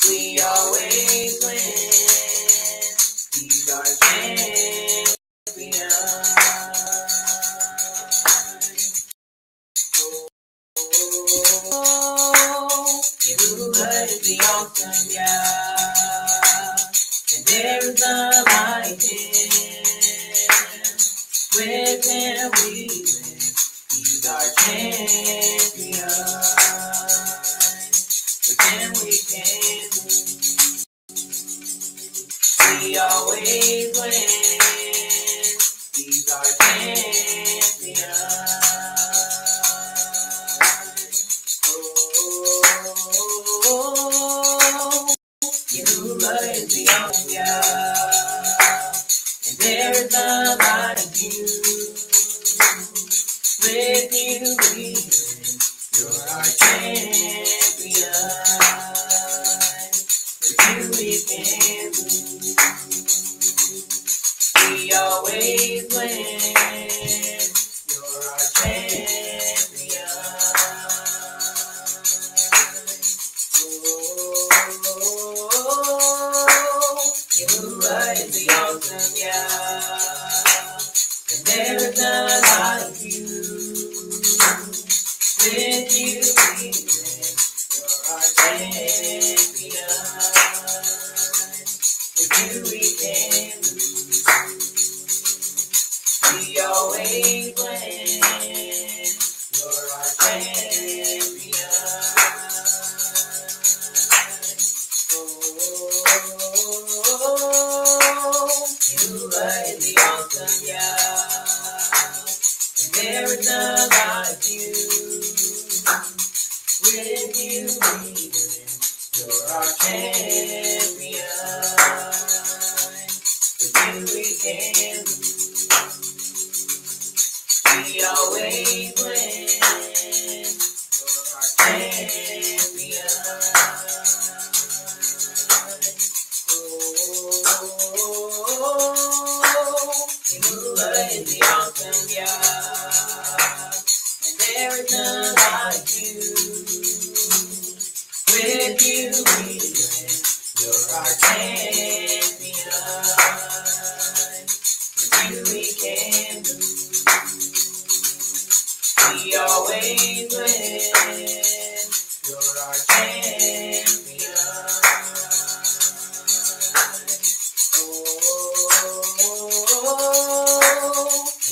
We always win. He's our champion. Yahuwah is the awesome God, and there is none like him. With him we live. He's our champion. With him we can lose. We always win. He's our champion. Yahuwah is the awesome God, and there is none like you. With you we live. You're our champion. With you we can lose. We always win. You're our champion. Yahuwah is the awesome God, and there is none like you. With you we live. You're our champion. With you we can lose. We always win. You're our champion. Yahuwah is the awesome God, and there is none like you. With you we live. You're our champion. With you we can lose. We always win. You're our champion. Yahuwah is the awesome God, and there is none like you. With you we live. You're our champion. With you we can lose. We always win. You're our champion.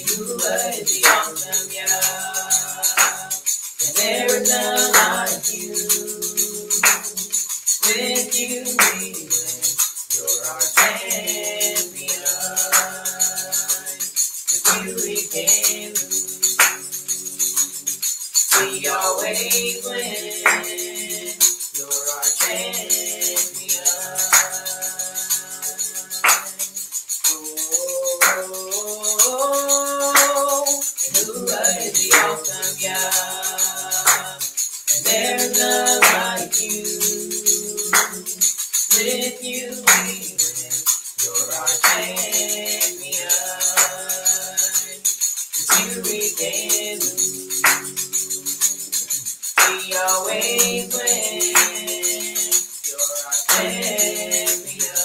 Yahuwah is the awesome God, and there is none like you. With you we live. You're our champion. With you we can lose. We always win. You're our champion. Yahuwah is the awesome God, and there's none like you. With you we live. You're our champion. With you we can lose. We always win. You're our champion.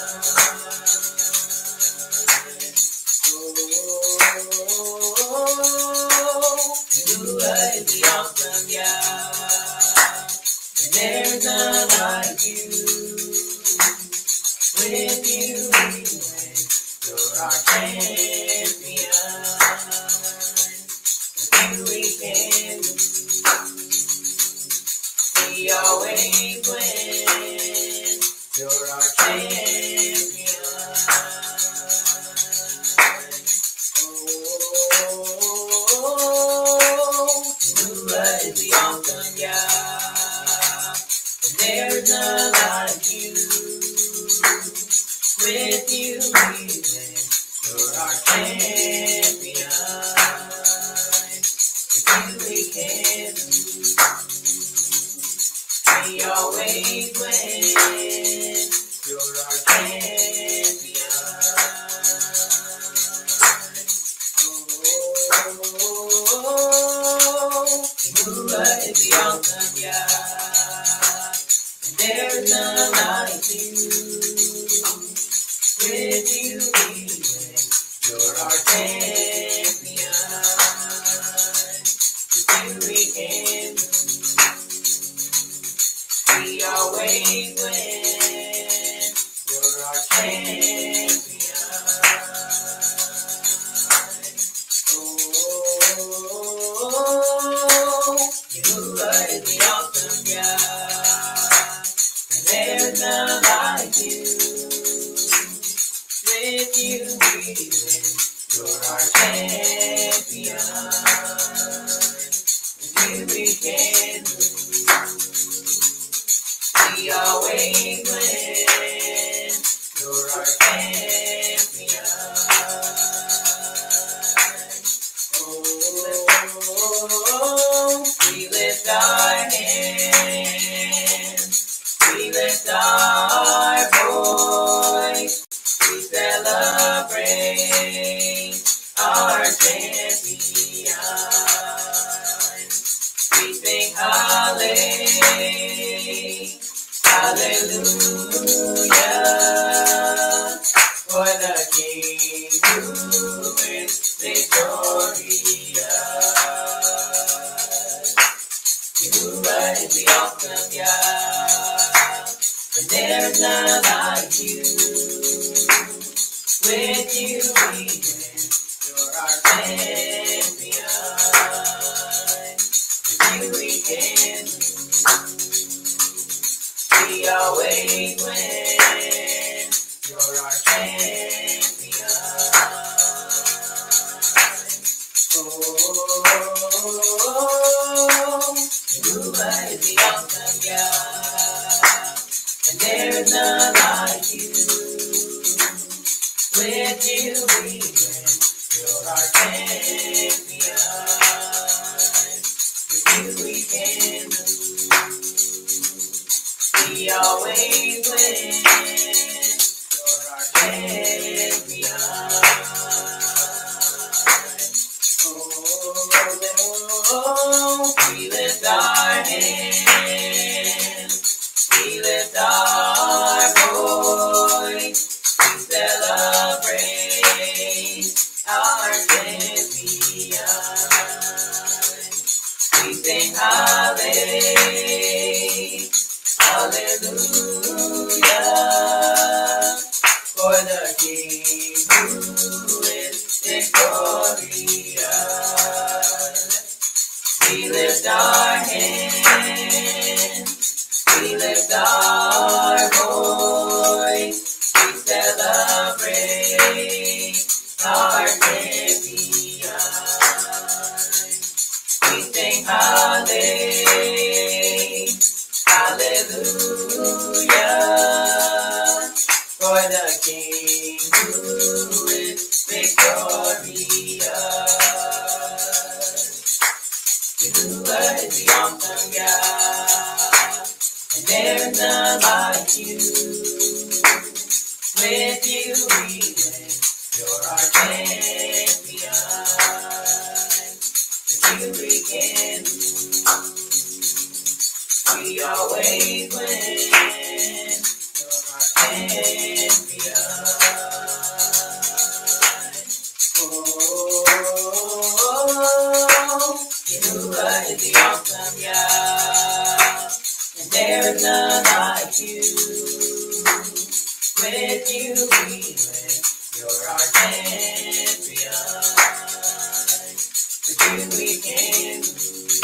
Yahuwah is the awesome God, and there's none like you. With you we live. You're our champion. With you we can lose. We always win. You're our champion. Yahuwah is the awesome God, and there's none like you. With you we live. You're our champion. With you we can lose. We always win. You're our champion. Yahuwah is the awesome God, and There is none like you. With you we win. You're our champion. With you we can lose. We always win. You're our champion. You are the awesome God. There's none like you. With you we win. You're our champion. With you we can lose. We always win. You're our champion. We lift our hands. We lift our voice. We celebrate our champion. We sing hallelujah for the King who is victorious. You are the awesome God, and there's none like you. With you we win. You're our champion. With you we can lose. We always win. You're our champion. You are the awesome God, and there's none like you. With you we win. You're our champion. With you we can lose. We always win. You're our champion. We lift our hands. We lift our voice. We celebrate our champion. We sing hallelujah for the King who is victorious. We lift our hands. We lift our voice. We celebrate our champion. We sing hallelujah for the King who is victorious. You are the awesome God, and there's none like you. With you we win. You're our champion. With you we can lose. We always win. You're our champion. You are the awesome God, and there's none like you. With you we win. You're our champion. With you we can lose.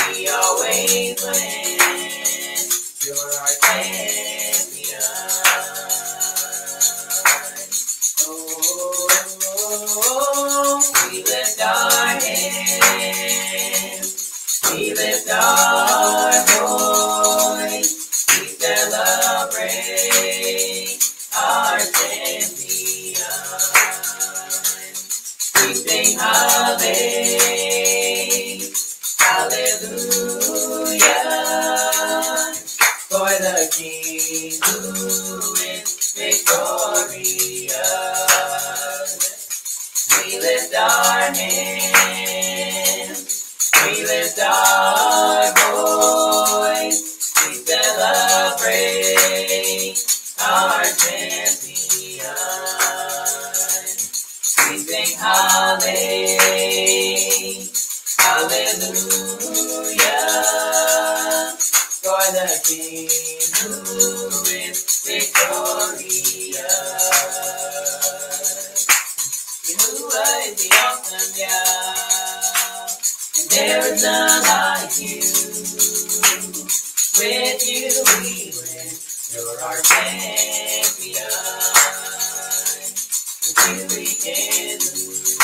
We always win. You're our champion. We lift our hands. We lift our voice. We celebrate our champion. We sing hallelujah for the King who is victorious. We lift our hands. We lift our voice. We celebrate our champion. We sing hallelujah, for the King who is victorious. Yahuwah is the awesome Yah, and there is none like you. With you we win, you're our champion. With you we can lose,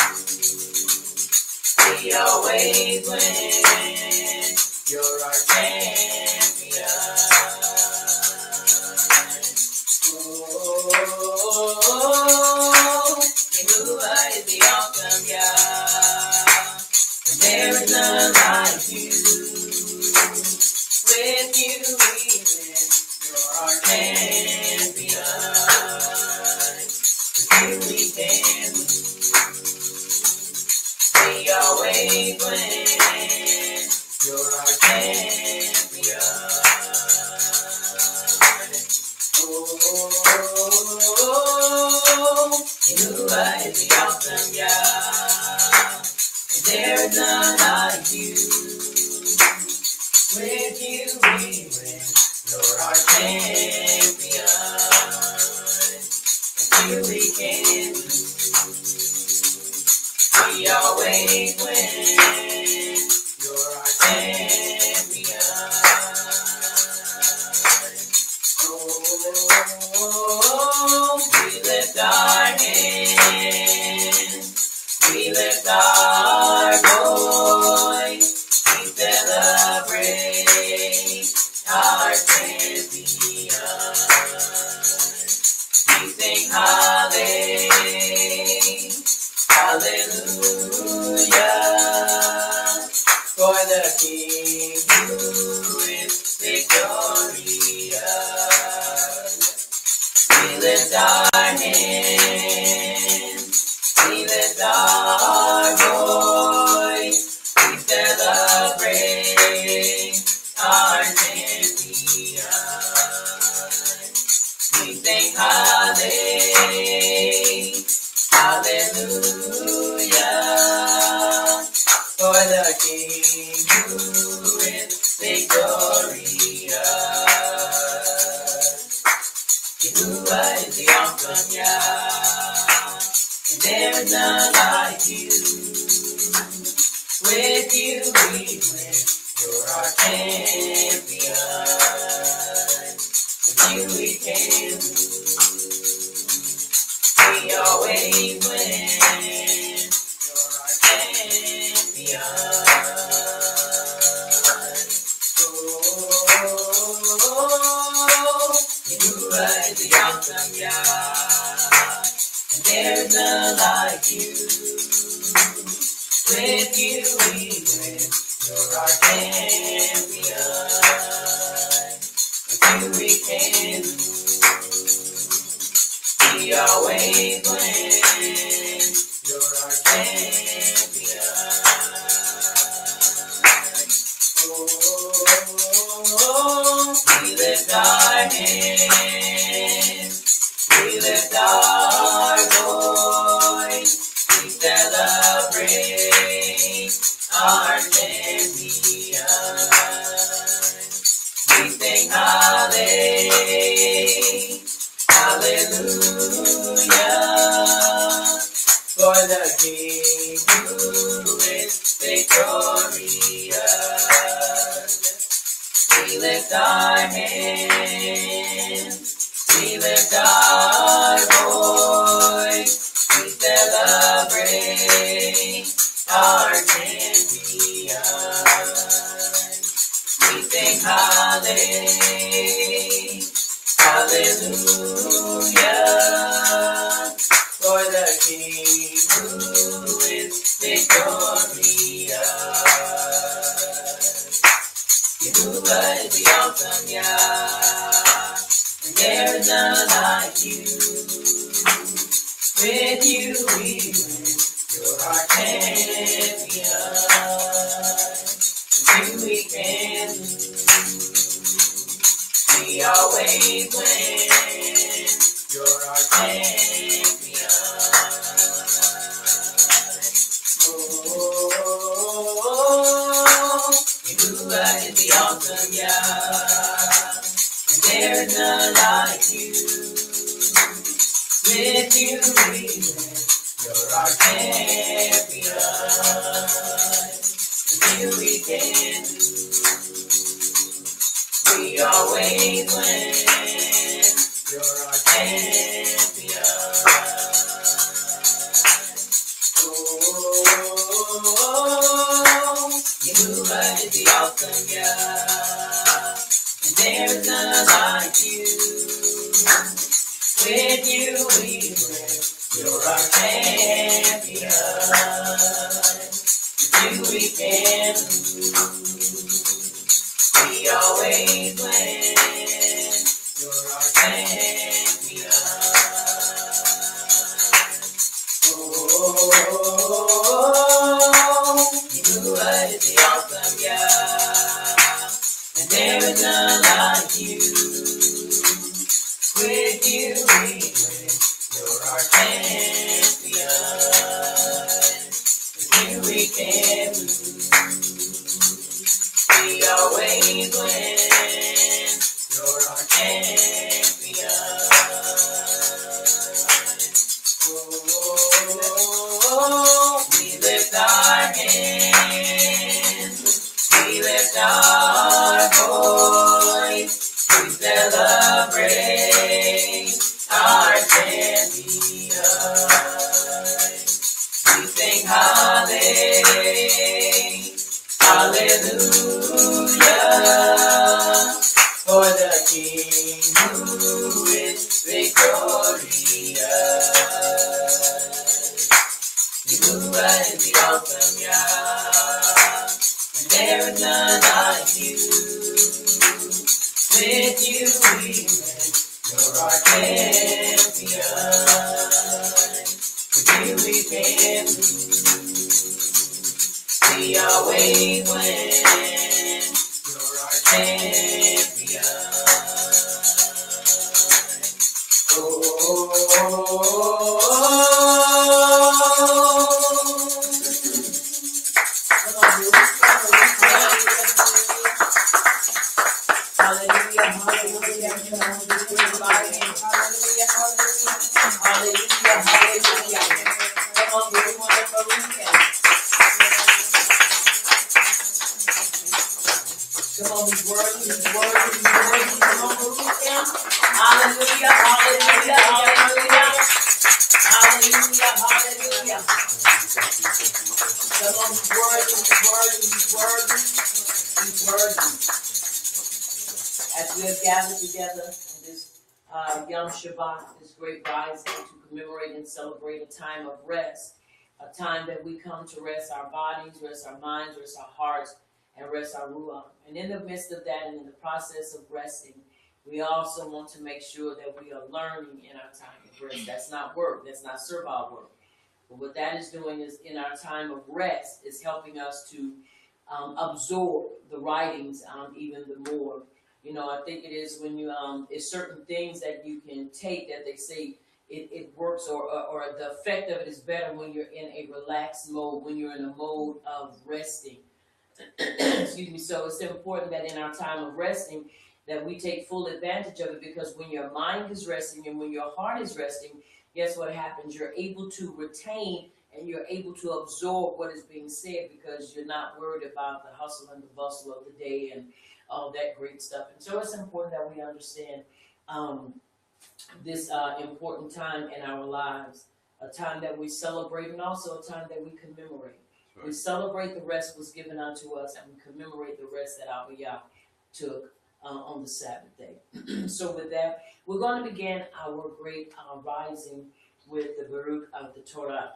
we always win, you're our champion. Oh, Yahuwah is the awesome Yah, and there is none like you. With you we win, you're our champion. With you we can lose, we always win, you're our champion. Oh, Yahuwah is the awesome Yah, and there is none like you. With you we win, you're our champion. With you we can lose, we always win, you're our champion. Oh, we lift our hands, we lift our voice, we celebrate our champion. We sing hallelujah, for the King who is victorious. We lift our hands, we lift our voice, we celebrate our champion. We sing hallelujah, for the King who is victorious. Yahuwah is the awesome Yah, and there is none like you. With you we win, you're our champion. With you we can lose, we always win, you're our champion. Oh, Yahuwah is the awesome Yah, and there's none like you. With you we win, you're our champion. With you we can lose, we always win, you're our champion. Oh, we lift our hands, we lift our voice, we celebrate our champion. We sing hallelujah, for the King who is victorious. We lift our hands, we lift our voice, we celebrate our champion. We sing hallelujah, for the King who is victorious. Yahuwah is the awesome Yah, and there is none like you. With you we win, you're our champion. With you we can lose, we We always win. You're our champion. Oh, Yahuwah is the awesome Yah. There is none like you. With you we win. You're our champion. With you we can do. We always win. You're our champion. Oh, Yahuwah is the awesome Yah. And there is none like you. With you we win. You're our champion. With you we can lose. We always win. You're our champion. Oh, Yahuwah is the awesome Yah. And there is none like you. With you we win. You're our champion. With you we can lose. We always win. You're our champion. Oh, we lift our hands. We lift our voice. We celebrate our champion. We sing hallelujah, for the King who is victorious. Yahuwah is the awesome Yah, and there is none like you. With you we win. You're our champion. With you we can lose. We always win. You're our champion. Hallelujah, hallelujah, hallelujah, hallelujah. Come on, everyone, hallelujah. Come on, he's worthy, he's worthy, he's worthy. Come on, hallelujah. Hallelujah, hallelujah, hallelujah. Hallelujah, hallelujah. Come on, he's worthy, he's worthy, he's worthy. He's worthy. As we have gathered together in this Yom Shabbat, this great rising to commemorate and celebrate a time of rest, a time that we come to rest our bodies, rest our minds, rest our hearts, and rest our ruach. And in the midst of that and in the process of resting, we also want to make sure that we are learning in our time of rest. That's not work. That's not servile work. But what that is doing is in our time of rest is helping us to absorb the writings even the more. You know, I think it is when you, it's certain things that you can take that they say it works or the effect of it is better when you're in a relaxed mode, when you're in a mode of resting. Excuse me. So it's important that in our time of resting that we take full advantage of it, because when your mind is resting and when your heart is resting, guess what happens? You're able to retain and you're able to absorb what is being said because you're not worried about the hustle and the bustle of the day and all that great stuff. And so it's important that we understand this important time in our lives, a time that we celebrate and also a time that we commemorate. Right. We celebrate the rest was given unto us, and we commemorate the rest that our Yah took on the Sabbath day. So with that, we're going to begin our great rising with the Baruch of the Torah.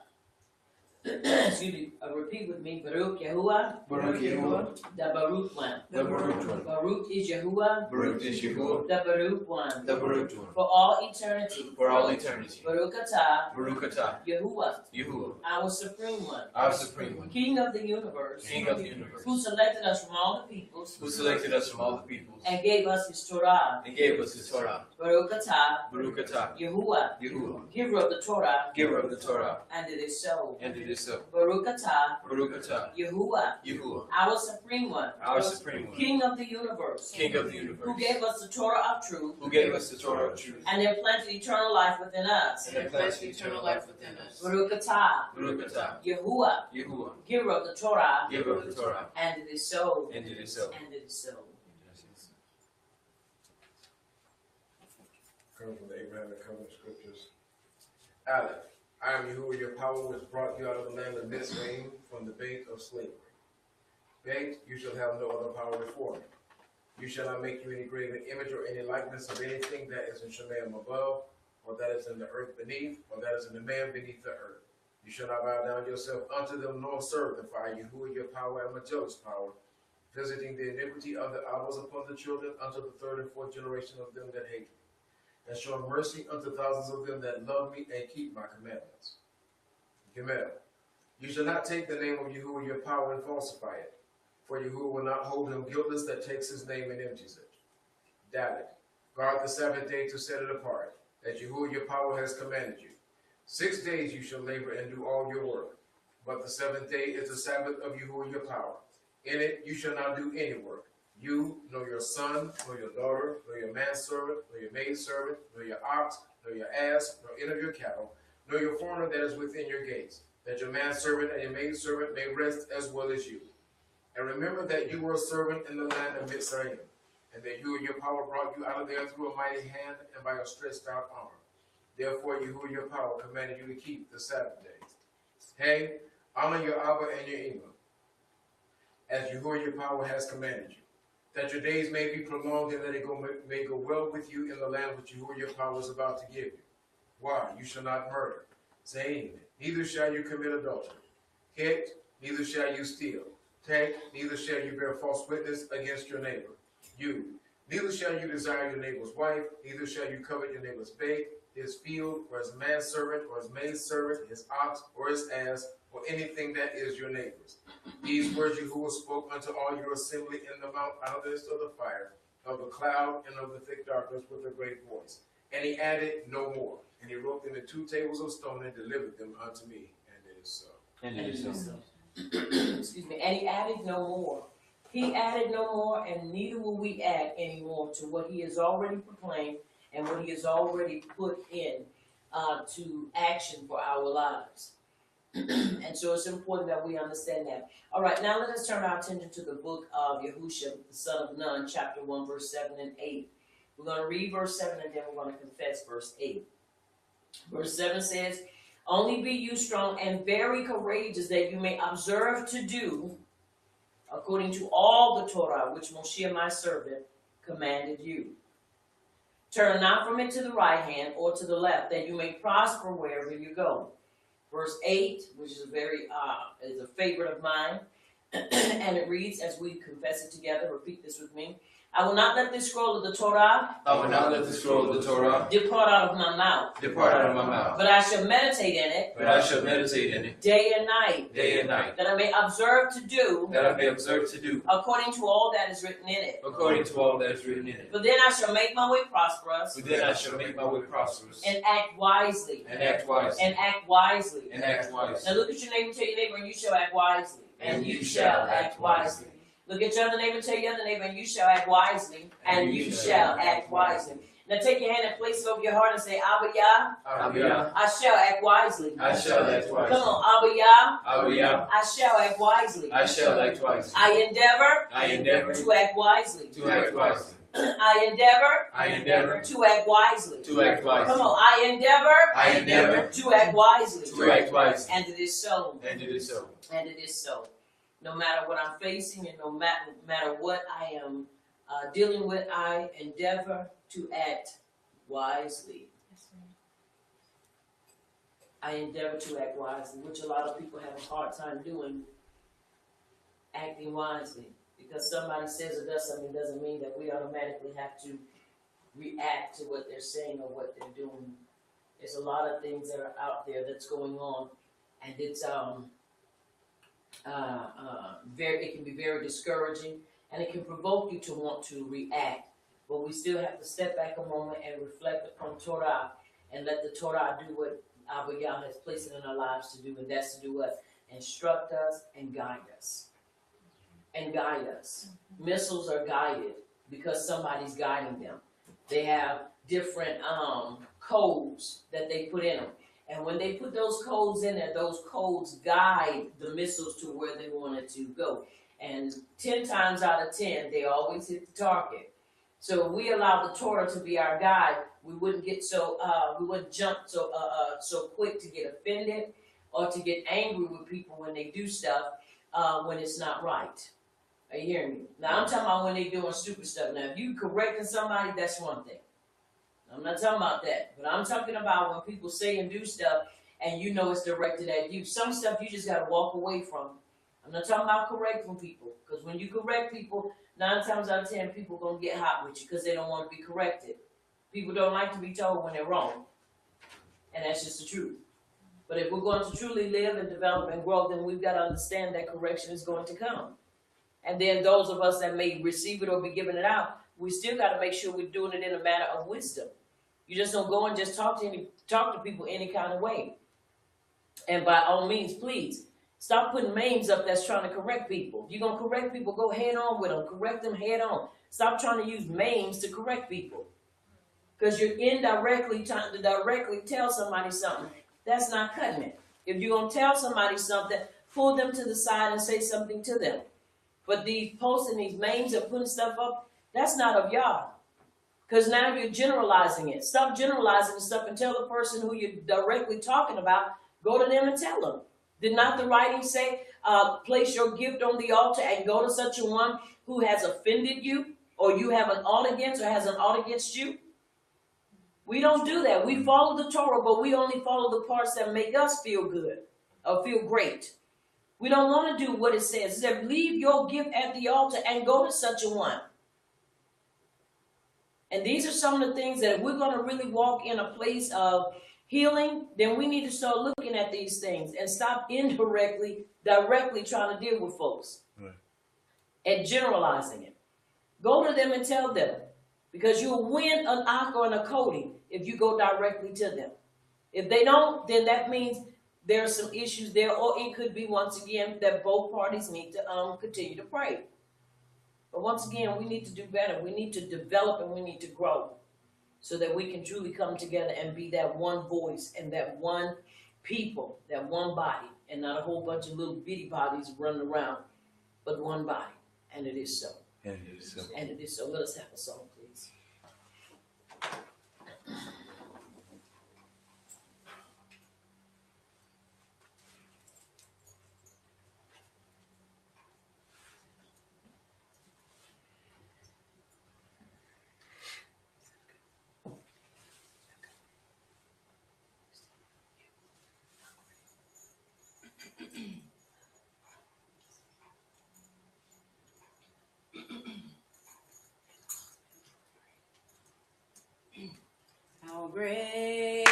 excuse me, repeat with me. Baruch Yahuwah. Baruch Yahuwah. The Baruch one. The Baruch one. Baruch is Yahuwah. Baruch is Yahuwah. The Baruch one. The Baruch one. For all eternity. For all eternity. Baruch atah. Baruch atah. Yahuwah. Yahuwah. Our supreme one. Our supreme one. King of the universe. King of the universe. Who selected us from all the peoples. Who selected us from all the peoples. And gave us his Torah. And gave us his Torah. Baruch atah. Baruch atah. Yahuwah. Yahuwah. Giver of the Torah. Giver of the Torah. And it is so. And it is so. Baruch atah. Baruch atah. Yahuwah. Yahuwah. Our supreme one. Our supreme one. King of the universe. King of the universe. Who gave us the Torah of truth. Who gave us the Torah of truth. And implanted eternal life within us. And implanted eternal life within us. Baruch atah. Baruch atah. Yahuwah. Yahuwah. Giver of the Torah. Giver of the Torah. And it is so. And it is so. And it is so. Coming from the Abrahamic Covenant Scriptures. Aleph, I am Yahuwah, your power, which brought you out of the land of Mitzrayim from the bait of slavery. Bait, you shall have no other power before me. You shall not make you any graven image or any likeness of anything that is in Shemayim above, or that is in the earth beneath, or that is in the man beneath the earth. You shall not bow down yourself unto them, nor serve them, for I, Yahuwah, your power, am a jealous power, visiting the iniquity of the Abbas upon the children unto the third and fourth generation of them that hate me, and showing mercy unto thousands of them that love me and keep my commandments. Gimel, you shall not take the name of Yahuwah your power and falsify it, for Yahuwah will not hold him guiltless that takes his name and empties it. Dalet, guard the Sabbath day to set it apart, that Yahuwah your power has commanded you. 6 days you shall labor and do all your work, but the seventh day is the Sabbath of Yahuwah your power. In it you shall not do any work. You, nor your son, nor your daughter, nor your manservant, nor your maidservant, nor your ox, nor your ass, nor any of your cattle, nor your foreigner that is within your gates, that your manservant and your maidservant may rest as well as you. And remember that you were a servant in the land of Mitzrayim, and that you and your power brought you out of there through a mighty hand and by a stretched out arm. Therefore Yahuwah your power commanded you to keep the Sabbath day. Hey, honor your Abba and your Ima, as Yahuwah your power has commanded you, that your days may be prolonged and that it may go well with you in the land which Yahuwah your power is about to give you. Why? You shall not murder. Zain, neither shall you commit adultery. Hit, neither shall you steal. Take, neither shall you bear false witness against your neighbor. You, neither shall you desire your neighbor's wife, neither shall you covet your neighbor's bait, his field, or his manservant, or his maidservant, his ox, or his ass, or anything that is your neighbor's. These words Yahuwah spoke unto all your assembly in the mount out of the midst of the fire, of the cloud, and of the thick darkness with a great voice. And he added no more. And he wrote them in 2 tables of stone and delivered them unto me. And it is so. And it is so. Excuse me. And he added no more. He added no more, and neither will we add any more to what he has already proclaimed and what he has already put in to action for our lives. And so it's important that we understand that. All right, now let us turn our attention to the book of Yahushua, the son of Nun, chapter 1, verse 7 and 8. We're going to read verse 7 and then we're going to confess verse 8. Verse 7 says, only be you strong and very courageous, that you may observe to do according to all the Torah which Moshe my servant commanded you. Turn not from it to the right hand or to the left, that you may prosper wherever you go. Verse 8, which is a favorite of mine, and it reads, as we confess it together, repeat this with me. I will not let this scroll of the Torah. I will not let the scroll of the Torah depart out of my mouth. Depart out of my mouth. But I shall meditate in it. But I shall meditate in it. Day and night. Day and night. That I may observe to do. That I may observe to do. According to all that is written in it. According to all that is written in it. But then I shall make my way prosperous. But then I shall make my way prosperous. And act wisely. And act wisely. And act wisely. And act wisely. Now look at your neighbor, tell your neighbor, and you shall act wisely. And you shall act wisely. Look at your other neighbor, tell your other neighbor, and you shall act wisely. And you shall act wisely. Now take your hand and place it over your heart and say, Abba Yah, Abba Yah, I shall act wisely. I shall act wisely. Come on, Abba Yah, Abba Yah, I shall act wisely. I shall act wisely. I endeavor to to act wisely. act wisely. I endeavor to act wisely. To act wisely. Come on, I endeavor endeavor to act wisely. to act wisely. And it is so. And it is so. And it is so. No matter what I'm facing and no matter what I am dealing with, I endeavor to act wisely. I endeavor to act wisely, which a lot of people have a hard time doing, acting wisely. Because somebody says or does something doesn't mean that we automatically have to react to what they're saying or what they're doing. There's a lot of things that are out there that's going on, and it's it can be very discouraging, and it can provoke you to want to react. But we still have to step back a moment and reflect upon Torah and let the Torah do what Abba Yah has placed it in our lives to do, and that's to do what? Instruct us and guide us. And guide us. Missiles are guided because somebody's guiding them. They have different codes that they put in them. And when they put those codes in there, those codes guide the missiles to where they want it to go. And 10 times out of 10, they always hit the target. So if we allow the Torah to be our guide, we wouldn't get we wouldn't jump so quick to get offended or to get angry with people when they do stuff when it's not right. Are you hearing me? Now I'm talking about when they're doing stupid stuff. Now if you correcting somebody, that's one thing. I'm not talking about that. But I'm talking about when people say and do stuff and you know it's directed at you. Some stuff you just got to walk away from. I'm not talking about correcting people. Because when you correct people, 9 times out of 10, people are going to get hot with you because they don't want to be corrected. People don't like to be told when they're wrong. And that's just the truth. But if we're going to truly live and develop and grow, then we've got to understand that correction is going to come. And then those of us that may receive it or be giving it out, we still got to make sure we're doing it in a manner of wisdom. You just don't go and just talk to people any kind of way. And by all means, please, stop putting names up that's trying to correct people. If you're going to correct people, go head on with them. Correct them head on. Stop trying to use names to correct people. Because you're indirectly trying to directly tell somebody something. That's not cutting it. If you're going to tell somebody something, pull them to the side and say something to them. But these posting these names and putting stuff up, that's not of Yah. Because now you're generalizing it. Stop generalizing the stuff and tell the person who you're directly talking about, go to them and tell them. Did not the writing say, place your gift on the altar and go to such a one who has offended you, or you have an ought against, or has an ought against you? We don't do that. We follow the Torah, but we only follow the parts that make us feel good or feel great. We don't want to do what it says. It said, leave your gift at the altar and go to such a one. And these are some of the things that if we're going to really walk in a place of healing, then we need to start looking at these things and stop directly trying to deal with folks. Right. And generalizing it. Go to them and tell them. Because you'll win an Ak or a Cody if you go directly to them. If they don't, then that means there are some issues there, or it could be, once again, that both parties need to continue to pray. But once again, we need to do better. We need to develop and we need to grow so that we can truly come together and be that one voice and that one people, that one body, and not a whole bunch of little bitty bodies running around, but one body. And it is so. And it is so. And it is so. Let us have a song, please. How great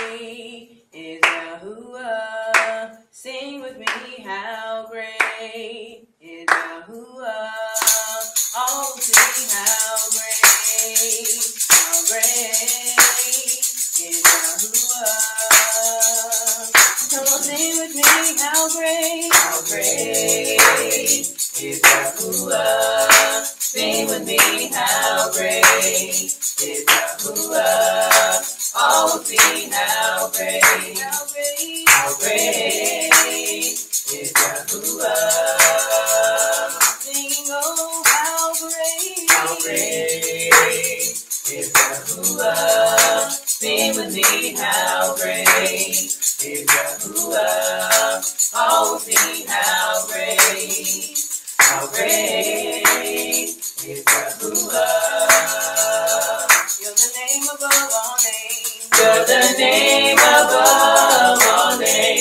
is Yahuwah? Sing with me, how great is Yahuwah? Oh, sing how great is Yahuwah? Come on, sing with me, how great is Yahuwah? Sing with me, how great is Yahuwah? Oh, sing how great is Yahuwah? Sing, oh, how great is Yahuwah? Sing with me, how great is Yahuwah? Oh, sing how great is Yahuwah? You're the name above all names. You're the name above all names.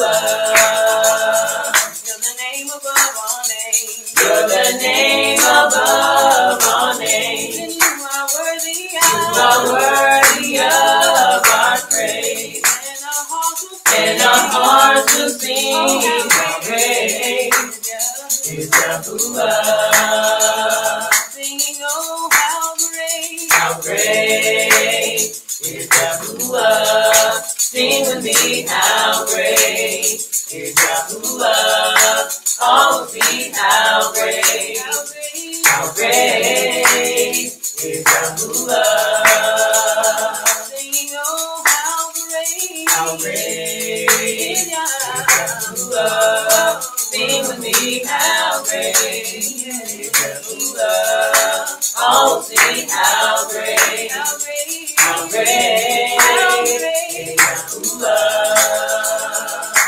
You're the name above all names. You're the name above all names. And you are worthy You are worthy of our praise. and our hearts will And our hearts will sing our praise. Is Yahuwah. singing, oh, how great. How great is Yahuwah. Sing with me, how great is Yahuwah. All sing, how great, How great. how great is Yahuwah. Singing, oh, how great. How great is is Yahweh. Yahuwah. Sing with me, how great is Yahuwah. All sing, how great, How great. how great How is great. Yahuwah.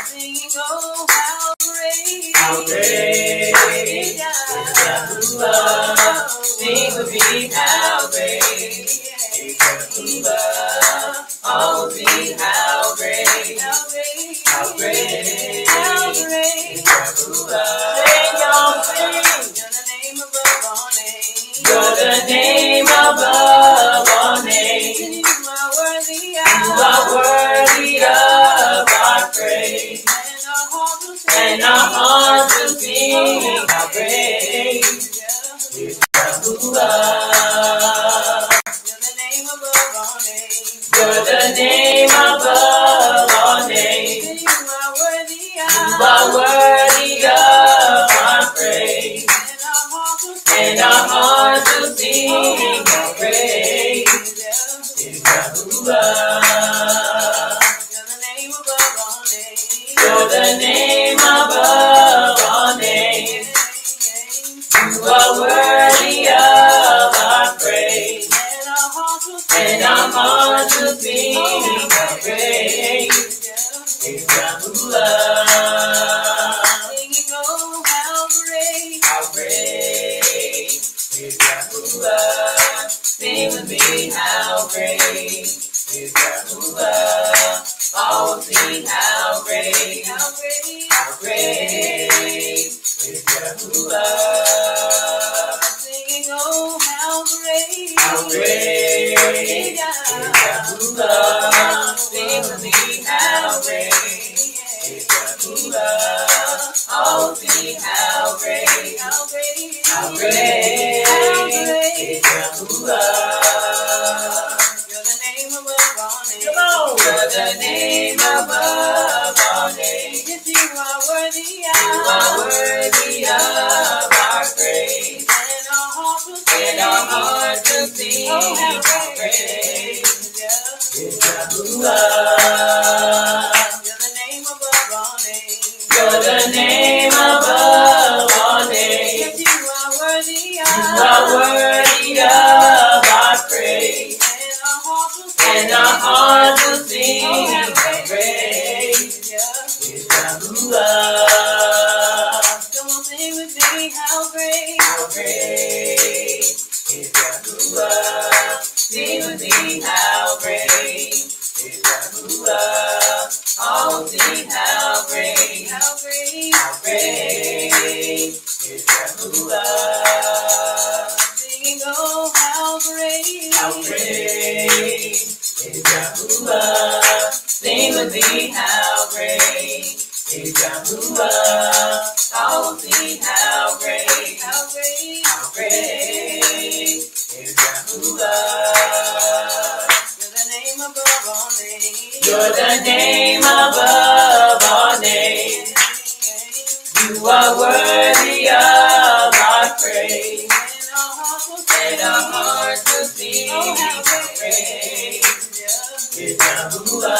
Singing, oh, how great. How great is is Yahweh. Yahuwah. Sing with me, how great is Yahuwah. Oh, sing, how great, How great. how great How is great. Yahuwah. Sing, y'all, sing. You're the name above all names. You're the name above all names. And you are worthy You are worthy of our praise. and our hearts will And our hearts will sing. sing how great is Yahuwah. You're the name above all names. You're the name above all names. And you are worthy You are worthy of our praise. and our hearts will And our hearts will sing. sing how great is Yahuwah. You're the name above all names. You're the name above all names. You are worthy of our praise. And our hearts will And sing. our hearts will sing how great is Yahuwah. Singing, oh, how great. How great is Yahuwah. Sing with me, how great is Yahuwah. Oh, sing how great, How great. how great is Yahuwah. Singing, oh, how great. How great is Yahuwah. Sing with me, how great is Yahuwah. Oh, sing how great, How great. how great is Yahuwah. You're the name above all names. Come on, you're the name above all names. Yes, you are worthy. You are worthy of our praise. And our hearts will sing. And our hearts will sing Oh, how how great. great Yeah. is Yahuwah. You're the name above all names. You're the name above all names. Yes, you are worthy. You are worthy of our praise. And our hearts will sing. And our hearts will sing Oh, how how great Yeah. is Yahuwah. Come on, sing with me. How great. How great is Yahuwah. Sing with me, how great is Yahuwah. Oh, sing how great, How great. how great is Yahuwah. Singing, oh, how great. How great is Yahuwah. Sing with me, how great is Yahuwah. Oh, sing how great, How great. how great is Yahuwah. You're the name above all names. You're the name above all names. You are worthy of our praise. And our hearts will sing. And our hearts will sing Oh, how how great. great Yeah. is Yahuwah.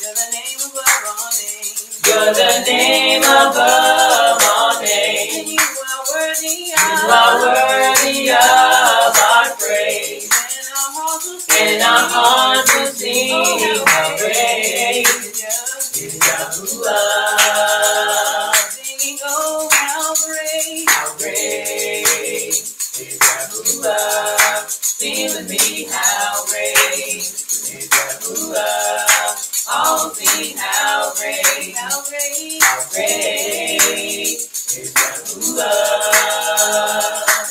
You're the name above all names. You're the name above all names. And you are worthy. You are worthy of our praise. And our hearts will sing. And our hearts will sing how great Yeah. is Yahuwah. Singing, oh, how great. How great is Yahuwah. Sing with me, how great is Yahuwah. Oh, all sing how great, how great, how great is Yahuwah.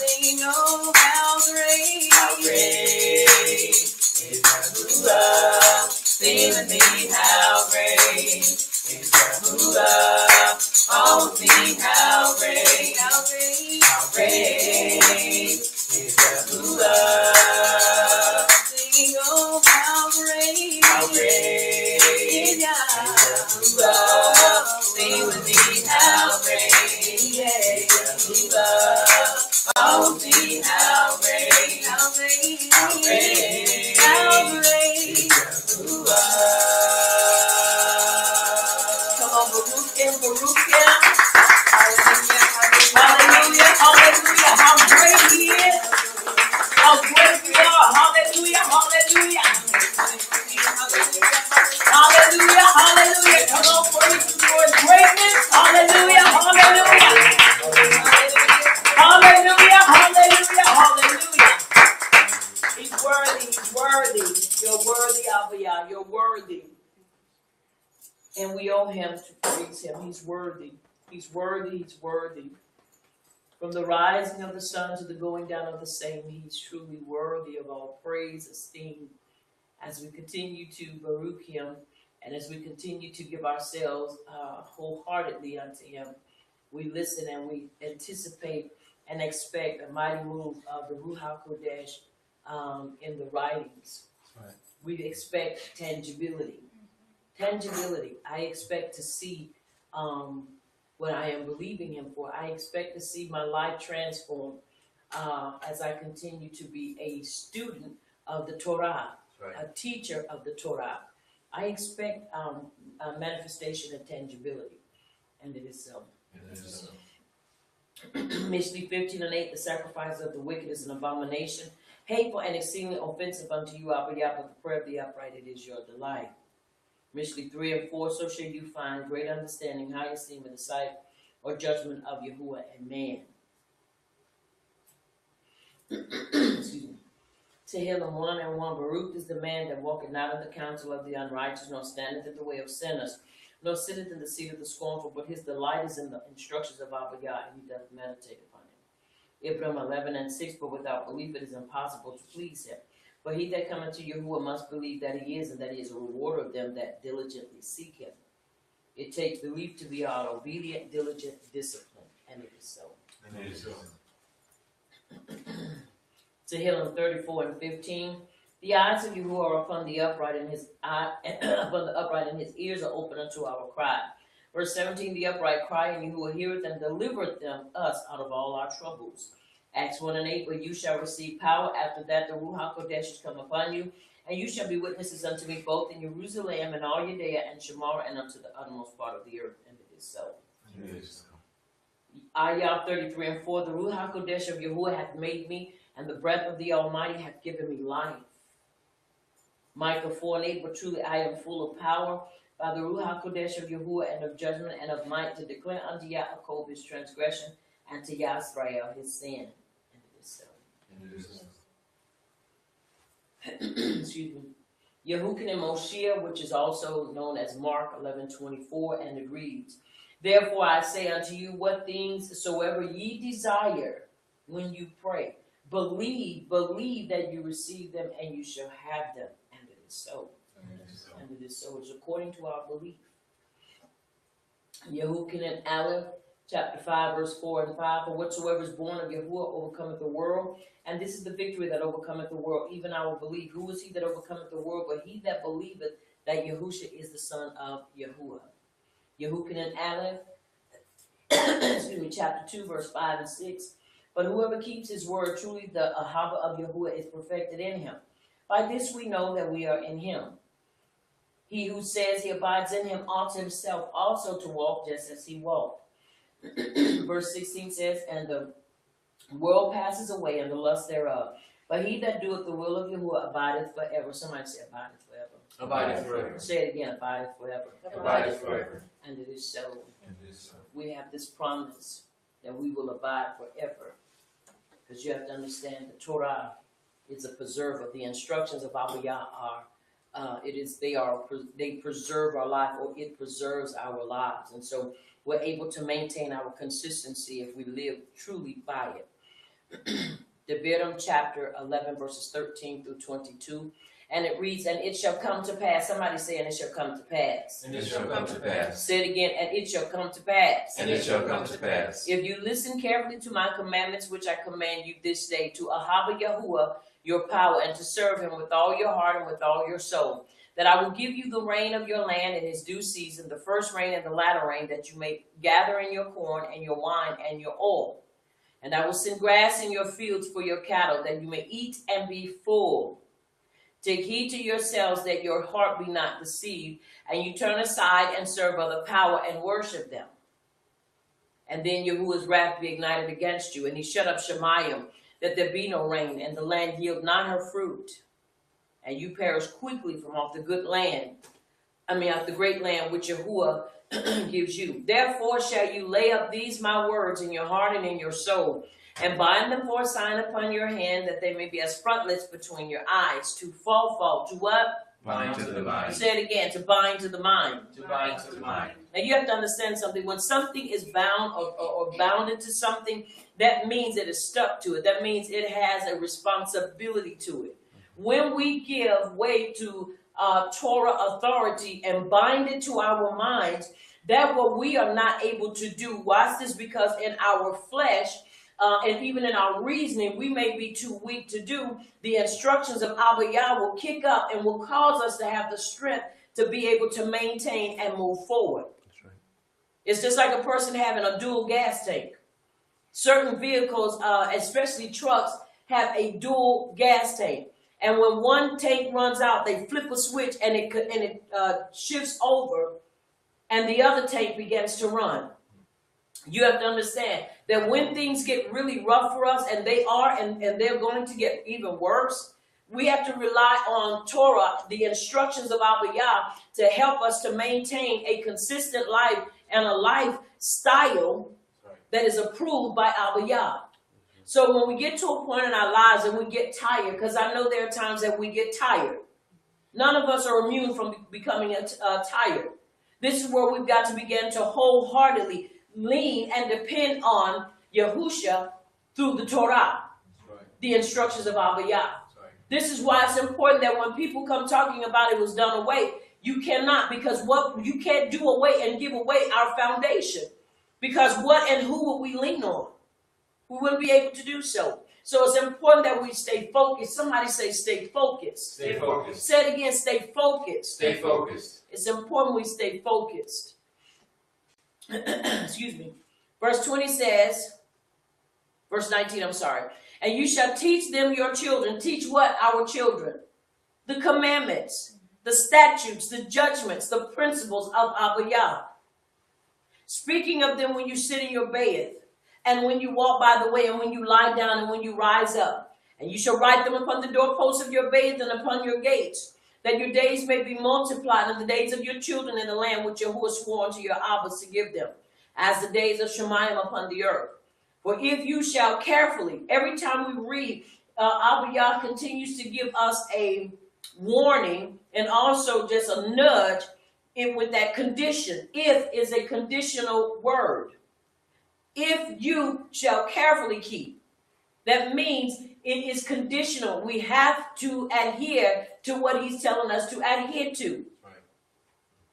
Sing, oh, how great is Yahuwah. Sing with me, how great is Yahuwah. Oh, sing how great, how great, how great is Yahuwah. Sing, oh, how great is Yahuwah. Sing with me, how great is Yahuwah. Oh, sing how great, how great, how great, how great is Yahuwah. Come on, Baruch him, Baruch him. Hallelujah, hallelujah, hallelujah. How great he is. How great we are. Hallelujah, hallelujah. Hallelujah, hallelujah. Come on, praise him for his greatness. Hallelujah, hallelujah. Hallelujah, hallelujah, hallelujah. He's worthy, he's worthy. You're worthy, Abba. You're worthy. And we owe him to praise him. He's worthy. He's worthy, he's worthy. From the rising of the sun to the going down of the same, he's truly worthy of all praise, esteem. As we continue to Baruch him, and as we continue to give ourselves wholeheartedly unto him, we listen and we anticipate and expect a mighty move of the Ruach HaKodesh in the writings. Right. We expect tangibility. Tangibility. I expect to see what I am believing him for. I expect to see my life transformed as I continue to be a student of the Torah, Right. a teacher of the Torah. I expect a manifestation of tangibility, and it is so. Mishlei 15:8, the sacrifice of the wicked is an abomination, hateful and exceedingly offensive unto you, Abba Yah, but the prayer of the upright it is your delight. Mishlei 3:4, so shall you find great understanding, high esteem in the sight or judgment of Yahuwah and man. Excuse me. Tehillim 1:1, Baruch is the man that walketh not in the counsel of the unrighteous, nor standeth in the way of sinners, nor sitteth in the seat of the scornful, but his delight is in the instructions of Abba Yah, and he doth meditate upon it. Ibram 11:6, but without belief it is impossible to please him. But he that cometh to Yahuwah must believe that he is, and that he is a rewarder of them that diligently seek him. It takes belief to be our obedient, diligent discipline, and it is so. And it is so. Tehillim 34:15, the eyes of Yahuwah are upon the upright, and his ears are open unto our cry. Verse 17, the upright cry, and Yahuwah heareth and delivereth us out of all our troubles. Acts 1:8, but you shall receive power. After that, the Ruach HaKodesh is come upon you, and you shall be witnesses unto me both in Jerusalem and all Judea and Samaria and unto the uttermost part of the earth. And it is so. And it is so. Ayah 33:4, the Ruach HaKodesh of Yahuwah hath made me, and the breath of the Almighty hath given me life. Micah 4:8, but truly I am full of power by the Ruach HaKodesh of Yahuwah and of judgment and of might to declare unto Yaakov his transgression and to Yisrael his sin. And it is so. And it is so. Excuse me. Yehukin and Moshiach, which is also known as Mark 11:24, and it reads, therefore I say unto you, what things soever ye desire when you pray, believe that you receive them, and you shall have them. And it is so. And it is so. And it is so. It's according to our belief. Yehukin and Aleph, chapter 5, verse 4 and 5, for whatsoever is born of Yahuwah overcometh the world, and this is the victory that overcometh the world, even our belief. Who is he that overcometh the world? But he that believeth that Yahusha is the son of Yahuwah. Yehukin and Aleph, excuse me, chapter 2, verse 5 and 6, but whoever keeps his word, truly the Ahava of Yahuwah is perfected in him. By this we know that we are in him. He who says he abides in him ought himself also to walk just as he walked. Verse 16 says, and the world passes away and the lust thereof, but he that doeth the will of Yahuwah abideth forever. Somebody say abideth forever. Abideth forever. Say it again, abideth forever. Abideth forever. And it is so. And it is so. We have this promise that we will abide forever. Because you have to understand the Torah is a preserver. The instructions of Abba Yah are they preserve our life, or it preserves our lives. And so we're able to maintain our consistency if we live truly by it. Devarim chapter 11 verses 13 through 22. And it reads, and it shall come to pass. Somebody say, and it shall come to pass. And it shall come to pass. Say it again, and it shall come to pass. And it shall come to pass. If you listen carefully to my commandments, which I command you this day, to Ahava Yahuwah, your power, and to serve him with all your heart and with all your soul, that I will give you the rain of your land in its due season, the first rain and the latter rain, that you may gather in your corn and your wine and your oil. And I will send grass in your fields for your cattle, that you may eat and be full. Take heed to yourselves that your heart be not deceived, and you turn aside and serve other power and worship them. And then Yahuwah's wrath be ignited against you, and he shut up Shemayim, that there be no rain, and the land yield not her fruit. And you perish quickly from off the good land, off the great land which Yahuwah gives you. Therefore shall you lay up these my words in your heart and in your soul, and bind them for a sign upon your hand, that they may be as frontlets between your eyes, to fall, to what? Bind to the mind. Say it again, to bind to the mind. To bind to the mind. Now you have to understand something. When something is bound or bounded to something, that means it is stuck to it. That means it has a responsibility to it. When we give way to Torah authority and bind it to our minds, that what we are not able to do. Watch this, because in our flesh, and even in our reasoning, we may be too weak to do. The instructions of Abba Yah will kick up and will cause us to have the strength to be able to maintain and move forward. That's right. It's just like a person having a dual gas tank. Certain vehicles, especially trucks, have a dual gas tank. And when one tank runs out, they flip a switch and it shifts over, and the other tank begins to run. You have to understand that when things get really rough for us, and they are, and they're going to get even worse, we have to rely on Torah, the instructions of Abba Yah, to help us to maintain a consistent life and a lifestyle that is approved by Abba Yah. So when we get to a point in our lives and we get tired, because I know there are times that we get tired. None of us are immune from becoming tired. This is where we've got to begin to wholeheartedly lean and depend on Yahusha through the Torah, the instructions of Abba Yah. This is why it's important that when people come talking about it was done away, you cannot, because what you can't do away and give away our foundation. Because what and who will we lean on? We wouldn't be able to do so. So it's important that we stay focused. Somebody say stay focused. Stay focused. Say it again, stay focused. Stay focused. It's important we stay focused. Excuse me. Verse 20 says, verse 19, I'm sorry. And you shall teach them your children. Teach what? Our children. The commandments, the statutes, the judgments, the principles of Abba Yah. Speaking of them when you sit in your bed, and when you walk by the way, and when you lie down, and when you rise up. And you shall write them upon the doorposts of your bed and upon your gates, that your days may be multiplied, and the days of your children in the land which Yahuwah swore unto your Abbas to give them, as the days of Shemayim upon the earth. For if you shall carefully, every time we read, Abba Yah continues to give us a warning and also just a nudge with that condition. If is a conditional word. If you shall carefully keep. That means it is conditional. We have to adhere to what he's telling us to adhere to. Right.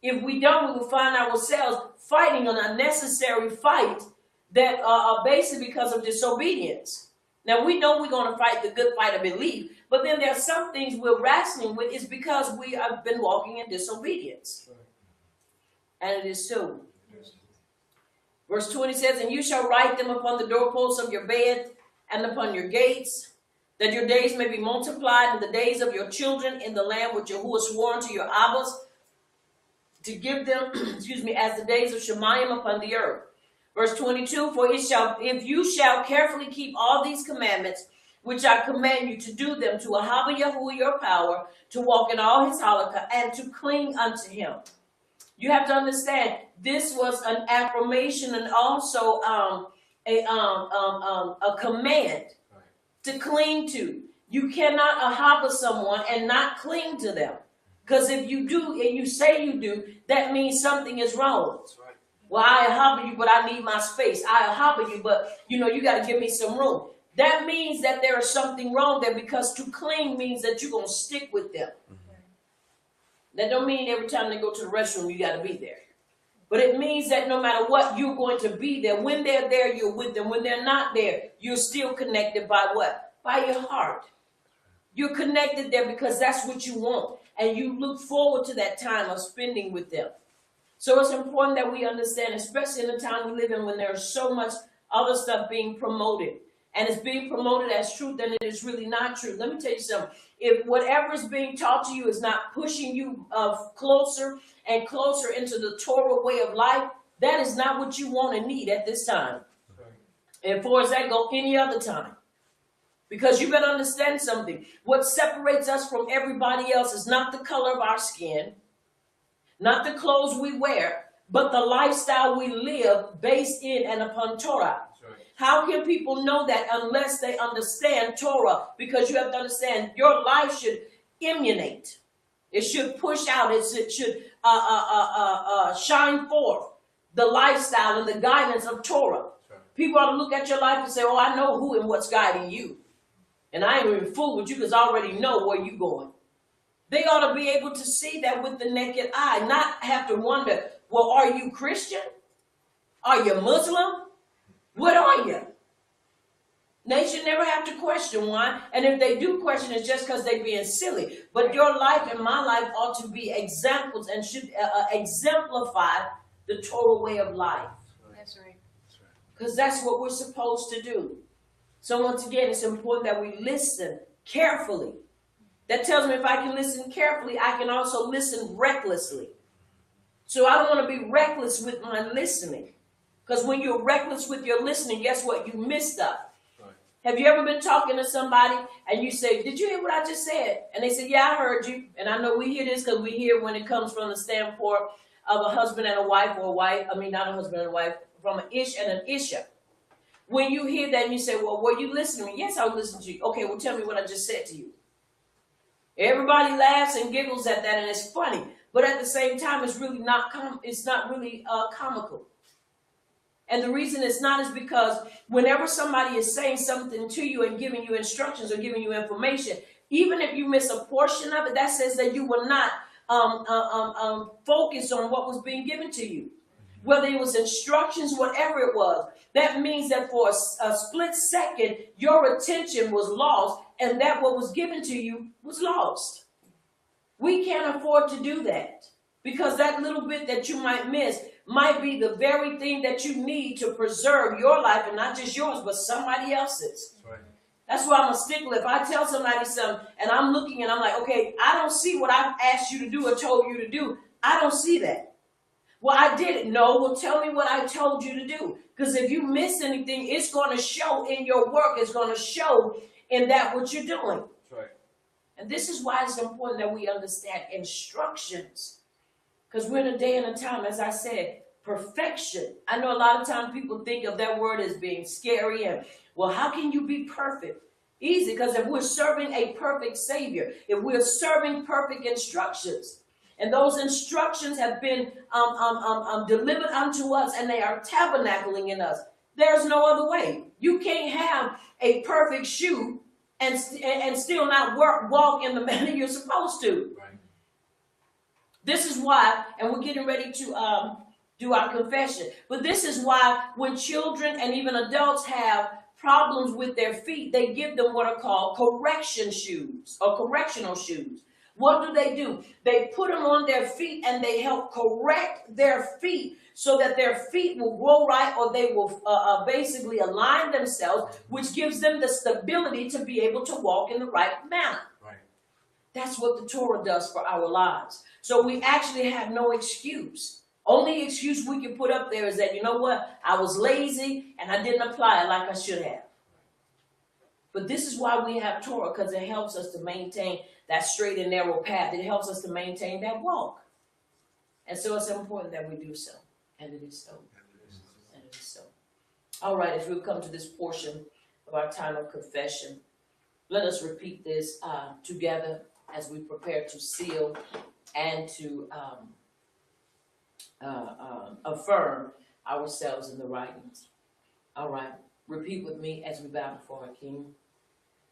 If we don't, we will find ourselves fighting an unnecessary fight that are basically because of disobedience. Now, we know we're going to fight the good fight of belief, but then there are some things we're wrestling with is because we have been walking in disobedience. Right. And it is so. Verse 20 says, and you shall write them upon the doorposts of your bed and upon your gates, that your days may be multiplied, and the days of your children in the land which Yahuwah swore unto your Abbas to give them, as the days of Shemayim upon the earth. Verse 22, for if you shall carefully keep all these commandments, which I command you to do them, to Ahava Yahuwah your power, to walk in all his halakha, and to cling unto him. You have to understand, this was an affirmation and also a command to cling to. You cannot ahava someone and not cling to them. Because if you do and you say you do, that means something is wrong. That's right. Well, I harbor you, but I need my space. I harbor you, but you got to give me some room. That means that there is something wrong there, because to cling means that you're going to stick with them. That don't mean every time they go to the restroom, you got to be there. But it means that no matter what, you're going to be there. When they're there, you're with them. When they're not there, you're still connected by what? By your heart. You're connected there because that's what you want. And you look forward to that time of spending with them. So it's important that we understand, especially in the time we live in when there's so much other stuff being promoted. And it's being promoted as truth, and it is really not true. Let me tell you something. If whatever is being taught to you is not pushing you closer and closer into the Torah way of life, that is not what you want and need at this time. And for as that go any other time. Because you better understand something. What separates us from everybody else is not the color of our skin, not the clothes we wear, but the lifestyle we live based in and upon Torah. How can people know that unless they understand Torah? Because you have to understand your life should emanate. It should push out. It should shine forth the lifestyle and the guidance of Torah. People ought to look at your life and say, oh, I know who and what's guiding you. And I ain't even fool with you because I already know where you're going. They ought to be able to see that with the naked eye, not have to wonder, well, are you Christian? Are you Muslim? What are you? They should never have to question why. And if they do question, it's just because they're being silly. But your life and my life ought to be examples and should exemplify the Torah way of life. That's right. Because that's what we're supposed to do. So once again, it's important that we listen carefully. That tells me if I can listen carefully, I can also listen recklessly. So I don't want to be reckless with my listening. Because when you're reckless with your listening, guess what? You miss stuff. Right. Have you ever been talking to somebody and you say, did you hear what I just said? And they say, yeah, I heard you. And I know we hear this because we hear when it comes from the standpoint of a husband and a wife, or a wife, not a husband and a wife, from an ish and an isha. When you hear that and you say, well, were you listening to me? Yes, I was listening to you. Okay, well, tell me what I just said to you. Everybody laughs and giggles at that, and it's funny. But at the same time, it's really not comical. And the reason it's not is because whenever somebody is saying something to you and giving you instructions or giving you information, even if you miss a portion of it, that says that you were not focused on what was being given to you. Whether it was instructions, whatever it was, that means that for a split second, your attention was lost and that what was given to you was lost. We can't afford to do that because that little bit that you might miss might be the very thing that you need to preserve your life, and not just yours, but somebody else's. Right. That's why I'm a stickler. If I tell somebody something and I'm looking and I'm like, okay, I don't see what I've asked you to do or told you to do. I don't see that. Well, I did it. No, well, tell me what I told you to do. Because if you miss anything, it's going to show in your work. It's going to show in that what you're doing. That's right. And this is why it's important that we understand instructions. Because we're in a day and a time, as I said, perfection. I know a lot of times people think of that word as being scary. And, well, how can you be perfect? Easy, because if we're serving a perfect Savior, if we're serving perfect instructions, and those instructions have been delivered unto us, and they are tabernacling in us, there's no other way. You can't have a perfect shoe and still not walk in the manner you're supposed to. Right. This is why, and we're getting ready to do our confession, but this is why when children and even adults have problems with their feet, they give them what are called correction shoes or correctional shoes. What do? They put them on their feet and they help correct their feet so that their feet will grow right, or they will basically align themselves, which gives them the stability to be able to walk in the right manner. Right. That's what the Torah does for our lives. So we actually have no excuse. Only excuse we can put up there is that, you know what, I was lazy and I didn't apply it like I should have. But this is why we have Torah, because it helps us to maintain that straight and narrow path. It helps us to maintain that walk. And so it's important that we do so. And it is so. And it is so. All right, as we've come to this portion of our time of confession, let us repeat this together. as we prepare to seal and to affirm ourselves in the writings. All right. Repeat with me as we bow before our King.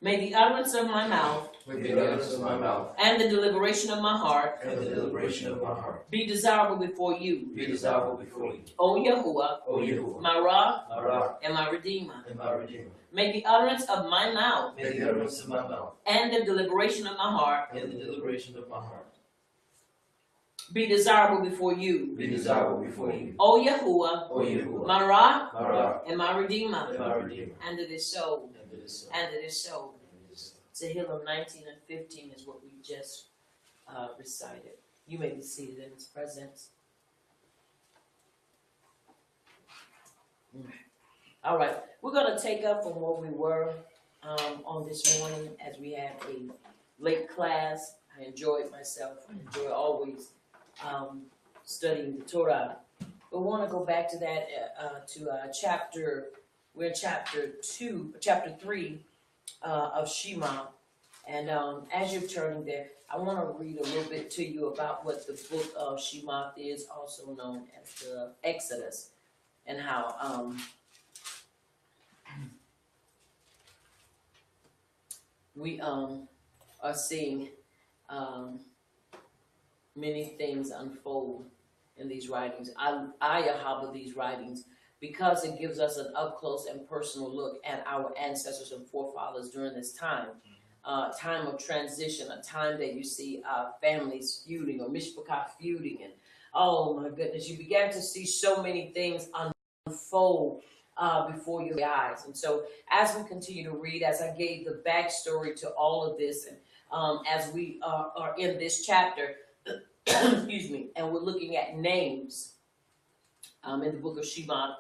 May the utterance of my mouth With the utterance of my mouth and the deliberation of my heart and the deliberation of my heart be desirable before you, be desirable before you, O Yahuwah, O Yahuwah, my Ra my rock and my Redeemer. and my redeemer. May the utterance of my mouth May the utterance of my mouth and the deliberation of my heart and the deliberation of my heart be desirable before you, be desirable before you, O Yahuwah, O Yahuwah, my Ra my rock and my Redeemer. and my redeemer. And it is so, And it is so. and it is so. And it is so. Tehillim 19 and 15 is what we just recited. You may be seated in His presence. All right, we're going to take up from where we were on this morning as we had a late class. I enjoyed myself. I enjoy always studying the Torah. But we want to go back to that we're in chapter 3 of Shema. And as you're turning there, I want to read a little bit to you about what the book of Shema is, also known as the Exodus, and how we are seeing many things unfold in these writings. I habba these writings because it gives us an up close and personal look at our ancestors and forefathers during this time. Time of transition, a time that you see families feuding or mishpachah feuding, and oh my goodness, you began to see so many things unfold before your eyes. And so as we continue to read, as I gave the backstory to all of this, and as we are in this chapter, excuse me, and we're looking at names in the book of Shema,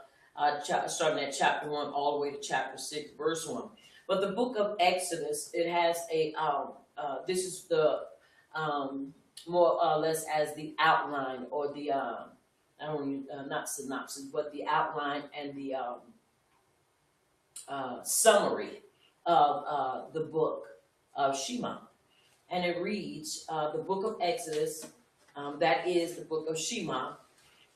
starting at chapter 1 all the way to chapter 6, verse 1. But the book of Exodus, it has a, this is the, more or less as the outline or the, not synopsis, but the outline and the summary of the book of Shema. And it reads, the book of Exodus, that is the book of Shema,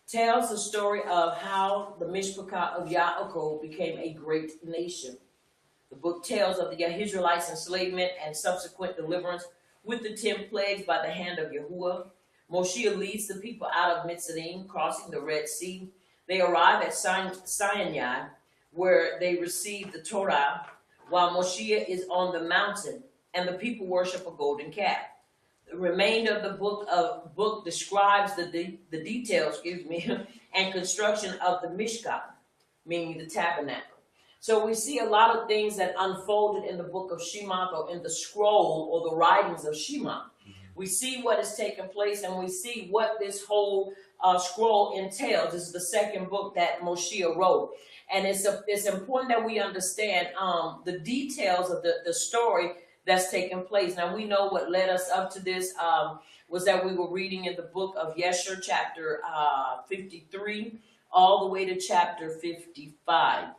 tells the story of how the Mishpachah of Yaakov became a great nation. The book tells of the Israelites' enslavement and subsequent deliverance with the 10 plagues by the hand of Yahuwah. Moshe leads the people out of Mitzrayim, crossing the Red Sea. They arrive at Sinai, where they receive the Torah, while Moshe is on the mountain, and the people worship a golden calf. The remainder of the book describes the details, and construction of the Mishkan, meaning the tabernacle. So we see a lot of things that unfolded in the book of Shema, or in the scroll or the writings of Shema. We see what has taken place, and we see what this whole scroll entails. This is the second book that Moshe wrote. And it's important that we understand the details of the story that's taken place. Now, we know what led us up to this was that we were reading in the book of Yesher, chapter 53, all the way to chapter 55.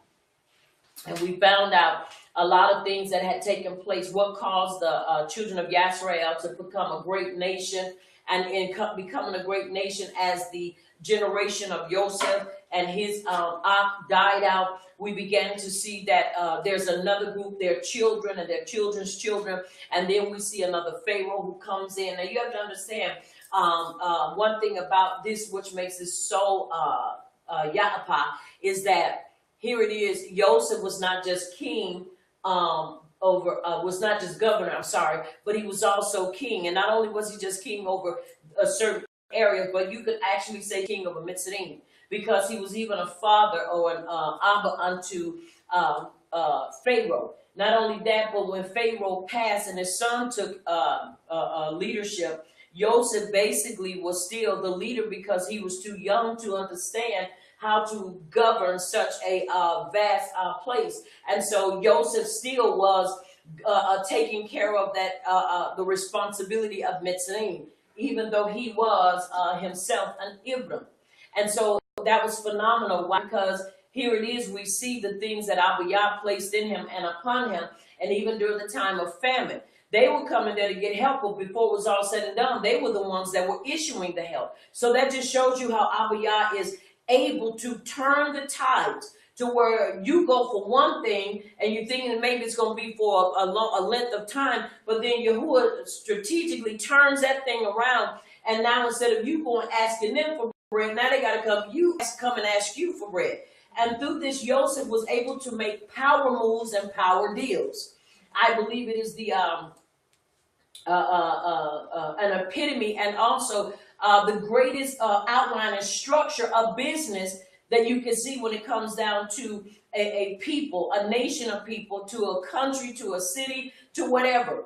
And we found out a lot of things that had taken place, what caused the children of Yisrael to become a great nation, and in becoming a great nation as the generation of Joseph and his died out. We began to see that there's another group, their children and their children's children, and then we see another Pharaoh who comes in. Now you have to understand one thing about this, which makes this so Ya'apa, is that here it is, Joseph was not just king was not just governor, but he was also king. And not only was he just king over a certain area, but you could actually say king of a Mitzrayim, because he was even a father or an Abba unto Pharaoh. Not only that, but when Pharaoh passed and his son took leadership, Joseph basically was still the leader because he was too young to understand how to govern such a vast place. And so Joseph still was taking care of that the responsibility of Mitzrayim, even though he was himself an Ibram. And so that was phenomenal. Why? Because here it is, we see the things that Abba Yah placed in him and upon him, and even during the time of famine. They were coming there to get help, but before it was all said and done, they were the ones that were issuing the help. So that just shows you how Abba Yah is able to turn the tides to where you go for one thing and you're thinking maybe it's going to be for a length of time, but then Yahuwah strategically turns that thing around, and now instead of you going asking them for bread, now they got to come and ask you for bread. And through this, Joseph was able to make power moves and power deals. I believe it is the an epitome and also the greatest outline and structure of business that you can see when it comes down to a people, a nation of people, to a country, to a city, to whatever.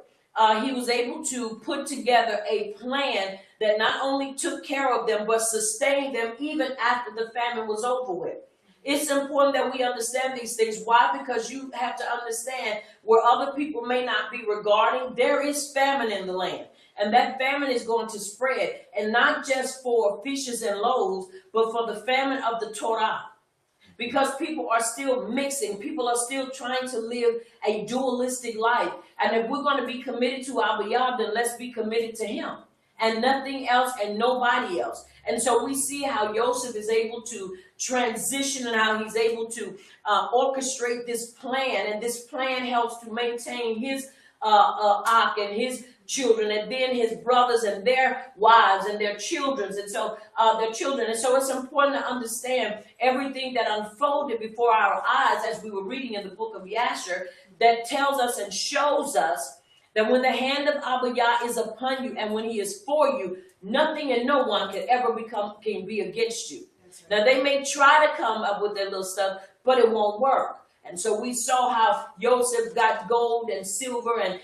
He was able to put together a plan that not only took care of them, but sustained them even after the famine was over with. It's important that we understand these things. Why? Because you have to understand where other people may not be regarding, there is famine in the land. And that famine is going to spread. And not just for fishes and loaves, but for the famine of the Torah. Because people are still mixing. People are still trying to live a dualistic life. And if we're going to be committed to Abba Yah, then let's be committed to him. And nothing else and nobody else. And so we see how Joseph is able to transition and how he's able to orchestrate this plan. And this plan helps to maintain his Ak and his children, and then his brothers and their wives and their children, and so their children. And so it's important to understand everything that unfolded before our eyes as we were reading in the book of Yasher, that tells us and shows us that when the hand of Abba Yah is upon you and when he is for you, nothing and no one can be against you. Right. Now they may try to come up with their little stuff, but it won't work. And so we saw how Joseph got gold and silver and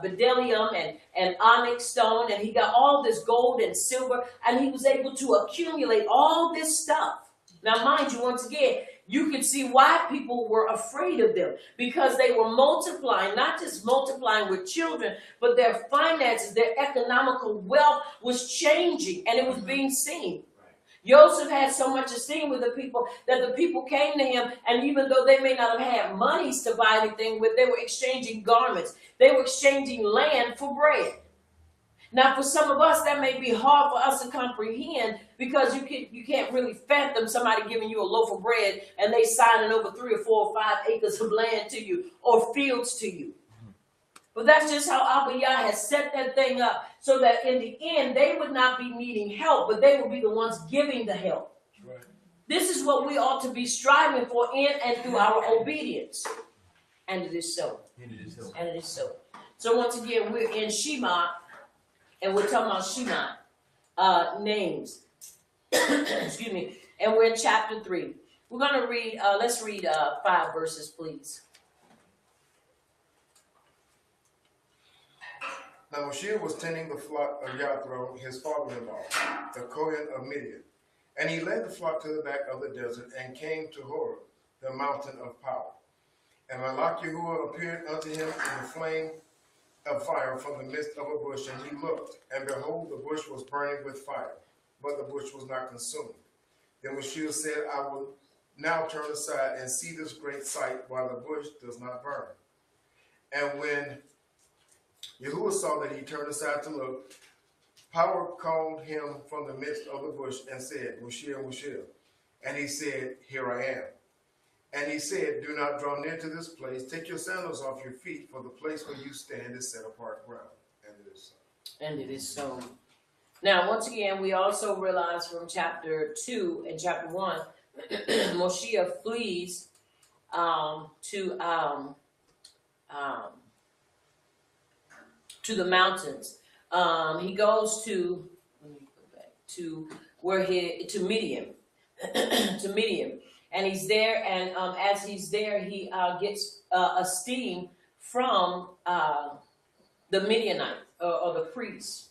bdellium and onyx stone, and he got all this gold and silver, and he was able to accumulate all this stuff. Now, mind you, once again, you can see why people were afraid of them, because they were multiplying, not just multiplying with children, but their finances, their economical wealth was changing, and it was being seen. Joseph had so much esteem with the people that the people came to him, and even though they may not have had monies to buy anything with, they were exchanging garments. They were exchanging land for bread. Now, for some of us, that may be hard for us to comprehend, because you can't really fathom somebody giving you a loaf of bread and they signing over 3 or 4 or 5 acres of land to you or fields to you. But that's just how Abba Yah has set that thing up, so that in the end, they would not be needing help, but they would be the ones giving the help. Right. This is what we ought to be striving for in and through our obedience. And it is so. And it is so. And it is so. So once again, we're in Shema, and we're talking about Shema names. Excuse me. And we're in chapter 3. We're going to read, let's read 5 verses, please. Now Moshe was tending the flock of Yathro, his father-in-law, the Kohen of Midian. And he led the flock to the back of the desert and came to Horeb, the mountain of power. And Malach Yahuwah appeared unto him in a flame of fire from the midst of a bush. And he looked, and behold, the bush was burning with fire, but the bush was not consumed. Then Moshe said, I will now turn aside and see this great sight, while the bush does not burn. And when Yahuwah saw that he turned aside to look, power called him from the midst of the bush and said, Moshe, Moshe. And he said, Here I am. And he said, Do not draw near to this place. Take your sandals off your feet, for the place where you stand is set apart ground. And it is so. And it is so. Now, once again, we also realize from chapter 2 and chapter 1, Moshe flees to the mountains. He goes to Midian, to Midian, and he's there. And as he's there, he gets esteem from the Midianite or the priest,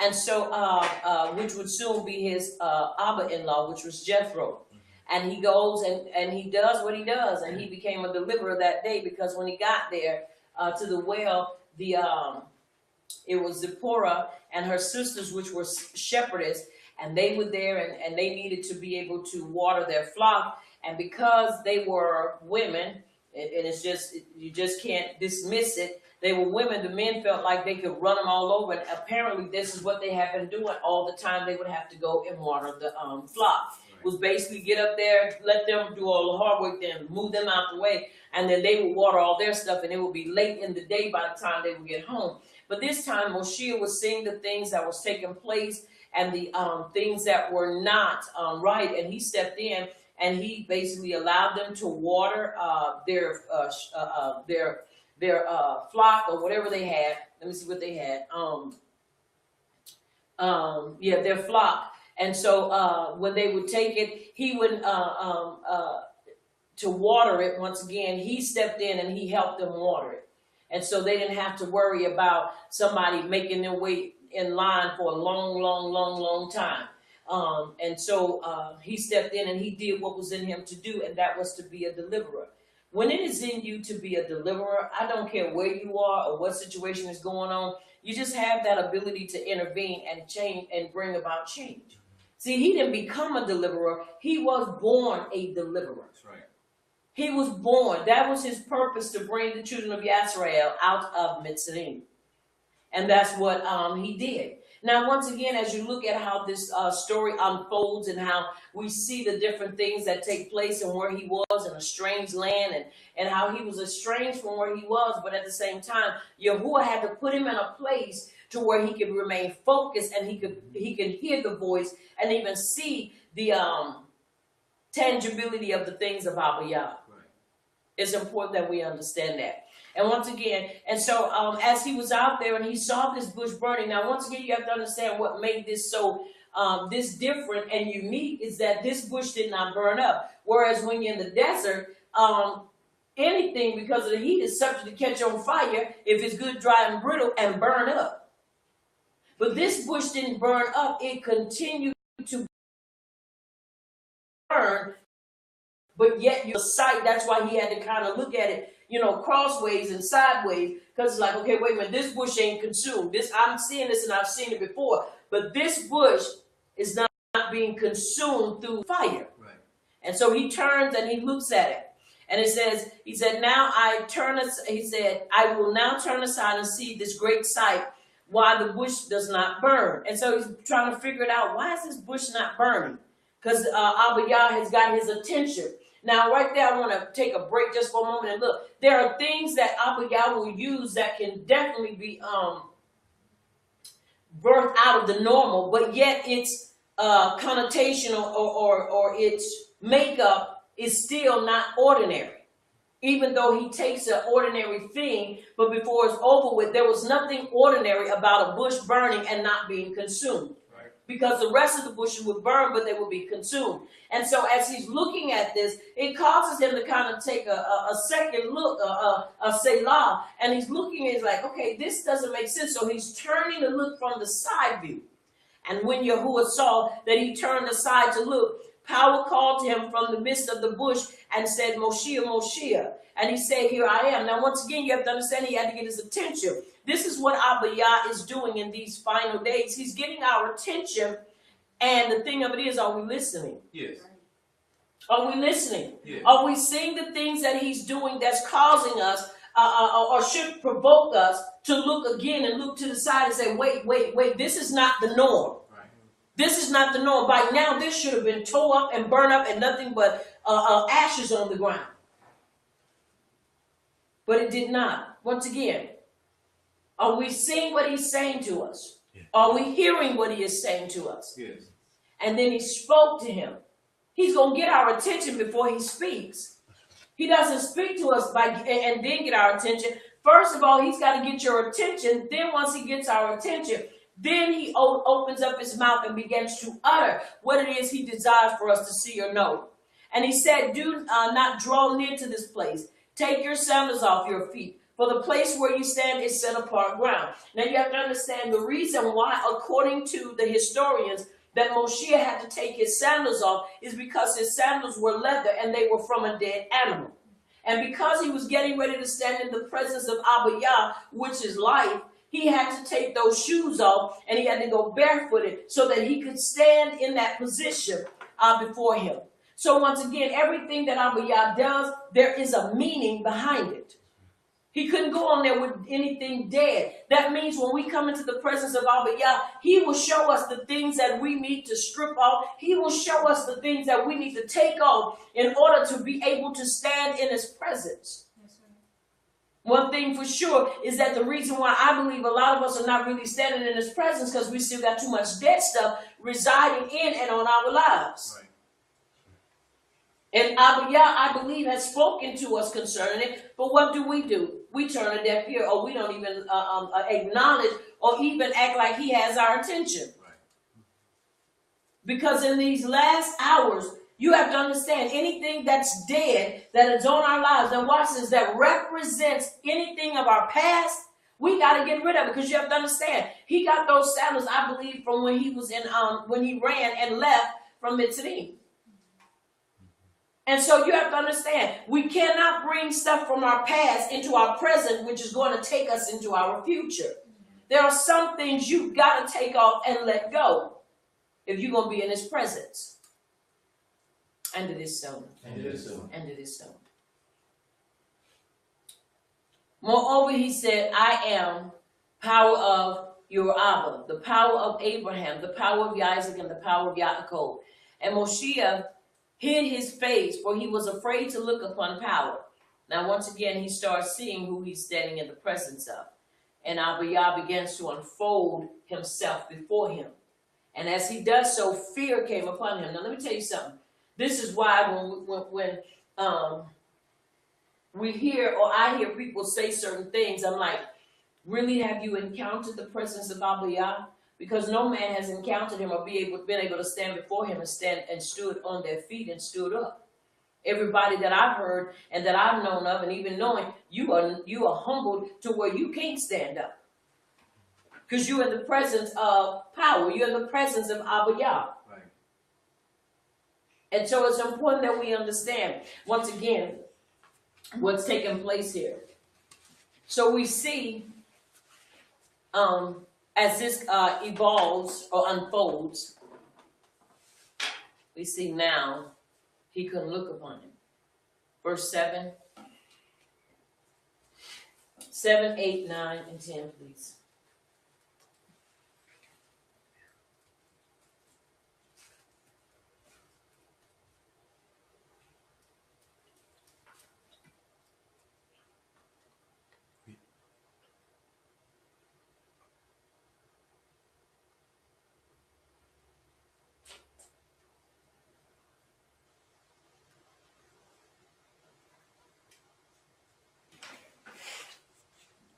and so which would soon be his Abba-in-law, which was Jethro. And he goes and he does what he does, and he became a deliverer that day, because when he got there to the well, it was Zipporah and her sisters, which were shepherdess, and they were there, and they needed to be able to water their flock. And because they were women, And it's just, you just can't dismiss it. They were women. The men felt like they could run them all over. And apparently this is what they have been doing all the time. They would have to go and water the flock. It was basically get up there, let them do all the hard work, then move them out the way. And then they would water all their stuff, and it would be late in the day by the time they would get home. But this time, Moshe was seeing the things that was taking place and the things that were not right. And he stepped in, and he basically allowed them to water their flock or whatever they had. Let me see what they had. Their flock. And so when they would take it, he would to water it. Once again, he stepped in and he helped them water it. And so they didn't have to worry about somebody making their way in line for a long time. And so he stepped in and he did what was in him to do, and that was to be a deliverer. When it is in you to be a deliverer, I don't care where you are or what situation is going on, you just have that ability to intervene and change and bring about change. See, he didn't become a deliverer. He was born a deliverer. That's right. He was born. That was his purpose, to bring the children of Yisrael out of Mitzrayim. And that's what he did. Now, once again, as you look at how this story unfolds and how we see the different things that take place and where he was in a strange land and how he was estranged from where he was, but at the same time, Yahuwah had to put him in a place to where he could remain focused and he could hear the voice and even see the tangibility of the things of Abba Yah. Right. It's important that we understand that. And once again, and so as he was out there and he saw this bush burning, now once again, you have to understand what made this so this different and unique is that this bush did not burn up. Whereas when you're in the desert, anything because of the heat is subject to catch on fire if it's good, dry, and brittle and burn up. But this bush didn't burn up. It continued to burn, but yet your sight, that's why he had to kind of look at it, crossways and sideways, because it's like, okay, wait a minute, this bush ain't consumed. I'm seeing this and I've seen it before, but this bush is not being consumed through fire. Right. And so he turns and he looks at it. And he said, I will now turn aside and see this great sight, why the bush does not burn. And so he's trying to figure it out. Why is this bush not burning? Because Abba Yah has got his attention. Now, right there, I want to take a break just for a moment and look. There are things that Abba Yah will use that can definitely be birthed out of the normal, but yet its connotation or its makeup is still not ordinary. Even though he takes an ordinary thing, but before it's over with, there was nothing ordinary about a bush burning and not being consumed. Right. Because the rest of the bushes would burn, but they would be consumed. And so as he's looking at this, it causes him to kind of take a second look, a selah, and he's looking and he's like, okay, this doesn't make sense. So he's turning to look from the side view. And when Yahuwah saw that he turned aside to look, power called to him from the midst of the bush and said, Moshe, Moshe. And he said, here I am. Now, once again, you have to understand he had to get his attention. This is what Abba Yah is doing in these final days. He's getting our attention. And the thing of it is, are we listening? Yes. Are we listening? Yes. Are we seeing the things that he's doing that's causing us or should provoke us to look again and look to the side and say, wait, this is not the norm. This is not the norm. By now, this should have been tore up and burned up and nothing but ashes on the ground. But it did not. Once again, are we seeing what he's saying to us? Yeah. Are we hearing what he is saying to us? Yes. And then he spoke to him. He's going to get our attention before he speaks. He doesn't speak to us and then get our attention. First of all, he's got to get your attention. Then once he gets our attention, then he opens up his mouth and begins to utter what it is he desires for us to see or know. And he said, do not draw near to this place. Take your sandals off your feet, for the place where you stand is set apart ground. Now you have to understand the reason why, according to the historians, that Moshe had to take his sandals off is because his sandals were leather and they were from a dead animal. And because he was getting ready to stand in the presence of Abba Yah, which is life, he had to take those shoes off and he had to go barefooted so that he could stand in that position before him. So once again, everything that Abba Yah does, there is a meaning behind it. He couldn't go on there with anything dead. That means when we come into the presence of Abba Yah, he will show us the things that we need to strip off. He will show us the things that we need to take off in order to be able to stand in his presence. One thing for sure is that the reason why I believe a lot of us are not really standing in his presence because we still got too much dead stuff residing in and on our lives. Right. And Abba Yah, I believe, has spoken to us concerning it. But what do? We turn a deaf ear, or we don't even acknowledge or even act like he has our attention. Right. Because in these last hours, you have to understand anything that's dead that is on our lives, and watch this, that represents anything of our past, we got to get rid of it. Because you have to understand, he got those sandals, I believe, from when he was in when he ran and left from Mitzrayim. And so you have to understand, we cannot bring stuff from our past into our present, which is going to take us into our future. There are some things you've got to take off and let go if you're going to be in his presence. And it is so. And it is so. And it is so. Moreover, he said, I am power of your Abba, the power of Abraham, the power of Isaac, and the power of Yaakov. And Moshiach hid his face, for he was afraid to look upon power. Now, once again, he starts seeing who he's standing in the presence of. And Abba Yah begins to unfold himself before him. And as he does so, fear came upon him. Now, let me tell you something. This is why when we hear, or I hear people say certain things, I'm like, really, have you encountered the presence of Abba Yah? Because no man has encountered him or been able to stand before him and stood on their feet and stood up. Everybody that I've heard and that I've known of, and even knowing, you are humbled to where you can't stand up. Because you're in the presence of power. You're in the presence of Abba Yah. Right. And so it's important that we understand, once again, what's taking place here. So we see, as this evolves or unfolds, we see now he couldn't look upon him. Verse 7, 8, 9, and 10, please.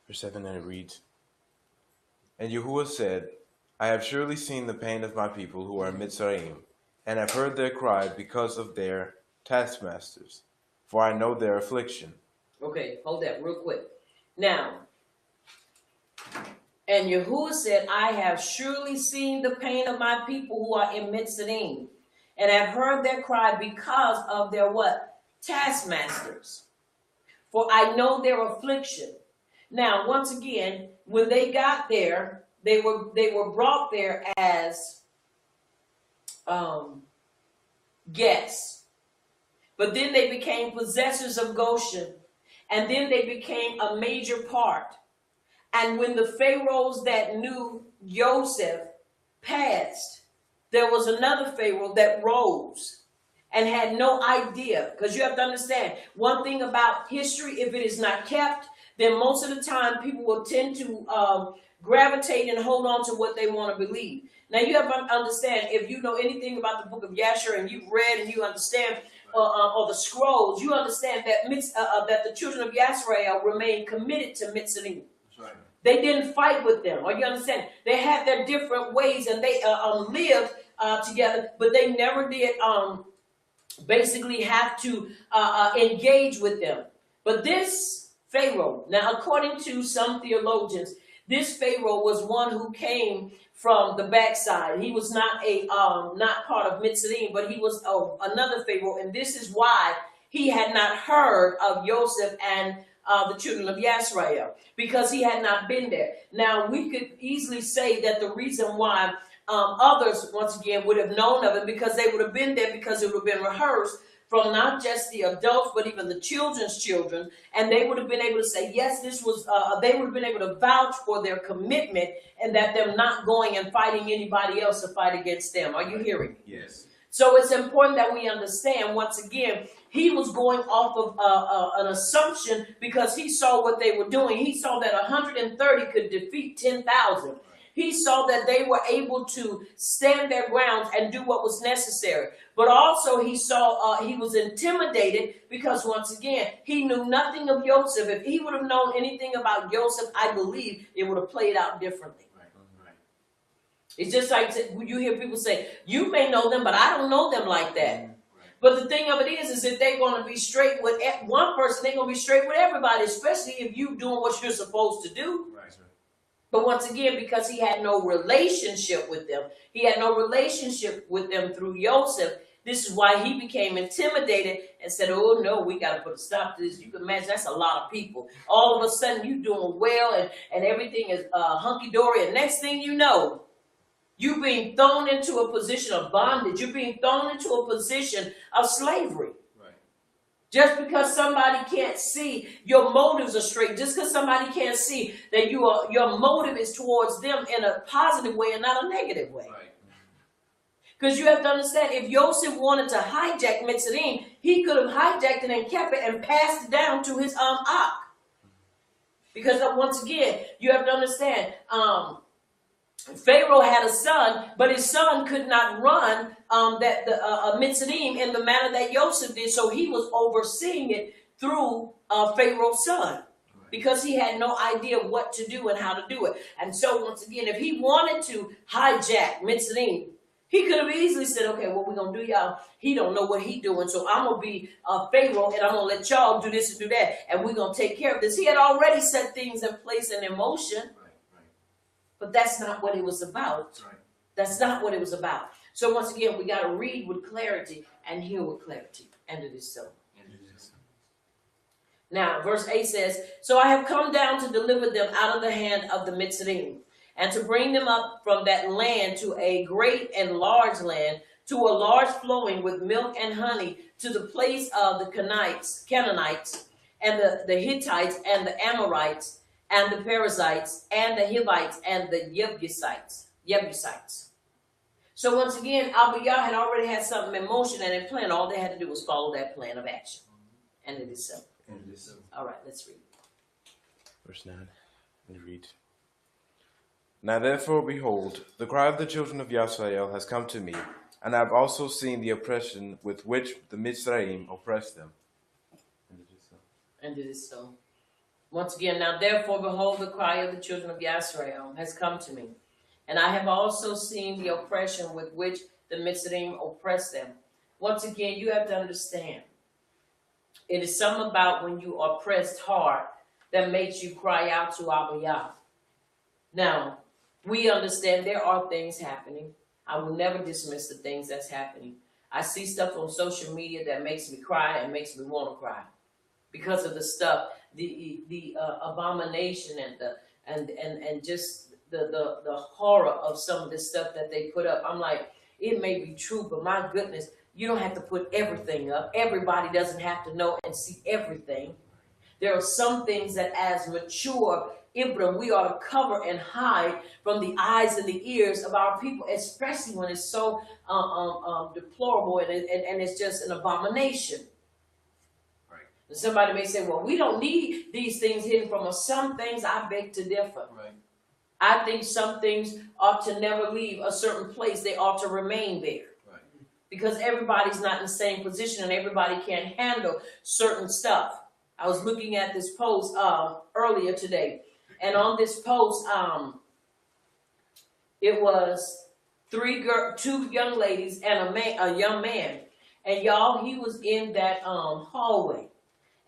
Verse 7, and it reads, And Yahuwah said, I have surely seen the pain of my people who are in Mitzrayim, and have heard their cry because of their taskmasters, for I know their affliction. Okay, hold that real quick. Now, and Yahuwah said, I have surely seen the pain of my people who are in Mitzrayim, and have heard their cry because of their what? Taskmasters. For I know their affliction. Now, once again, when they got there, they were brought there as guests. But then they became possessors of Goshen. And then they became a major part. And when the pharaohs that knew Joseph passed, there was another pharaoh that rose and had no idea. Because you have to understand, one thing about history, if it is not kept, then most of the time people will tend to gravitate and hold on to what they want to believe. Now you have to understand, if you know anything about the book of Yashar and you've read and you understand, or the scrolls, you understand that that the children of Yisrael remained committed to Mitzrayim. That's right. They didn't fight with them, or you understand? They had their different ways and they lived together, but they never did basically have to engage with them. But this Pharaoh, now according to some theologians, this Pharaoh was one who came from the backside. He was not not part of Mitzrayim, but he was another Pharaoh, and this is why he had not heard of Joseph and the children of Yisrael, because he had not been there. Now we could easily say that the reason why others, once again, would have known of it because they would have been there, because it would have been rehearsed from not just the adults, but even the children's children. And they would have been able to say, yes, this was, they would have been able to vouch for their commitment and that them not going and fighting anybody else to fight against them. Are you hearing me? Yes. So it's important that we understand, once again, he was going off of an assumption because he saw what they were doing. He saw that 130 could defeat 10,000. He saw that they were able to stand their grounds and do what was necessary. But also he saw he was intimidated because, once again, he knew nothing of Joseph. If he would have known anything about Joseph, I believe it would have played out differently. Right. It's just like you hear people say, you may know them, but I don't know them like that. But the thing of it is if they're going to be straight with one person, they're going to be straight with everybody, especially if you're doing what you're supposed to do. Right. But once again, because he had no relationship with them, he had no relationship with them through Joseph, this is why he became intimidated and said, oh no, we got to put a stop to this. You can imagine that's a lot of people. All of a sudden you doing well and everything is hunky-dory, and next thing you know, you're being thrown into a position of bondage. You're being thrown into a position of slavery. Right. Just because somebody can't see your motives are straight, just because somebody can't see that your motive is towards them in a positive way and not a negative way. Right. Because you have to understand, if Joseph wanted to hijack Mitzrayim, he could have hijacked it and kept it and passed it down to his Ak. Because once again, you have to understand, Pharaoh had a son, but his son could not run Mitzrayim in the manner that Joseph did. So he was overseeing it through Pharaoh's son, because he had no idea what to do and how to do it. And so once again, if he wanted to hijack Mitzrayim, he could have easily said, okay, what we're going to do, y'all, he don't know what he doing, so I'm going to be Pharaoh, and I'm going to let y'all do this and do that, and we're going to take care of this. He had already set things in place and in motion. But that's not what it was about. Right. That's not what it was about. So once again, we got to read with clarity and hear with clarity. And it is so. Now, verse 8 says, so I have come down to deliver them out of the hand of the Mitzrayim, and to bring them up from that land to a great and large land, to a large flowing with milk and honey, to the place of the Canaanites, and the Hittites, and the Amorites, and the Perizzites, and the Hivites, and the Jebusites. So once again, Abba Yah had already had something in motion and in plan. All they had to do was follow that plan of action. And it is so. All right, let's read. Verse 9. We read. Now therefore, behold, the cry of the children of Yisrael has come to me, and I have also seen the oppression with which the Mitzrayim oppressed them. And it is so. And it is so. Once again, now therefore, behold, the cry of the children of Yisrael has come to me, and I have also seen the oppression with which the Mitzrayim oppressed them. Once again, you have to understand, it is something about when you are pressed hard that makes you cry out to Abba Yah. Now, we understand there are things happening. I will never dismiss the things that's happening. I see stuff on social media that makes me cry and makes me want to cry because of the stuff, the abomination and just the horror of some of the stuff that they put up. I'm like, it may be true, but my goodness, you don't have to put everything up. Everybody doesn't have to know and see everything. There are some things that as mature Ibrahim, we ought to cover and hide from the eyes and the ears of our people, especially when it's so deplorable and it's just an abomination. Right. And somebody may say, well, we don't need these things hidden from us. Some things I beg to differ. Right. I think some things ought to never leave a certain place. They ought to remain there. Right. Because everybody's not in the same position and everybody can't handle certain stuff. I was looking at this post earlier today. And on this post, it was two young ladies and a young man. And y'all, he was in that hallway.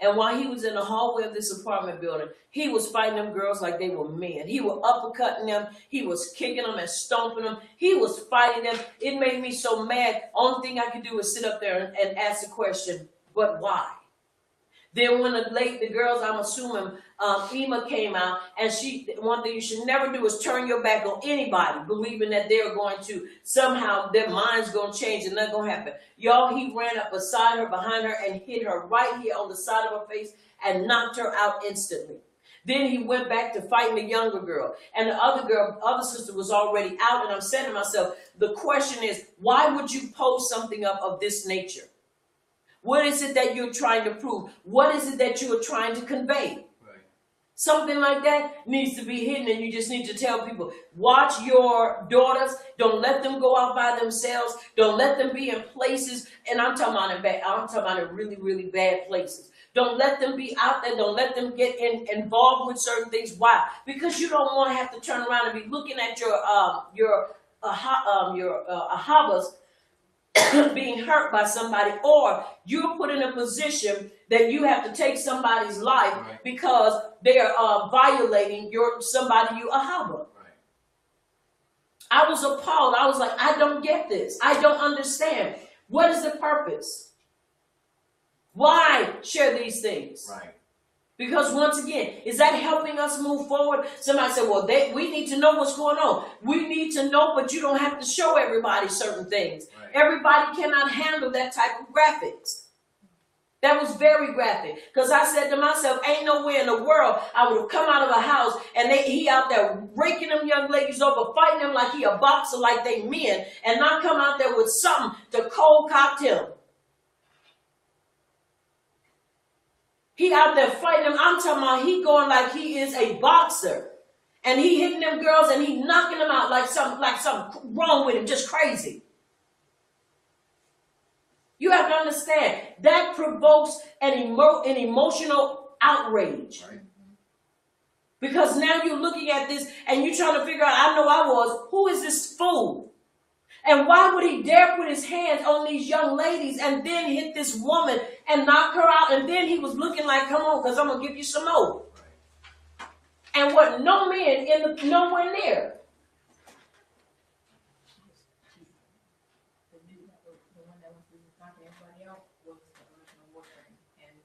And while he was in the hallway of this apartment building, he was fighting them girls like they were men. He was uppercutting them. He was kicking them and stomping them. He was fighting them. It made me so mad. Only thing I could do was sit up there and ask the question, but why? Then when the girls, I'm assuming, Ema came out, and one thing you should never do is turn your back on anybody, believing that they're going to, somehow their mind's going to change and nothing going to happen. Y'all, he ran up beside her, behind her, and hit her right here on the side of her face and knocked her out instantly. Then he went back to fighting the younger girl. And the other sister was already out, and I'm saying to myself, the question is, why would you post something up of this nature? What is it that you're trying to prove? What is it that you are trying to convey? Right. Something like that needs to be hidden, and you just need to tell people, watch your daughters. Don't let them go out by themselves. Don't let them be in places, and I'm talking about in really, really bad places. Don't let them be out there. Don't let them get involved with certain things. Why? Because you don't want to have to turn around and be looking at your ahabas being hurt by somebody, or you're put in a position that you have to take somebody's life because they are violating somebody you ahaba. Right. I was appalled. I was like, I don't get this. I don't understand. What is the purpose? Why share these things? Right. Because once again, is that helping us move forward? Somebody said, well, we need to know what's going on. We need to know, but you don't have to show everybody certain things. Right. Everybody cannot handle that type of graphics. That was very graphic. Because I said to myself, ain't no way in the world I would have come out of a house and he out there raking them young ladies over, fighting them like he a boxer, like they men, and not come out there with something to cold cocktail. He out there fighting them. I'm talking about he going like he is a boxer. And he hitting them girls and he knocking them out like something wrong with him, just crazy. You have to understand, that provokes an emotional outrage. Right. Because now you're looking at this and you're trying to figure out, I know I was, who is this fool? And why would he dare put his hands on these young ladies and then hit this woman and knock her out? And then he was looking like, come on, because I'm going to give you some more. Right. And what no man nowhere near. The one that was knocking everybody out was the original boyfriend. And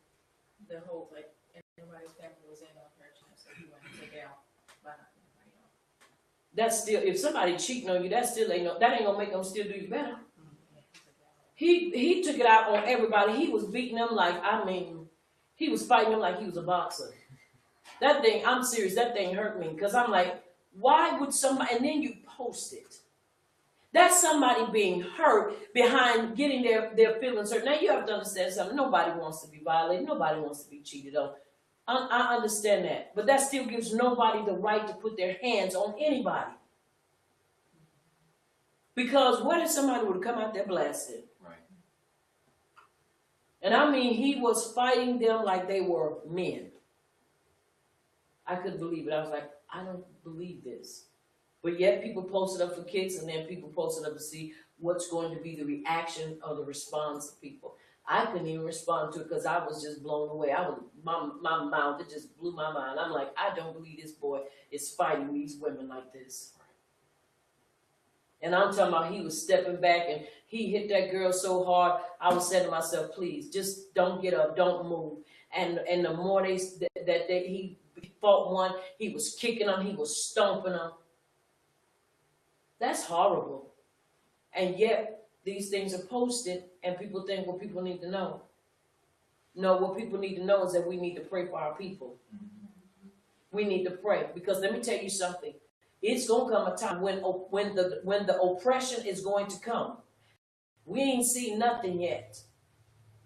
the whole, like, everybody's family was in on her, so he wanted to take it out by knocking everybody out. That's still, if somebody cheating on you, that ain't gonna make them still do you better. He took it out on everybody. He was beating them he was fighting them like he was a boxer. That thing, I'm serious, that thing hurt me. Because I'm like, why would somebody, and then you post it. That's somebody being hurt behind getting their feelings hurt. Now you have to understand something. Nobody wants to be violated. Nobody wants to be cheated on. I understand that. But that still gives nobody the right to put their hands on anybody. Because what if somebody would have come out there blasted? Right. And I mean, he was fighting them like they were men. I couldn't believe it. I was like, I don't believe this. But yet people post it up for kicks, and then people post it up to see what's going to be the reaction or the response of people. I couldn't even respond to it because I was just blown away. My mouth, it just blew my mind. I'm like, I don't believe this boy is fighting these women like this. And I'm talking about he was stepping back and he hit that girl so hard. I was saying to myself, please, just don't get up, don't move. And the more he fought one, he was kicking them, he was stomping them. That's horrible. And yet, these things are posted, and people think what people need to know. No, what people need to know is that we need to pray for our people. We need to pray. Because let me tell you something. It's going to come a time when the oppression is going to come. We ain't seen nothing yet.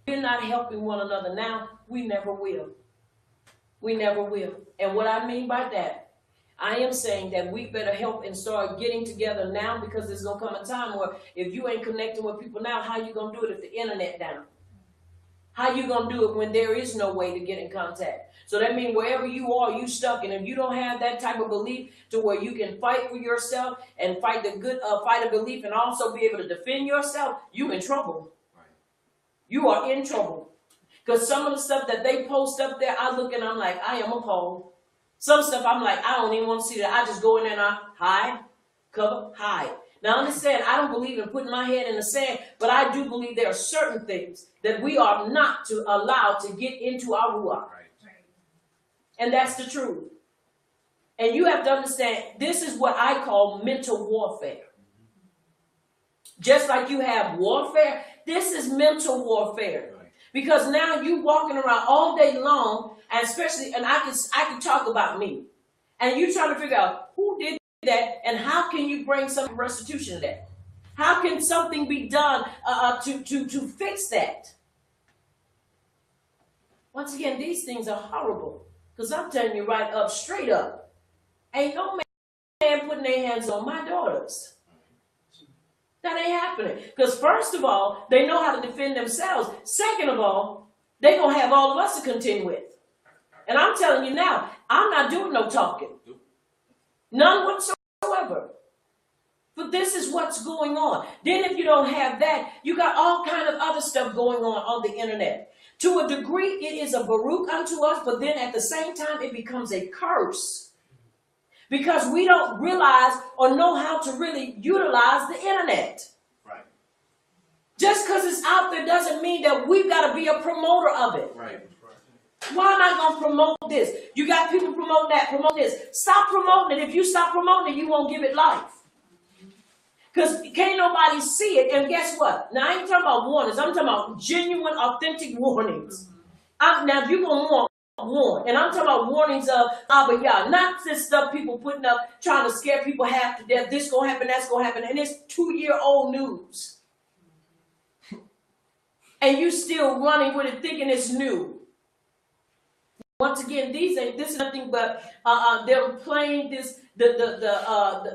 We're not helping one another now. We never will. We never will. And what I mean by that, I am saying that we better help and start getting together now, because there's going to come a time where if you ain't connecting with people now, how you going to do it if the internet down? How you going to do it when there is no way to get in contact? So that means wherever you are, you stuck. And if you don't have that type of belief to where you can fight for yourself and fight a belief and also be able to defend yourself, you in trouble. Right. You are in trouble. Because some of the stuff that they post up there, I look and I'm like, I am appalled. Some stuff I'm like, I don't even want to see that. I just go in there and I hide, cover, hide. Now understand, I don't believe in putting my head in the sand, but I do believe there are certain things that we are not to allow to get into our ruach. And that's the truth. And you have to understand, this is what I call mental warfare. Just like you have warfare, this is mental warfare. Because now you walking around all day long, and especially, and I can talk about me. And you trying to figure out who did that and how can you bring some restitution to that? How can something be done to fix that? Once again, these things are horrible. Because I'm telling you right up, straight up, ain't no man putting their hands on my daughters. That ain't happening. Because first of all, they know how to defend themselves. Second of all, they're going to have all of us to contend with. And I'm telling you now, I'm not doing no talking. None whatsoever. But this is what's going on. Then if you don't have that, you got all kind of other stuff going on the internet. To a degree, it is a baruch unto us, but then at the same time, it becomes a curse. Because we don't realize or know how to really utilize the internet. Right. Just because it's out there doesn't mean that we've got to be a promoter of it. Right. Why am I going to promote this? You got people promoting that, promote this. Stop promoting it. If you stop promoting it, you won't give it life. Because can't nobody see it. And guess what? Now, I ain't talking about warnings. I'm talking about genuine, authentic warnings. Now, if you're going to warn, and I'm talking about warnings of Abba Yah, not this stuff people putting up, trying to scare people half to death. This going to happen, that's going to happen. And it's 2-year-old news. And you still running with it thinking it's new. Once again, this is nothing but they're playing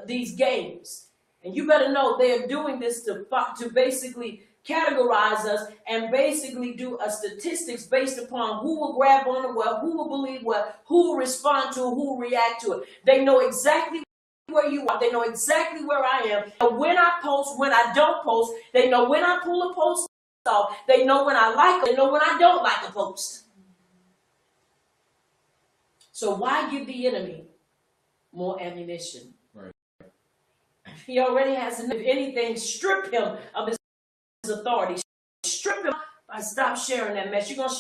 these games, and you better know they're doing this to basically categorize us and basically do a statistics based upon who will grab on to what, who will believe what, who will respond to it, who will react to it. They know exactly where you are. They know exactly where I am. And when I post, when I don't post, they know when I pull a post off. They know when I like it. They know when I don't like a post. So why give the enemy more ammunition? Right. He already has enough. If anything, strip him of his authority. Strip him. Stop sharing that mess. You're gonna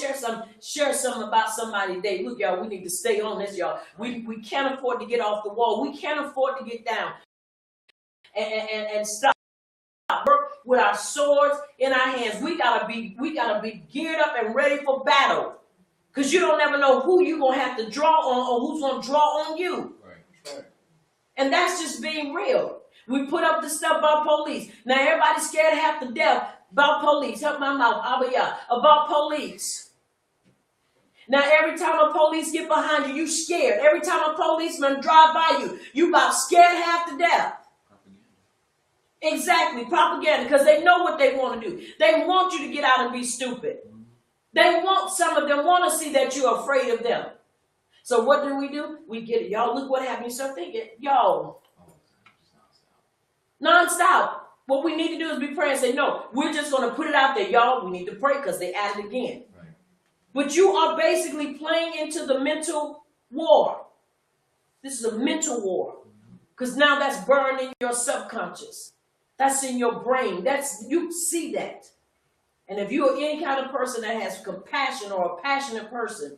share something about somebody today. Look, y'all, we need to stay on this, y'all. We can't afford to get off the wall. We can't afford to get down and stop. Work with our swords in our hands. We gotta be geared up and ready for battle. Because you don't ever know who you're going to have to draw on or who's going to draw on you. Right. And that's just being real. We put up the stuff about police. Now everybody's scared half to death about police. Help my mouth, Abba Yah. About police. Now every time a police get behind you, you scared. Every time a policeman drive by you, you about scared half to death. Exactly, propaganda, because they know what they want to do. They want you to get out and be stupid. Some of them want to see that you're afraid of them. So what do? We get it. Y'all, look what happened. You start thinking, non-stop. What we need to do is be praying and say, no, we're just going to put it out there. Y'all, we need to pray because they added again. Right. But you are basically playing into the mental war. This is a mental war. Because now that's burned in your subconscious. That's in your brain. You see that. And if you're any kind of person that has compassion or a passionate person,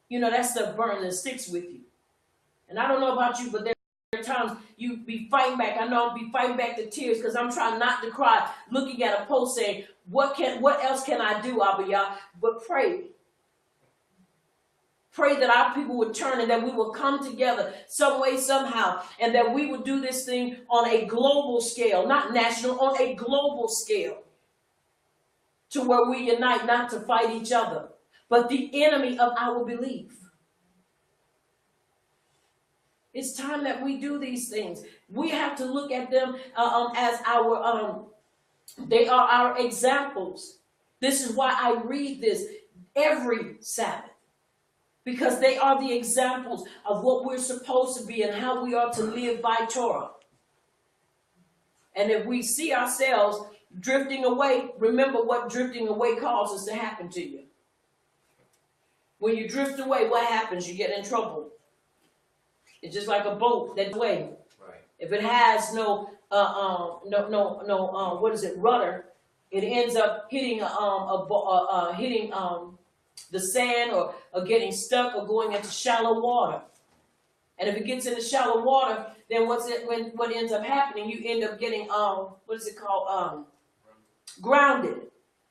that stuff burns and sticks with you. And I don't know about you, but there are times you be fighting back. I know I'll be fighting back the tears because I'm trying not to cry, looking at a post saying, what else can I do, Abba Yah? But pray. Pray that our people would turn and that we will come together some way, somehow, and that we would do this thing on a global scale, not national, on a global scale. To where we unite not to fight each other, but the enemy of our belief. It's time that we do these things. We have to look at them as they are our examples. This is why I read this every Sabbath. Because they are the examples of what we're supposed to be and how we are to live by Torah. And if we see ourselves drifting away, remember what drifting away causes to happen to you. When you drift away, what happens? You get in trouble. It's just like a boat that's away. Right. If it has no what is it, rudder, it ends up hitting hitting the sand or getting stuck or going into shallow water. And if it gets into shallow water, then what ends up happening? You end up getting what is it called? Grounded.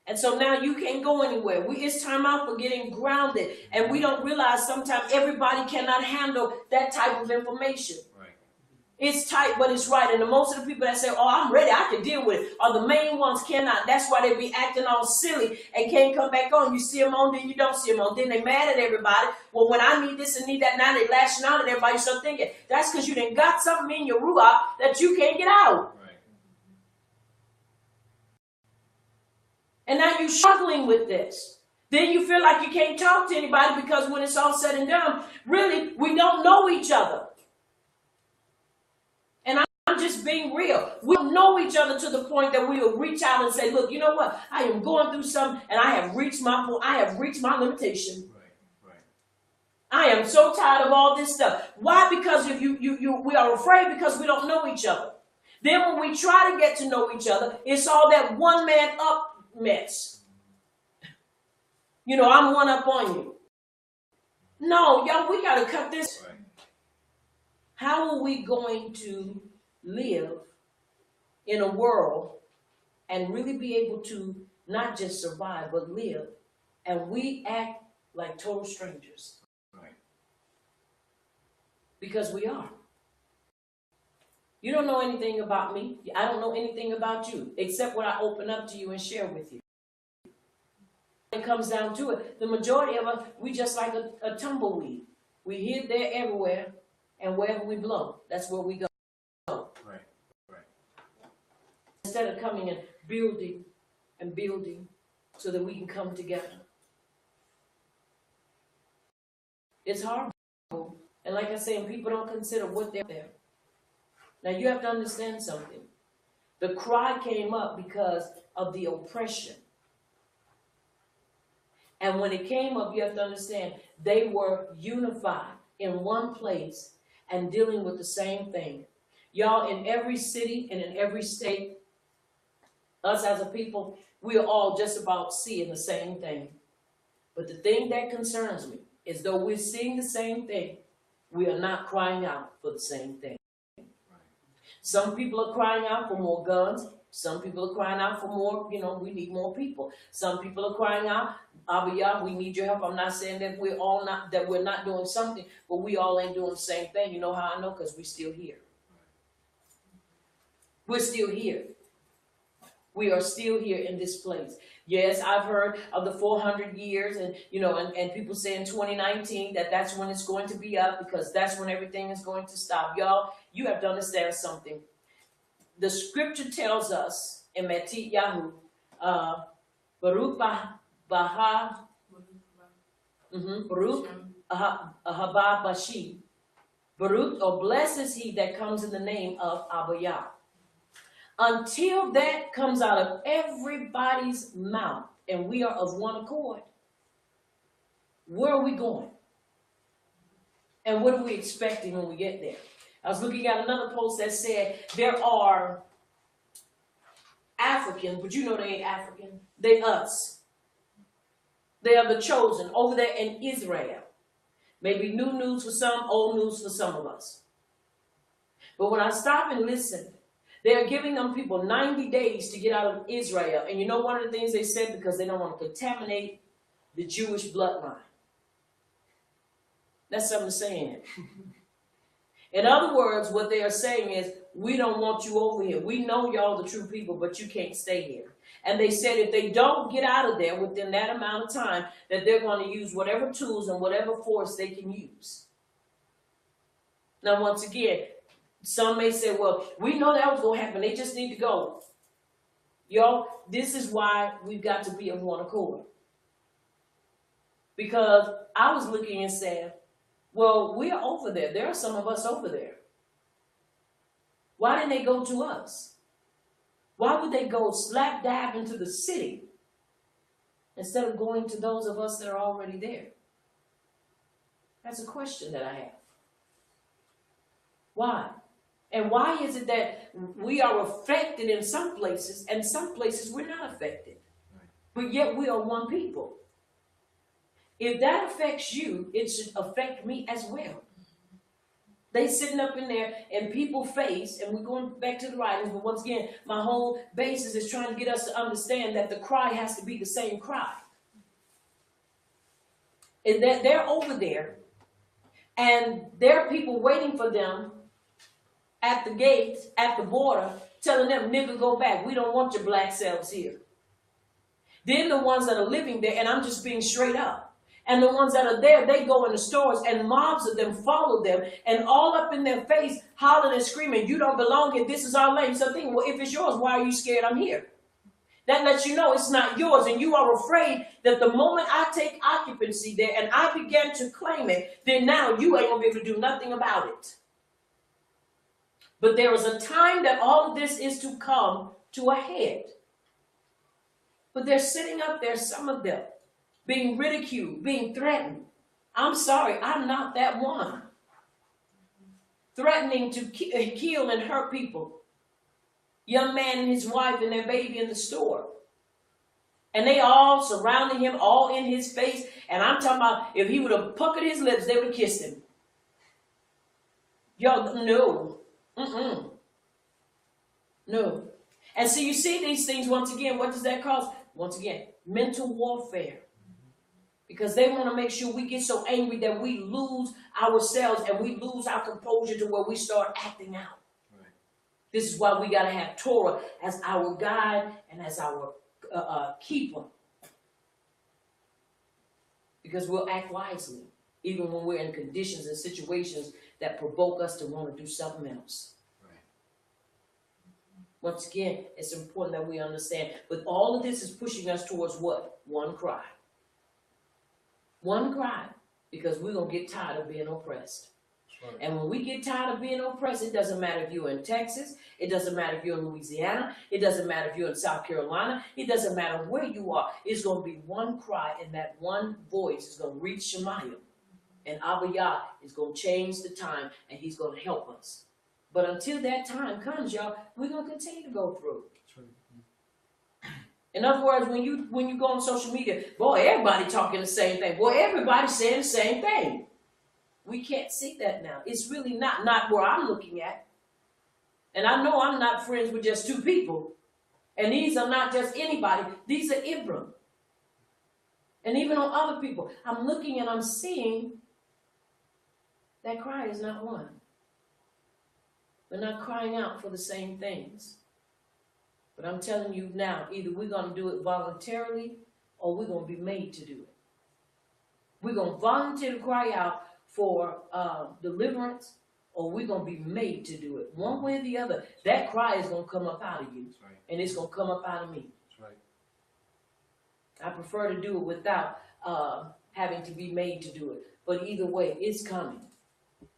And so now you can't go anywhere. It's time out for getting grounded. And we don't realize sometimes everybody cannot handle that type of information. Right. It's tight, but it's right. And most of the people that say, oh, I'm ready, I can deal with it, are the main ones cannot. That's why they be acting all silly and can't come back on. You see them on, then you don't see them on. Then they mad at everybody. Well, when I need this and need that, now they lashing out at everybody. You start thinking, that's because you done got something in your ruach that you can't get out. And now you're struggling with this. Then you feel like you can't talk to anybody because when it's all said and done, really, we don't know each other. And I'm just being real. We don't know each other to the point that we will reach out and say, look, you know what? I am going through something and I have reached my limitation. Right. I am so tired of all this stuff. Why? Because if we are afraid because we don't know each other. Then when we try to get to know each other, it's all that one man up mess. You know, I'm one up on you. No, y'all, we got to cut this. Right. How are we going to live in a world and really be able to not just survive, but live, and we act like total strangers? Right. Because we are. You don't know anything about me. I don't know anything about you, except what I open up to you and share with you. When it comes down to it, the majority of us, we just like a tumbleweed. We here, there, everywhere, and wherever we blow, that's where we go. Right. Instead of coming and building so that we can come together. It's horrible. And like I say, people don't consider what they're there. Now you have to understand something. The cry came up because of the oppression. And when it came up, you have to understand, they were unified in one place and dealing with the same thing. Y'all, in every city and in every state, us as a people, we are all just about seeing the same thing. But the thing that concerns me is though we're seeing the same thing, we are not crying out for the same thing. Some people are crying out for more guns. Some people are crying out for more, we need more people. Some people are crying out, Abba, we need your help. I'm not saying that we're not doing something, but we all ain't doing the same thing. You know how I know? Because we're still here. We're still here. We are still here in this place. Yes, I've heard of the 400 years and people say in 2019 that's when it's going to be up because that's when everything is going to stop. Y'all, you have to understand something. The scripture tells us in Metit Yahu, Baruch Haba Bashi, Baruch, or blessed is he that comes in the name of Abba Yah. Until that comes out of everybody's mouth and we are of one accord, where are we going? And what are we expecting when we get there? I was looking at another post that said there are Africans, but you know they ain't African. They us. They are the chosen over there in Israel. Maybe new news for some, old news for some of us. But when I stop and listen, they are giving them people 90 days to get out of Israel. And you know one of the things they said? Because they don't want to contaminate the Jewish bloodline. That's something to say in it. In other words, what they are saying is, we don't want you over here. We know y'all the true people, but you can't stay here. And they said if they don't get out of there within that amount of time, that they're going to use whatever tools and whatever force they can use. Now, once again, some may say, well, we know that was going to happen. They just need to go. Y'all, this is why we've got to be of one accord. Because I was looking and saying, well, we're over there. There are some of us over there. Why didn't they go to us? Why would they go slap dab into the city instead of going to those of us that are already there? That's a question that I have. Why? And why is it that we are affected in some places and some places we're not affected? But yet we are one people. If that affects you, it should affect me as well. They sitting up in there and people face, and we're going back to the writings, but once again, my whole basis is trying to get us to understand that the cry has to be the same cry. And that they're over there, and there are people waiting for them at the gates, at the border, telling them, nigga, go back. We don't want your black selves here. Then the ones that are living there, and I'm just being straight up, and the ones that are there, they go in the stores, and mobs of them follow them, and all up in their face, hollering and screaming, you don't belong here, this is our land. So thinking, well, if it's yours, why are you scared I'm here? That lets you know it's not yours, and you are afraid that the moment I take occupancy there and I begin to claim it, then now you ain't gonna be able to do nothing about it. But there is a time that all of this is to come to a head. But they're sitting up there, some of them, being ridiculed, being threatened. I'm sorry, I'm not that one. Threatening to kill and hurt people. Young man and his wife and their baby in the store. And they all surrounding him, all in his face. And I'm talking about if he would have puckered his lips, they would have kissed him. Y'all, no. No. And so you see these things, once again, what does that cause? Once again, mental warfare. Because they want to make sure we get so angry that we lose ourselves and we lose our composure to where we start acting out. Right. This is why we got to have Torah as our guide and as our keeper. Because we'll act wisely, even when we're in conditions and situations that provoke us to want to do something else. Once again, it's important that we understand. But all of this is pushing us towards what? One cry. One cry. Because we're going to get tired of being oppressed. Right. And when we get tired of being oppressed, it doesn't matter if you're in Texas. It doesn't matter if you're in Louisiana. It doesn't matter if you're in South Carolina. It doesn't matter where you are. It's going to be one cry, and that one voice is going to reach Shemayim. And Abba Yah is going to change the time, and he's going to help us. But until that time comes, y'all, we're going to continue to go through. In other words, when you go on social media, boy, everybody talking the same thing. Boy, everybody's saying the same thing. We can't see that now. It's really not where I'm looking at. And I know I'm not friends with just two people. And these are not just anybody. These are Ibram. And even on other people. I'm looking and I'm seeing that cry is not one. We're not crying out for the same things. But I'm telling you now, either we're going to do it voluntarily or we're going to be made to do it. We're going to volunteer to cry out for deliverance or we're going to be made to do it. One way or the other, that cry is going to come up out of you. That's right. And it's going to come up out of me. That's right. I prefer to do it without having to be made to do it. But either way, it's coming.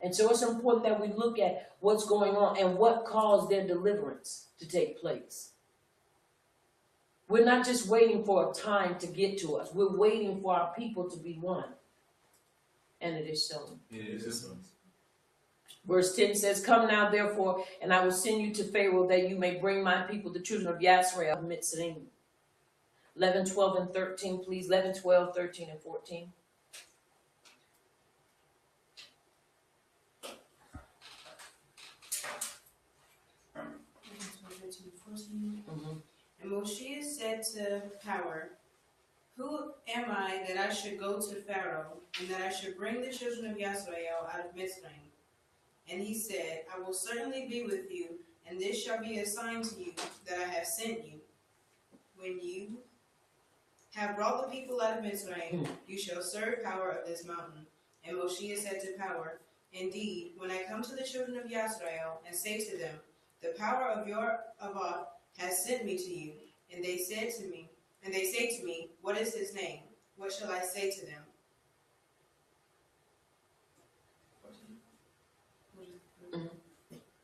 And so it's important that we look at what's going on and what caused their deliverance to take place. We're not just waiting for a time to get to us. We're waiting for our people to be one. And it is so. It is so. Verse 10 says, come now, therefore, and I will send you to Pharaoh that you may bring my people, the children of Yasrael, of Mitzrayim. 11, 12, and 13, please. 11, 12, 13, and 14. And Moshe said to Power, who am I that I should go to Pharaoh, and that I should bring the children of Yasrael out of Mitzrayim? And he said, I will certainly be with you, and this shall be a sign to you that I have sent you. When you have brought the people out of Mitzrayim, you shall serve Power of this mountain. And Moshe said to Power, indeed, when I come to the children of Yasrael and say to them, the power of your Abba has sent me to you, and they say to me, what is his name? What shall I say to them?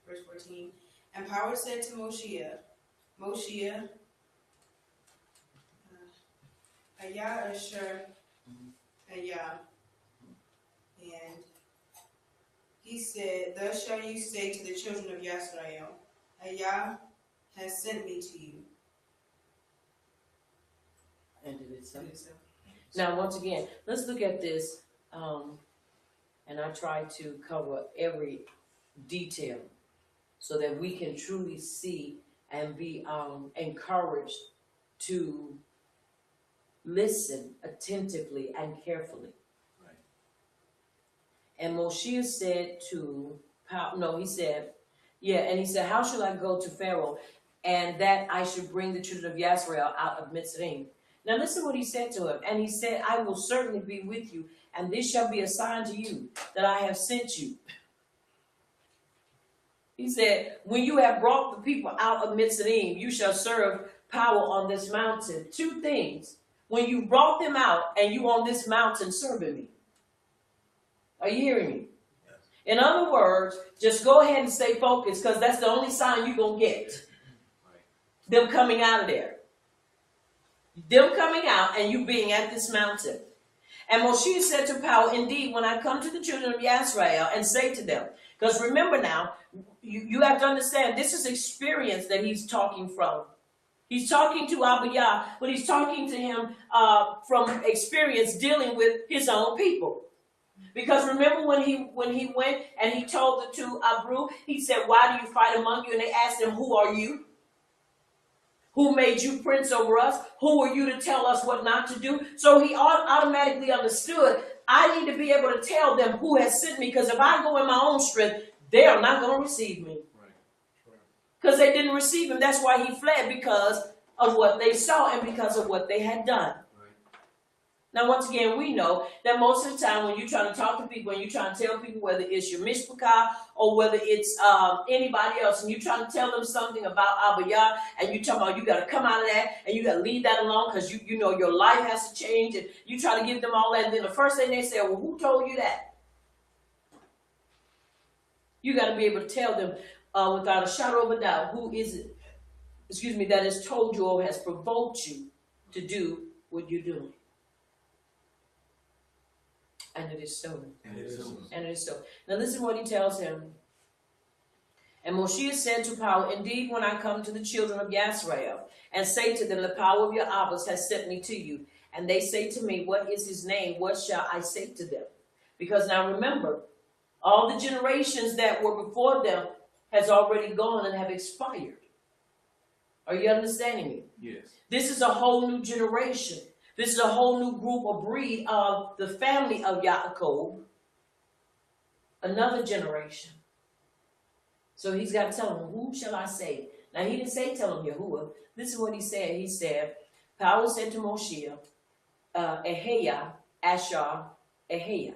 Verse 14. And Power said to Moshe, Ayah Asher Ayah. And he said, "Thus shall you say to the children of Yisrael, Yah has sent me to you." And it is so. Now, once again, let's look at this, and I try to cover every detail so that we can truly see and be encouraged to listen attentively and carefully. Right. And Moshe said to, he said, and he said, "How shall I go to Pharaoh, and that I should bring the children of Yisrael out of Mitzrayim?" Now listen what he said to him. And he said, "I will certainly be with you, and this shall be a sign to you that I have sent you." He said, "When you have brought the people out of Mitzrayim, you shall serve power on this mountain." Two things. When you brought them out and you on this mountain serving me. Are you hearing me? Yes. In other words, just go ahead and stay focused, because that's the only sign you're going to get. Right. Them coming out of there. Them coming out and you being at this mountain. And Moshe said to Pharaoh, "Indeed, when I come to the children of Yisrael and say to them," because remember now, you have to understand, this is experience that he's talking from. He's talking to Abba Yah, but he's talking to him from experience dealing with his own people. Because remember when he went and he told the two Abru, he said, "Why do you fight among you?" And they asked him, "Who are you? Who made you prince over us? Who are you to tell us what not to do?" So he automatically understood, I need to be able to tell them who has sent me, because if I go in my own strength, they are not going to receive me. Because they didn't receive him. That's why he fled, because of what they saw and because of what they had done. Right. Now, once again, we know that most of the time when you're trying to talk to people and you're trying to tell people, whether it's your mishpachah or whether it's anybody else, and you're trying to tell them something about Abba Yah, and you're talking about you got to come out of that and you got to leave that alone because you know your life has to change, and you try to give them all that, and then the first thing they say, "Well, who told you that?" You got to be able to tell them without a shadow of a doubt, who is it, that has told you or has provoked you to do what you're doing. And it is so. And it is so. And it is so. Now listen what he tells him. And Moshe said to Pharaoh, "Indeed, when I come to the children of Yisrael and say to them, the power of your Abbas has sent me to you, and they say to me, what is his name? What shall I say to them?" Because now remember, all the generations that were before them has already gone and have expired. Are you understanding me? Yes. This is a whole new generation. This is a whole new group or breed of the family of Yaakov. Another generation. So he's got to tell them, who shall I say? Now he didn't say tell him Yahuwah. This is what he said. He said, Pharaoh said to Moshe, Eheya, Ashar, Eheya.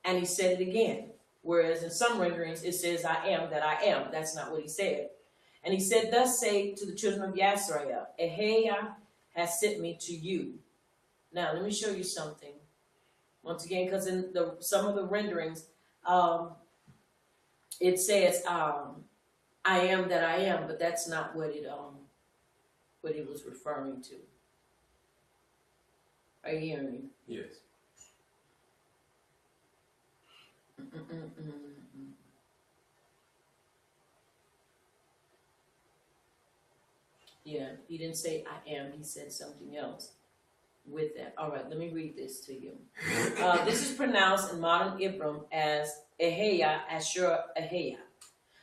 And he said it again. Whereas in some renderings it says, I am that I am. That's not what he said. And he said, thus say to the children of Yisrael, Eheya has sent me to you. Now let me show you something. Once again, because in some of the renderings, it says, I am that I am, but that's not what it was referring to. Are you hearing me? Yes. Yeah, he didn't say I am, he said something else with that. All right, let me read this to you. This is pronounced in modern Hebrew as Eheya, Ashur Eheya.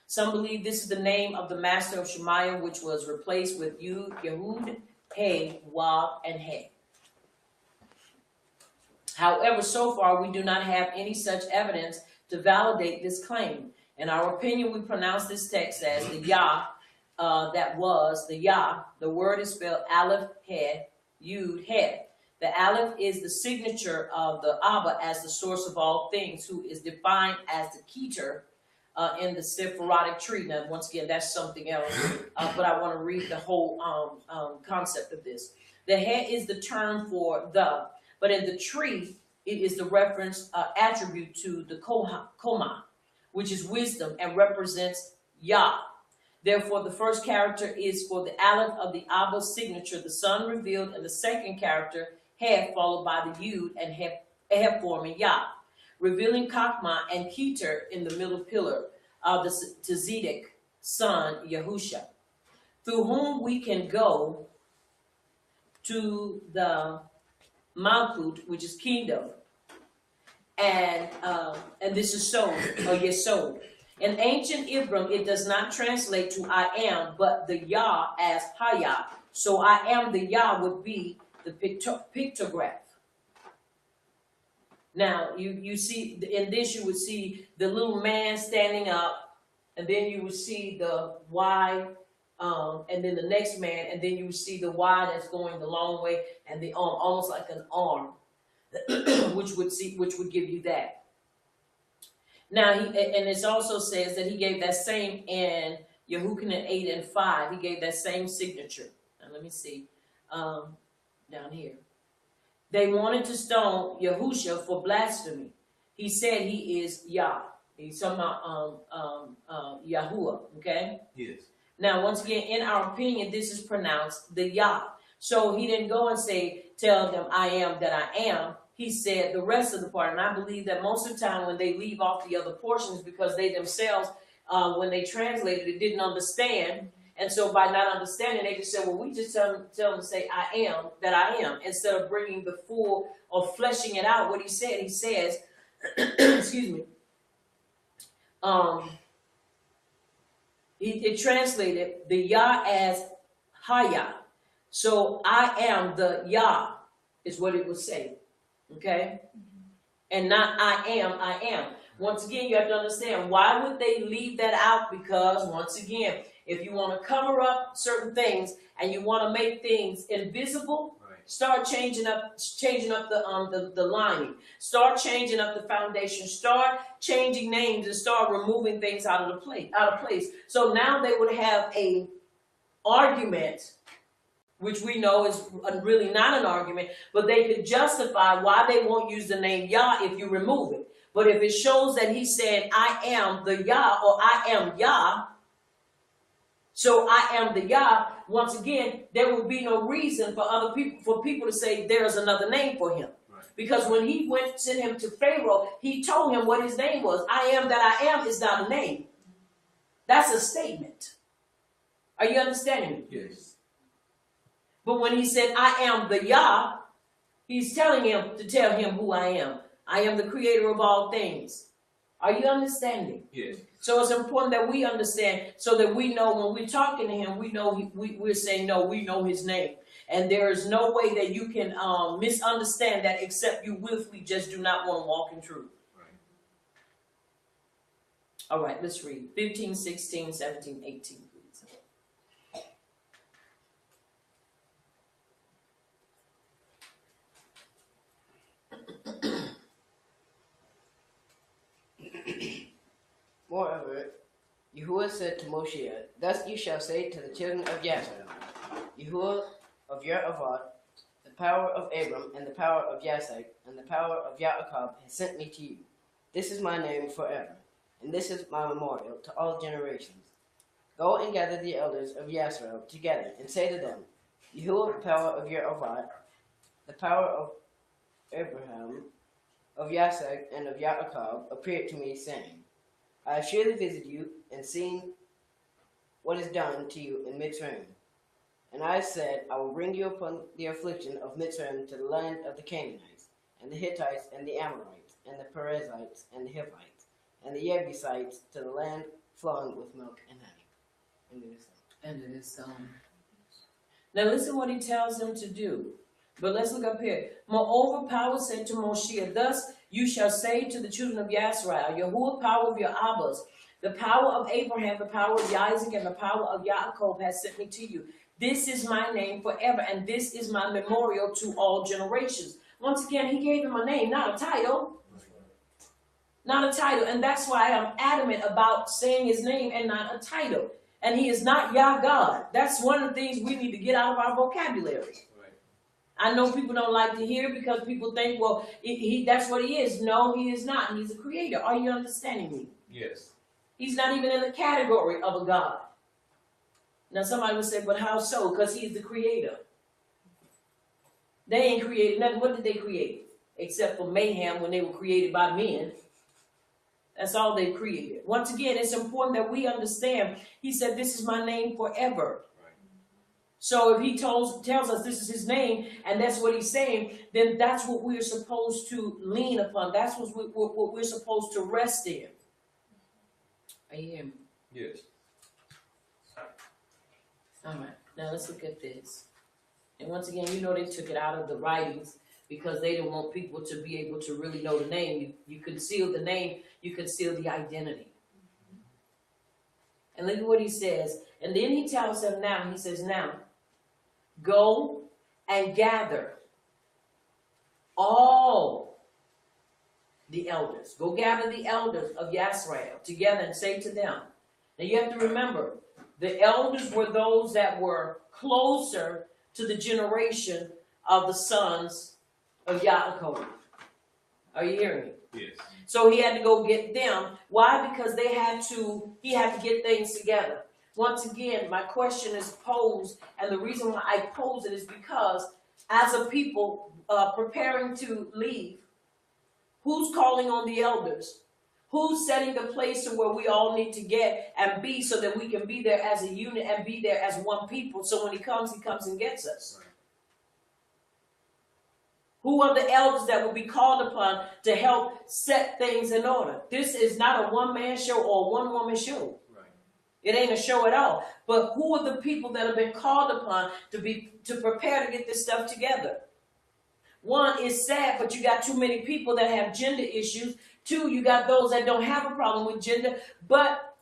Some believe this is the name of the master of Shemaiah, which was replaced with Yehud, He, Wab, and He. However, so far we do not have any such evidence to validate this claim. In our opinion, we pronounce this text as the Yah, that was the Yah. The word is spelled Aleph, He, Yud, He. The Aleph is the signature of the Abba as the source of all things, who is defined as the Keter in the Sephirotic tree. Now, once again, that's something else, but I want to read the whole concept of this. The He is the term for the, but in the tree, it is the reference attribute to the Koma, which is wisdom and represents Yah. Therefore, the first character is for the Aleph of the Abba's signature, the Son revealed, and the second character, He, followed by the Yud, and He forming Yah. revealing Chakma and Keter in the middle pillar of the Tzedek son Yahusha, through whom we can go to the Malkut, which is kingdom, and this is Sod or Yesod. In ancient Hebrew, it does not translate to I am, but the Yah as Haya. So I am the Yah would be the pictograph. Now you see in this you would see the little man standing up, and then you would see the Y, and then the next man, and then you would see the Y that's going the long way, and the arm, almost like an arm, which would give you that. Now and it also says that he gave that same in Yehukanan 8 and 5. He gave that same signature. Now let me see, down here. They wanted to stone Yahusha for blasphemy. He said he is Yah. He's talking about Yahuwah. Okay. Yes. Now once again, in our opinion, this is pronounced the Yah. So he didn't go and tell them I am that I am. He said the rest of the part, and I believe that most of the time when they leave off the other portions, because they themselves, when they translated it, didn't understand, and so by not understanding, they just said, well, we just tell them to say I am that I am, instead of bringing the full or fleshing it out. What he says, excuse me, it translated the Yah as Haya. So I am the Yah is what it would say. Okay? And not I am. Once again, you have to understand, why would they leave that out? Because once again, if you want to cover up certain things and you want to make things invisible, right, start changing up the lining. Start changing up the foundation. Start changing names and start removing things out of place. So now they would have a argument, which we know is really not an argument, but they could justify why they won't use the name Yah if you remove it. But if it shows that he said, I am the Yah, or I am Yah, so I am the Yah, once again, there would be no reason for people to say there's another name for him. Right. Because when he sent him to Pharaoh, he told him what his name was. I am that I am is not a name. That's a statement. Are you understanding me? Yes. But when he said, I am the Yah, he's telling him to tell him who I am. I am the creator of all things. Are you understanding? Yes. So it's important that we understand, so that we know when we're talking to him, we know we're saying, no, we know his name. And there is no way that you can misunderstand that except you willfully just do not want to walk in truth. Right. All right, let's read 15, 16, 17, 18. Moreover, Yahuwah said to Moshe, thus you shall say to the children of Yasser, Yahuwah of Yeravot, the power of Abram, and the power of Yasek, and the power of Yaakov has sent me to you. This is my name forever, and this is my memorial to all generations. Go and gather the elders of Yasser together, and say to them, Yahuwah, the power of Yeravot, the power of Abraham, of Yasek, and of Yaakov appeared to me, saying, I have surely visited you and seen what is done to you in Mitzrayim. And I said, I will bring you upon the affliction of Mitzrayim to the land of the Canaanites, and the Hittites, and the Amorites, and the Perizzites, and the Hivites, and the Jebusites, to the land flowing with milk and honey. And it is so. Now listen what he tells them to do. But let's look up here. Moreover, power said to Moshe, thus you shall say to the children of Yisrael, Yahuwah, power of your Abbas, the power of Abraham, the power of Isaac, and the power of Yaakov has sent me to you. This is my name forever, and this is my memorial to all generations. Once again, he gave them a name, not a title. Not a title. And that's why I'm adamant about saying his name and not a title. And he is not Yah God. That's one of the things we need to get out of our vocabulary. I know people don't like to hear it because people think, well, that's what he is. No, he is not. He's a creator. Are you understanding me? Yes. He's not even in the category of a God. Now, somebody would say, but how so? Because he's the creator. They ain't created nothing. What did they create? except for mayhem when they were created by men. That's all they created. Once again, it's important that we understand. He said, this is my name forever. So if he tells us this is his name, and that's what he's saying, then that's what we're supposed to lean upon. That's what we're supposed to rest in. Are you hearing me? Yes. All right. Now let's look at this. And once again, you know they took it out of the writings because they didn't want people to be able to really know the name. You conceal the name, you conceal the identity. And look at what he says. And then he tells them now, he says, now, go and gather all the elders. Go gather the elders of Yisrael together and say to them. Now you have to remember, the elders were those that were closer to the generation of the sons of Yaakov. Are you hearing me? Yes. So he had to go get them. Why? Because he had to get things together. Once again, my question is posed, and the reason why I pose it is because as a people preparing to leave, who's calling on the elders? Who's setting the place to where we all need to get and be so that we can be there as a unit and be there as one people? So when he comes and gets us. Right. Who are the elders that will be called upon to help set things in order? This is not a one-man show or a one-woman show. It ain't a show at all. But who are the people that have been called upon to prepare to get this stuff together? One, is sad, but you got too many people that have gender issues. Two, you got those that don't have a problem with gender, but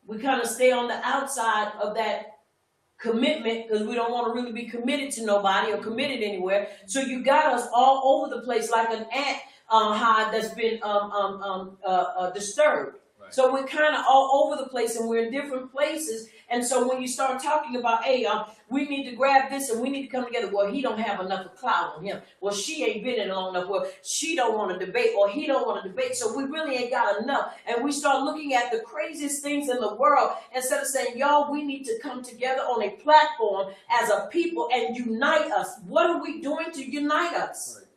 we kind of stay on the outside of that commitment because we don't want to really be committed to nobody or committed anywhere. So you got us all over the place like an ant hive that's been disturbed. So we're kind of all over the place and we're in different places. And so when you start talking about, hey, we need to grab this and we need to come together. Well, he don't have enough of clout on him. Well, she ain't been in long enough. Well, she don't want to debate or he don't want to debate. So we really ain't got enough. And we start looking at the craziest things in the world instead of saying, y'all, we need to come together on a platform as a people and unite us. What are we doing to unite us? Right.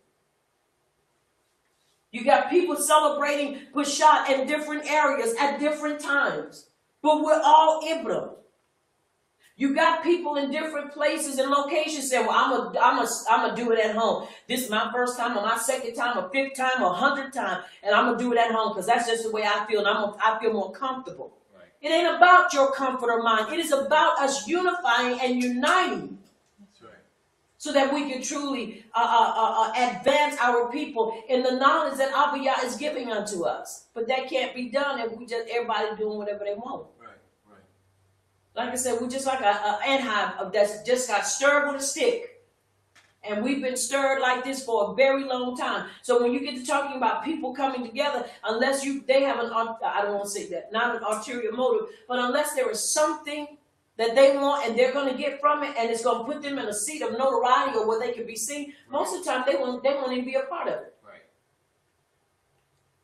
You got people celebrating Peshat in different areas at different times. But we're all Ibram. You got people in different places and locations saying, well, I'm a do it at home. This is my first time or my second time or fifth time or 100th time. And I'm going to do it at home because that's just the way I feel. And I feel more comfortable. Right. It ain't about your comfort or mine. It is about us unifying and uniting. So that we can truly advance our people in the knowledge that Abiyah is giving unto us. But that can't be done if we just everybody doing whatever they want. Right, right. Like I said, we're just like an ant hive that's just got stirred with a stick. And we've been stirred like this for a very long time. So when you get to talking about people coming together, unless they have I don't want to say that, not an ulterior motive, but unless there is something that they want and they're going to get from it and it's going to put them in a seat of notoriety or where they can be seen, most of the time they won't even be a part of it. Right.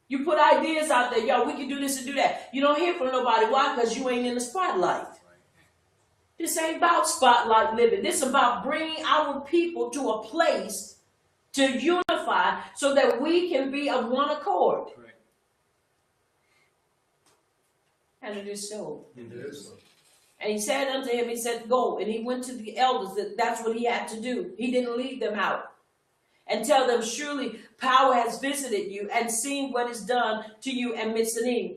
You put ideas out there, yo, we can do this and do that. You don't hear from nobody. Why? Because you ain't in the spotlight. Right. This ain't about spotlight living. This is about bringing our people to a place to unify so that we can be of one accord. Right. And it is so. It is. And he said unto him, he said, go. And he went to the elders. That's what he had to do. He didn't leave them out. And tell them, surely power has visited you and seen what is done to you at Mitzrayim.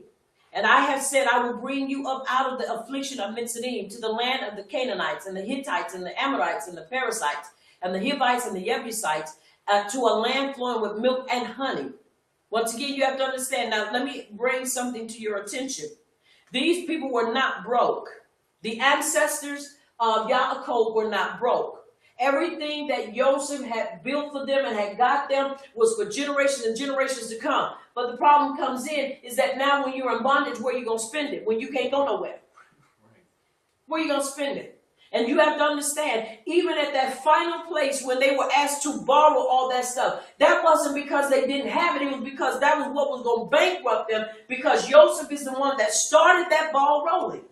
And I have said, I will bring you up out of the affliction of Mitzrayim to the land of the Canaanites and the Hittites and the Amorites and the Perizzites and the Hivites and the Jebusites to a land flowing with milk and honey. Once again, you have to understand. Now, let me bring something to your attention. These people were not broke. The ancestors of Yaakov were not broke. Everything that Joseph had built for them and had got them was for generations and generations to come. But the problem comes in is that now when you're in bondage, where are you going to spend it? When you can't go nowhere. Where are you going to spend it? And you have to understand, even at that final place when they were asked to borrow all that stuff, that wasn't because they didn't have it. It was because that was what was going to bankrupt them, because Joseph is the one that started that ball rolling.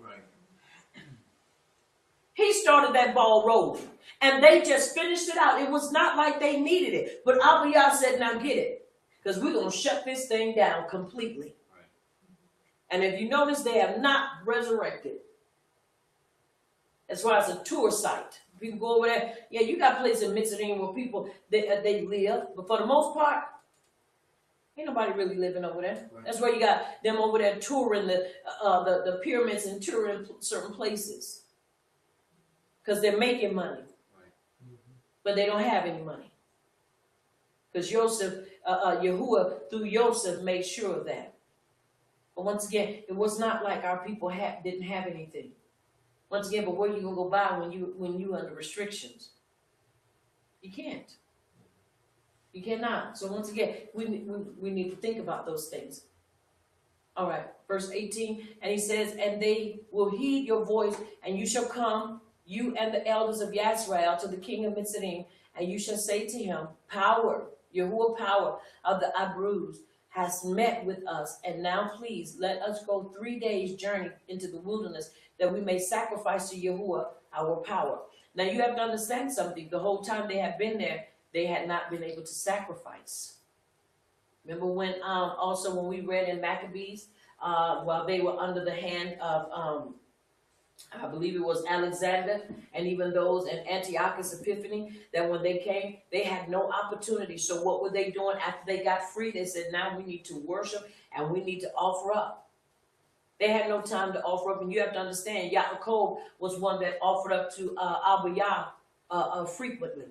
He started that ball rolling. And they just finished it out. It was not like they needed it. But Abiyah said, now get it. Because we're going to shut this thing down completely. Right. And if you notice, they have not resurrected. As far as a tour site. People go over there. Yeah, you got places in Mitzrayim where people, they live. But for the most part, ain't nobody really living over there. Right. That's why you got them over there touring the pyramids and touring certain places. Because they're making money. But they don't have any money. Because Yahuwah, through Joseph, made sure of that. But once again, it was not like our people didn't have anything. Once again, but where are you going to go buy when you under restrictions? You can't. You cannot. So once again, we need to think about those things. All right, verse 18, and he says, and they will heed your voice, and you shall come, you and the elders of Yisrael, to the king of Mitzrayim, and you shall say to him, power, Yahuwah power of the Abruz has met with us, and now please let us go 3 days' journey into the wilderness, that we may sacrifice to Yahuwah our power. Now you have to understand something. The whole time they have been there, they had not been able to sacrifice. Remember when also when we read in Maccabees, while they were under the hand of I believe it was Alexander and even those in Antiochus Epiphanes, that when they came, they had no opportunity. So what were they doing after they got free? They said, now we need to worship and we need to offer up. They had no time to offer up. And you have to understand, Yaakov was one that offered up to Abiyah frequently.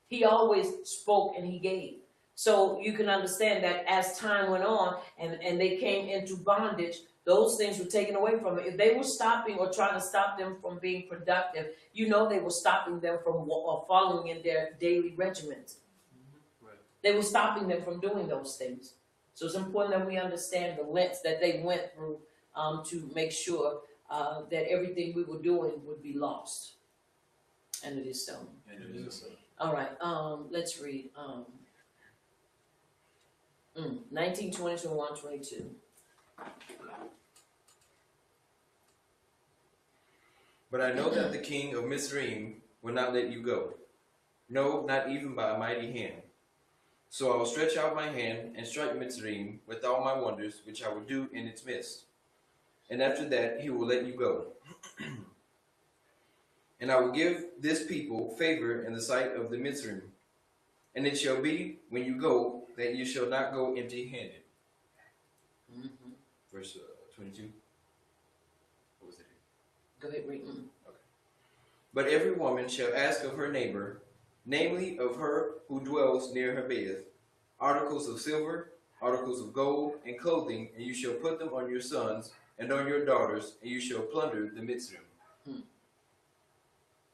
He always spoke and he gave. So you can understand that as time went on and they came into bondage, those things were taken away from them. If they were stopping or trying to stop them from being productive, you know they were stopping them from following in their daily regimens. Right. They were stopping them from doing those things. So it's important that we understand the lengths that they went through to make sure that everything we were doing would be lost. And it is so. And it is so. All right, let's read 19, 20, 21, 22. But I know that the king of Mitzrayim will not let you go. No, not even by a mighty hand. So I will stretch out my hand and strike Mitzrayim with all my wonders, which I will do in its midst. And after that he will let you go. And I will give this people favor in the sight of the Mitzrayim. And it shall be, when you go, that you shall not go empty-handed. Mm-hmm. Verse 22. What was it? Go ahead, read. Okay. But every woman shall ask of her neighbor, namely of her who dwells near her bed, articles of silver, articles of gold, and clothing, and you shall put them on your sons and on your daughters, and you shall plunder the Mitzrayim.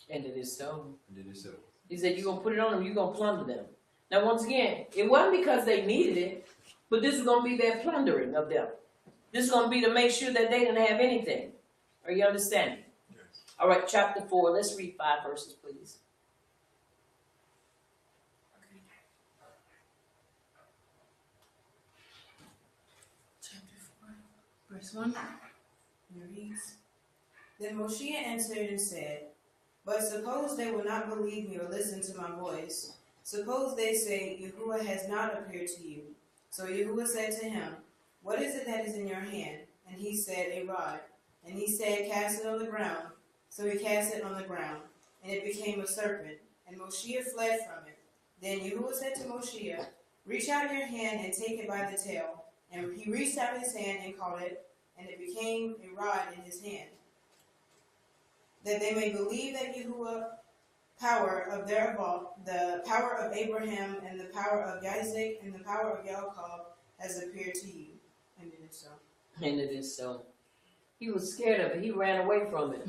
And it is so. And it is so. He said, you're going to put it on them, you're going to plunder them. Now, once again, it wasn't because they needed it, but this is going to be their plundering of them. This is going to be to make sure that they didn't have anything. Are you understanding? Yes. All right, chapter 4. Let's read 5 verses, please. Chapter 4, verse 1. It reads, Then Moshe answered and said, But suppose they will not believe me or listen to my voice. Suppose they say, Yahuwah has not appeared to you. So Yahuwah said to him, What is it that is in your hand? And he said, A rod. And he said, Cast it on the ground. So he cast it on the ground, and it became a serpent. And Moshe fled from it. Then Yahuwah said to Moshe, Reach out your hand and take it by the tail. And he reached out his hand and caught it, and it became a rod in his hand. That they may believe that Yahuwah power of the power of Abraham and the power of Isaac and the power of Yaakov has appeared to you. And it is so. And it is so. He was scared of it. He ran away from it.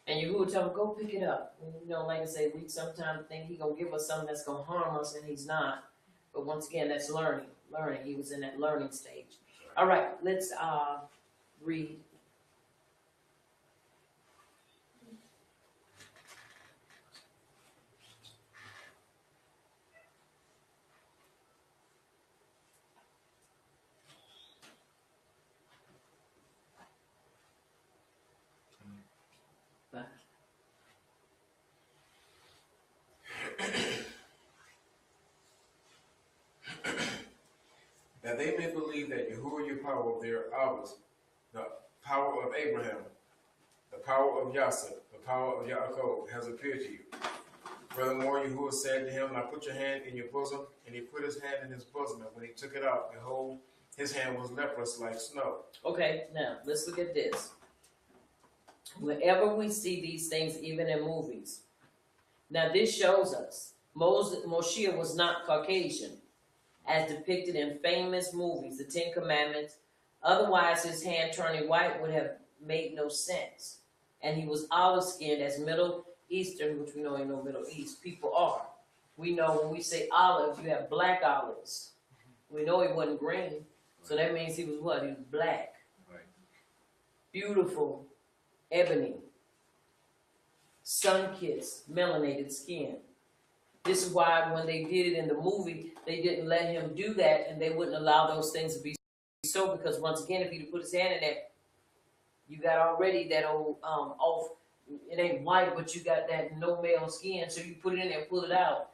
And Yahuwah told him, go pick it up. And, you know, like I say, we sometimes think he's going to give us something that's going to harm us, and he's not. But once again, that's learning. He was in that learning stage. All right, let's read. that they may believe that Yahuwah your power of their fathers, the power of Abraham, the power of Yasser, the power of Yaakov has appeared to you. Furthermore, Yahuwah said to him, now put your hand in your bosom. And he put his hand in his bosom, and when he took it out, behold, his hand was leprous like snow. Okay, now let's look at this. Whenever we see these things, even in movies, now this shows us Moshe was not Caucasian, as depicted in famous movies, the Ten Commandments. Otherwise, his hand turning white would have made no sense. And he was olive-skinned, as Middle Eastern, which we know ain't no Middle East, people are. We know when we say olive, you have black olives. We know he wasn't green, so that means he was what? He was black. Right. Beautiful, ebony, sun-kissed, melanated skin. This is why when they did it in the movie, they didn't let him do that, and they wouldn't allow those things to be so, because once again, if he'd put his hand in there, you got already that old off. It ain't white, but you got that no male skin, so you put it in there and pull it out.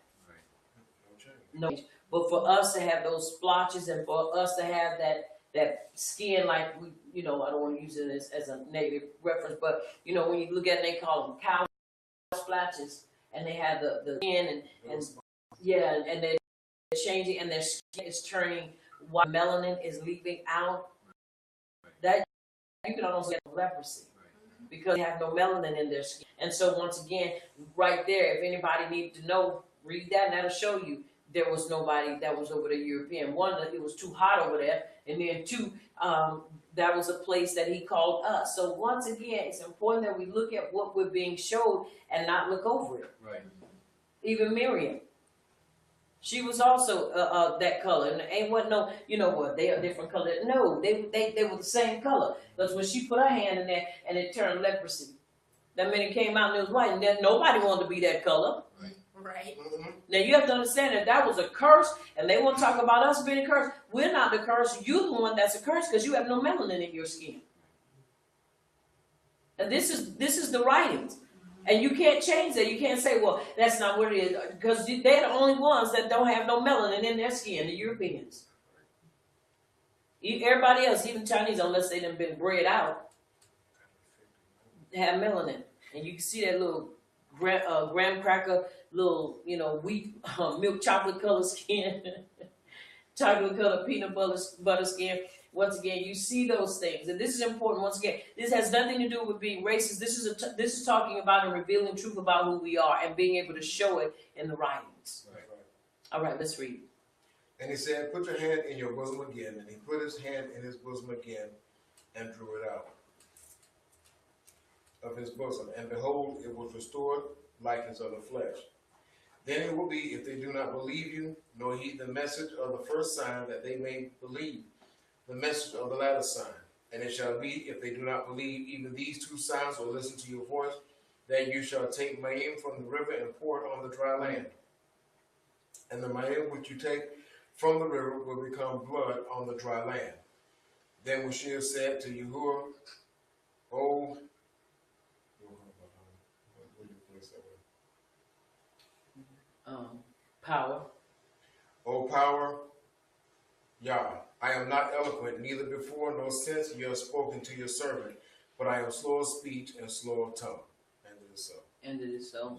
No, but for us to have those splotches and for us to have that skin, like we, you know, I don't want to use it as a negative reference, but you know, when you look at it, they call them cow splotches, and they have the skin and yeah, and they're changing, and their skin is turning white, melanin is leaving out. That you can almost get leprosy because they have no melanin in their skin. And so once again, right there, if anybody needed to know, read that, and that'll show you. There was nobody that was over the European. One, that it was too hot over there, and then two, that was a place that he called us. So once again, it's important that we look at what we're being showed and not look over it. Right. Even Miriam, she was also that color, and ain't what no, you know what? They are different color. No, they were the same color. Because when she put her hand in there and it turned leprosy, that meant it came out and it was white, and then nobody wanted to be that color. Right. Now you have to understand that that was a curse, and they want to talk about us being a curse. We're not the curse. You're the one that's a curse because you have no melanin in your skin. And this is the writings, and you can't change that. You can't say, well, that's not what it is, because they're the only ones that don't have no melanin in their skin. The Europeans, everybody else, even Chinese, unless they done been bred out, have melanin, and you can see that little graham cracker, little, you know, wheat, milk chocolate color skin, chocolate color peanut butter skin. Once again, you see those things, and this is important. Once again, this has nothing to do with being racist. This is talking about and revealing truth about who we are and being able to show it in the writings. Right. All right, let's read. And he said, put your hand in your bosom again. And he put his hand in his bosom again and drew it out of his bosom. And behold, it was restored likeness of the flesh. Then it will be, if they do not believe you, nor heed the message of the first sign, that they may believe the message of the latter sign. And it shall be, if they do not believe even these two signs or listen to your voice, that you shall take mayim from the river and pour it on the dry land. And the mayim which you take from the river will become blood on the dry land. Then Moshe said to Yahuwah, O Power. O power, Yah, I am not eloquent, neither before nor since you have spoken to your servant, but I am slow of speech and slow of tongue. And it is so. And it is so.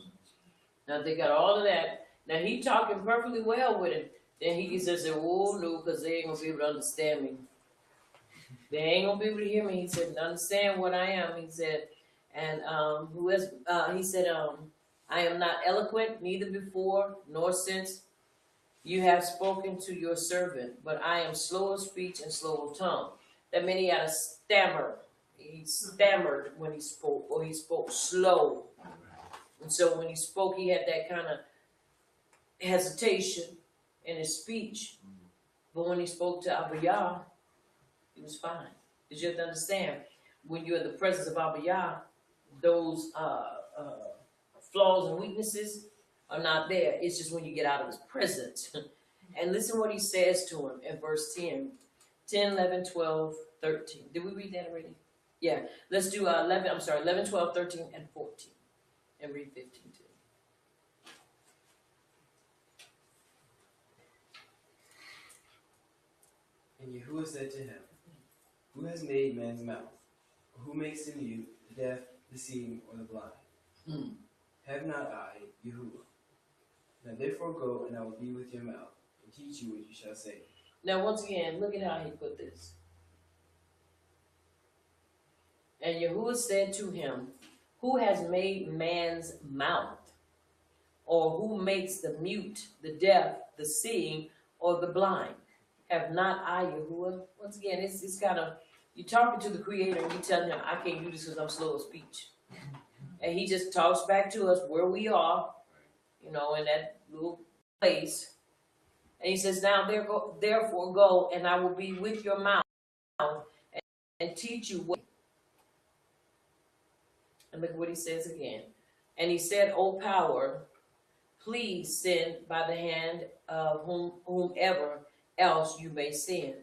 Now they got all of that. Now he talking perfectly well with it. Then he says, oh no, because they ain't going to be able to understand me. They ain't going to be able to hear me. He said, understand what I am. He said, and he said, I am not eloquent, neither before nor since you have spoken to your servant, but I am slow of speech and slow of tongue. That meant he had a stammer. He stammered when he spoke, or he spoke slow. And so when he spoke, he had that kind of hesitation in his speech. But when he spoke to Abba Yah, he was fine. Because you have to understand, when you're in the presence of Abba Yah, those flaws and weaknesses are not there. It's just when you get out of his presence. And listen what he says to him in verse 10, 11, 12, 13. Did we read that already? Yeah. Let's do 11, 12, 13, and 14. And read 15 too. Yahuwah said to him, Who has made man's mouth? Or who makes the mute, the deaf, the seeing, or the blind? Have not I, Yahuwah? Now therefore go, and I will be with your mouth, and teach you what you shall say. Now, once again, look at how he put this. And Yahuwah said to him, Who has made man's mouth? Or who makes the mute, the deaf, the seeing, or the blind? Have not I, Yahuwah? Once again, it's kind of, you're talking to the Creator and you telling him, I can't do this because I'm slow of speech. And he just talks back to us where we are, you know, in that little place. And he says, Now therefore go, and I will be with your mouth and teach you what. And look what he says again. And he said, O power, please send by the hand of whomever else you may send.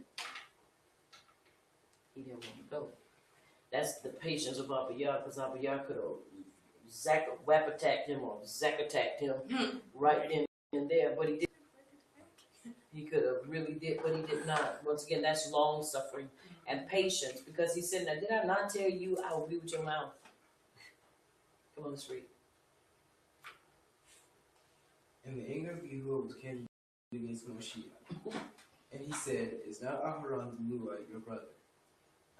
He didn't want to go. That's the patience of Abba Yah, because Abba Yah could have whap attacked him or zack attacked him right then and there, but he didn't. He could have really did, but he did not. Once again, that's long suffering and patience, because he said, Now did I not tell you I will be with your mouth? Come on, let's read. And the anger of Yahuwah was kindled against Moshe. And he said, Is not Aharon the Levite your brother?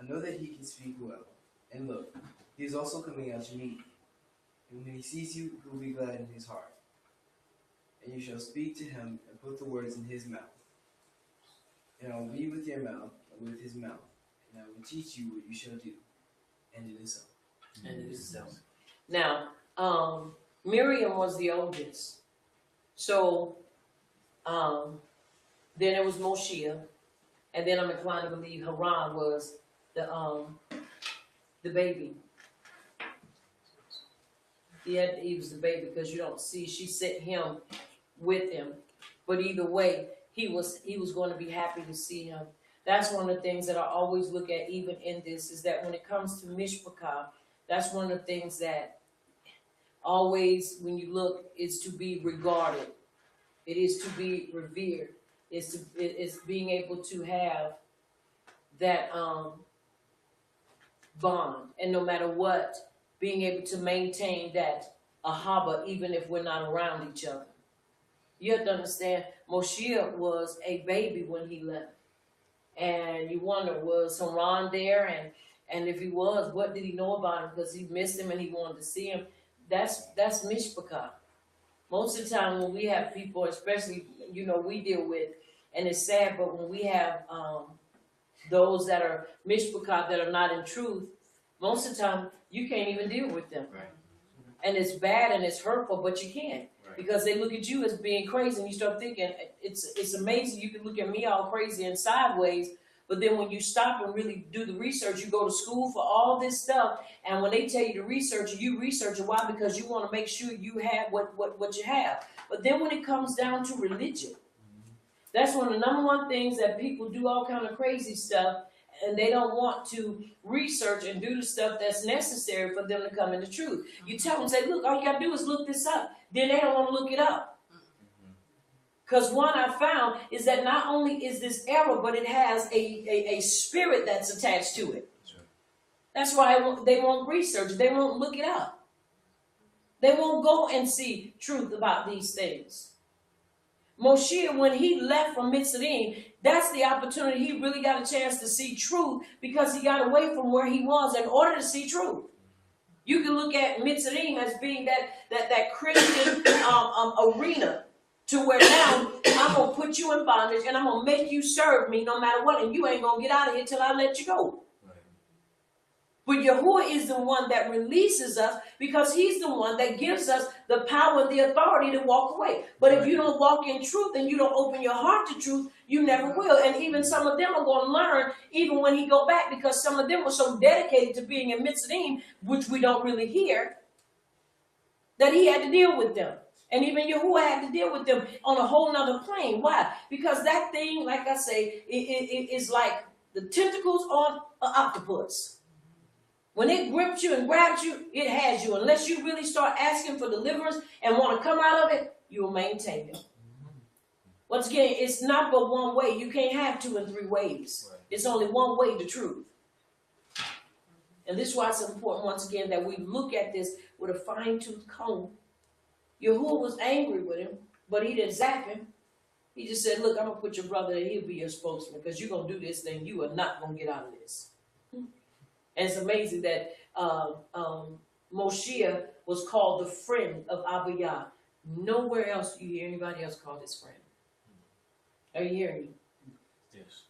I know that he can speak well. And look, he is also coming out to meet you. And when he sees you, he will be glad in his heart. And you shall speak to him and put the words in his mouth. And I will be with your mouth and with his mouth. And I will teach you what you shall do. And it is so. And it is so. Now, Miriam was the oldest. So, then it was Moshe. And then I'm inclined to believe Haran was the baby. He was the baby, because you don't see, she sent him with him. But either way, he was going to be happy to see him. That's one of the things that I always look at, even in this, is that when it comes to Mishpachah, that's one of the things that always, when you look, is to be regarded. It is to be revered. It's being able to have that bond, and no matter what, being able to maintain that ahava, even if we're not around each other. You have to understand, Moshe was a baby when he left. And you wonder, was Haran there? And if he was, what did he know about him? Because he missed him and he wanted to see him. That's Mishpachah. Most of the time when we have people, especially, we deal with, and it's sad, but when we have those that are Mishpachah that are not in truth, most of the time you can't even deal with them. Right. And it's bad and it's hurtful, but you can't. Right. Because they look at you as being crazy, and you start thinking, it's amazing you can look at me all crazy and sideways, but then when you stop and really do the research, you go to school for all this stuff, and when they tell you to research it, you research it. Why? Because you want to make sure you have what you have. But then when it comes down to religion, that's one of the number one things that people do all kind of crazy stuff, and they don't want to research and do the stuff that's necessary for them to come into truth. You tell them, say, look, all you got to do is look this up. Then they don't want to look it up. Because one I found is that not only is this error, but it has a spirit that's attached to it. That's why they won't research. They won't look it up. They won't go and see truth about these things. Moshe, when he left from Mitzrayim, that's the opportunity. He really got a chance to see truth, because he got away from where he was in order to see truth. You can look at Mitzrayim as being that Christian arena, to where now I'm going to put you in bondage and I'm going to make you serve me no matter what, and you ain't going to get out of here till I let you go. But Yahuwah is the one that releases us, because he's the one that gives us the power and the authority to walk away. But if you don't walk in truth and you don't open your heart to truth, you never will. And even some of them are going to learn even when he go back, because some of them were so dedicated to being in Mitzrayim, which we don't really hear, that he had to deal with them. And even Yahuwah had to deal with them on a whole nother plane. Why? Because that thing, like I say, it is like the tentacles on an octopus. When it grips you and grabs you, it has you. Unless you really start asking for deliverance and want to come out of it, you will maintain it. Once again, it's not but one way. You can't have 2 and 3 ways. Right. It's only one way to truth. And this is why it's important, once again, that we look at this with a fine-tooth comb. Yahuwah was angry with him, but he didn't zap him. He just said, look, I'm going to put your brother there. He'll be your spokesman because you're going to do this thing. You are not going to get out of this. And it's amazing that Moshe was called the friend of Abiyah. Nowhere else do you hear anybody else called his friend. Are you hearing me? Yes.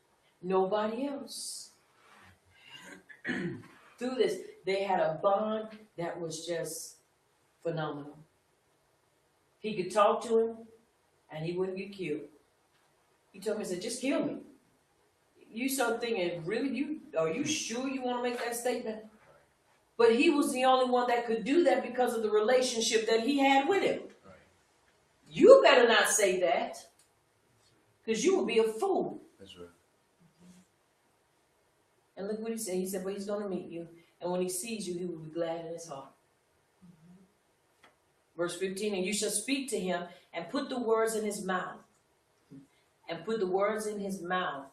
Nobody else. Through this, they had a bond that was just phenomenal. He could talk to him, and he wouldn't get killed. He told me, he said, just kill me. You start thinking, really, are you sure you want to make that statement? But he was the only one that could do that because of the relationship that he had with him. Right. You better not say that, because you will be a fool. That's right. And look what he said. He said, but he's going to meet you. And when he sees you, he will be glad in his heart. Verse 15, and you shall speak to him and put the words in his mouth. And put the words in his mouth.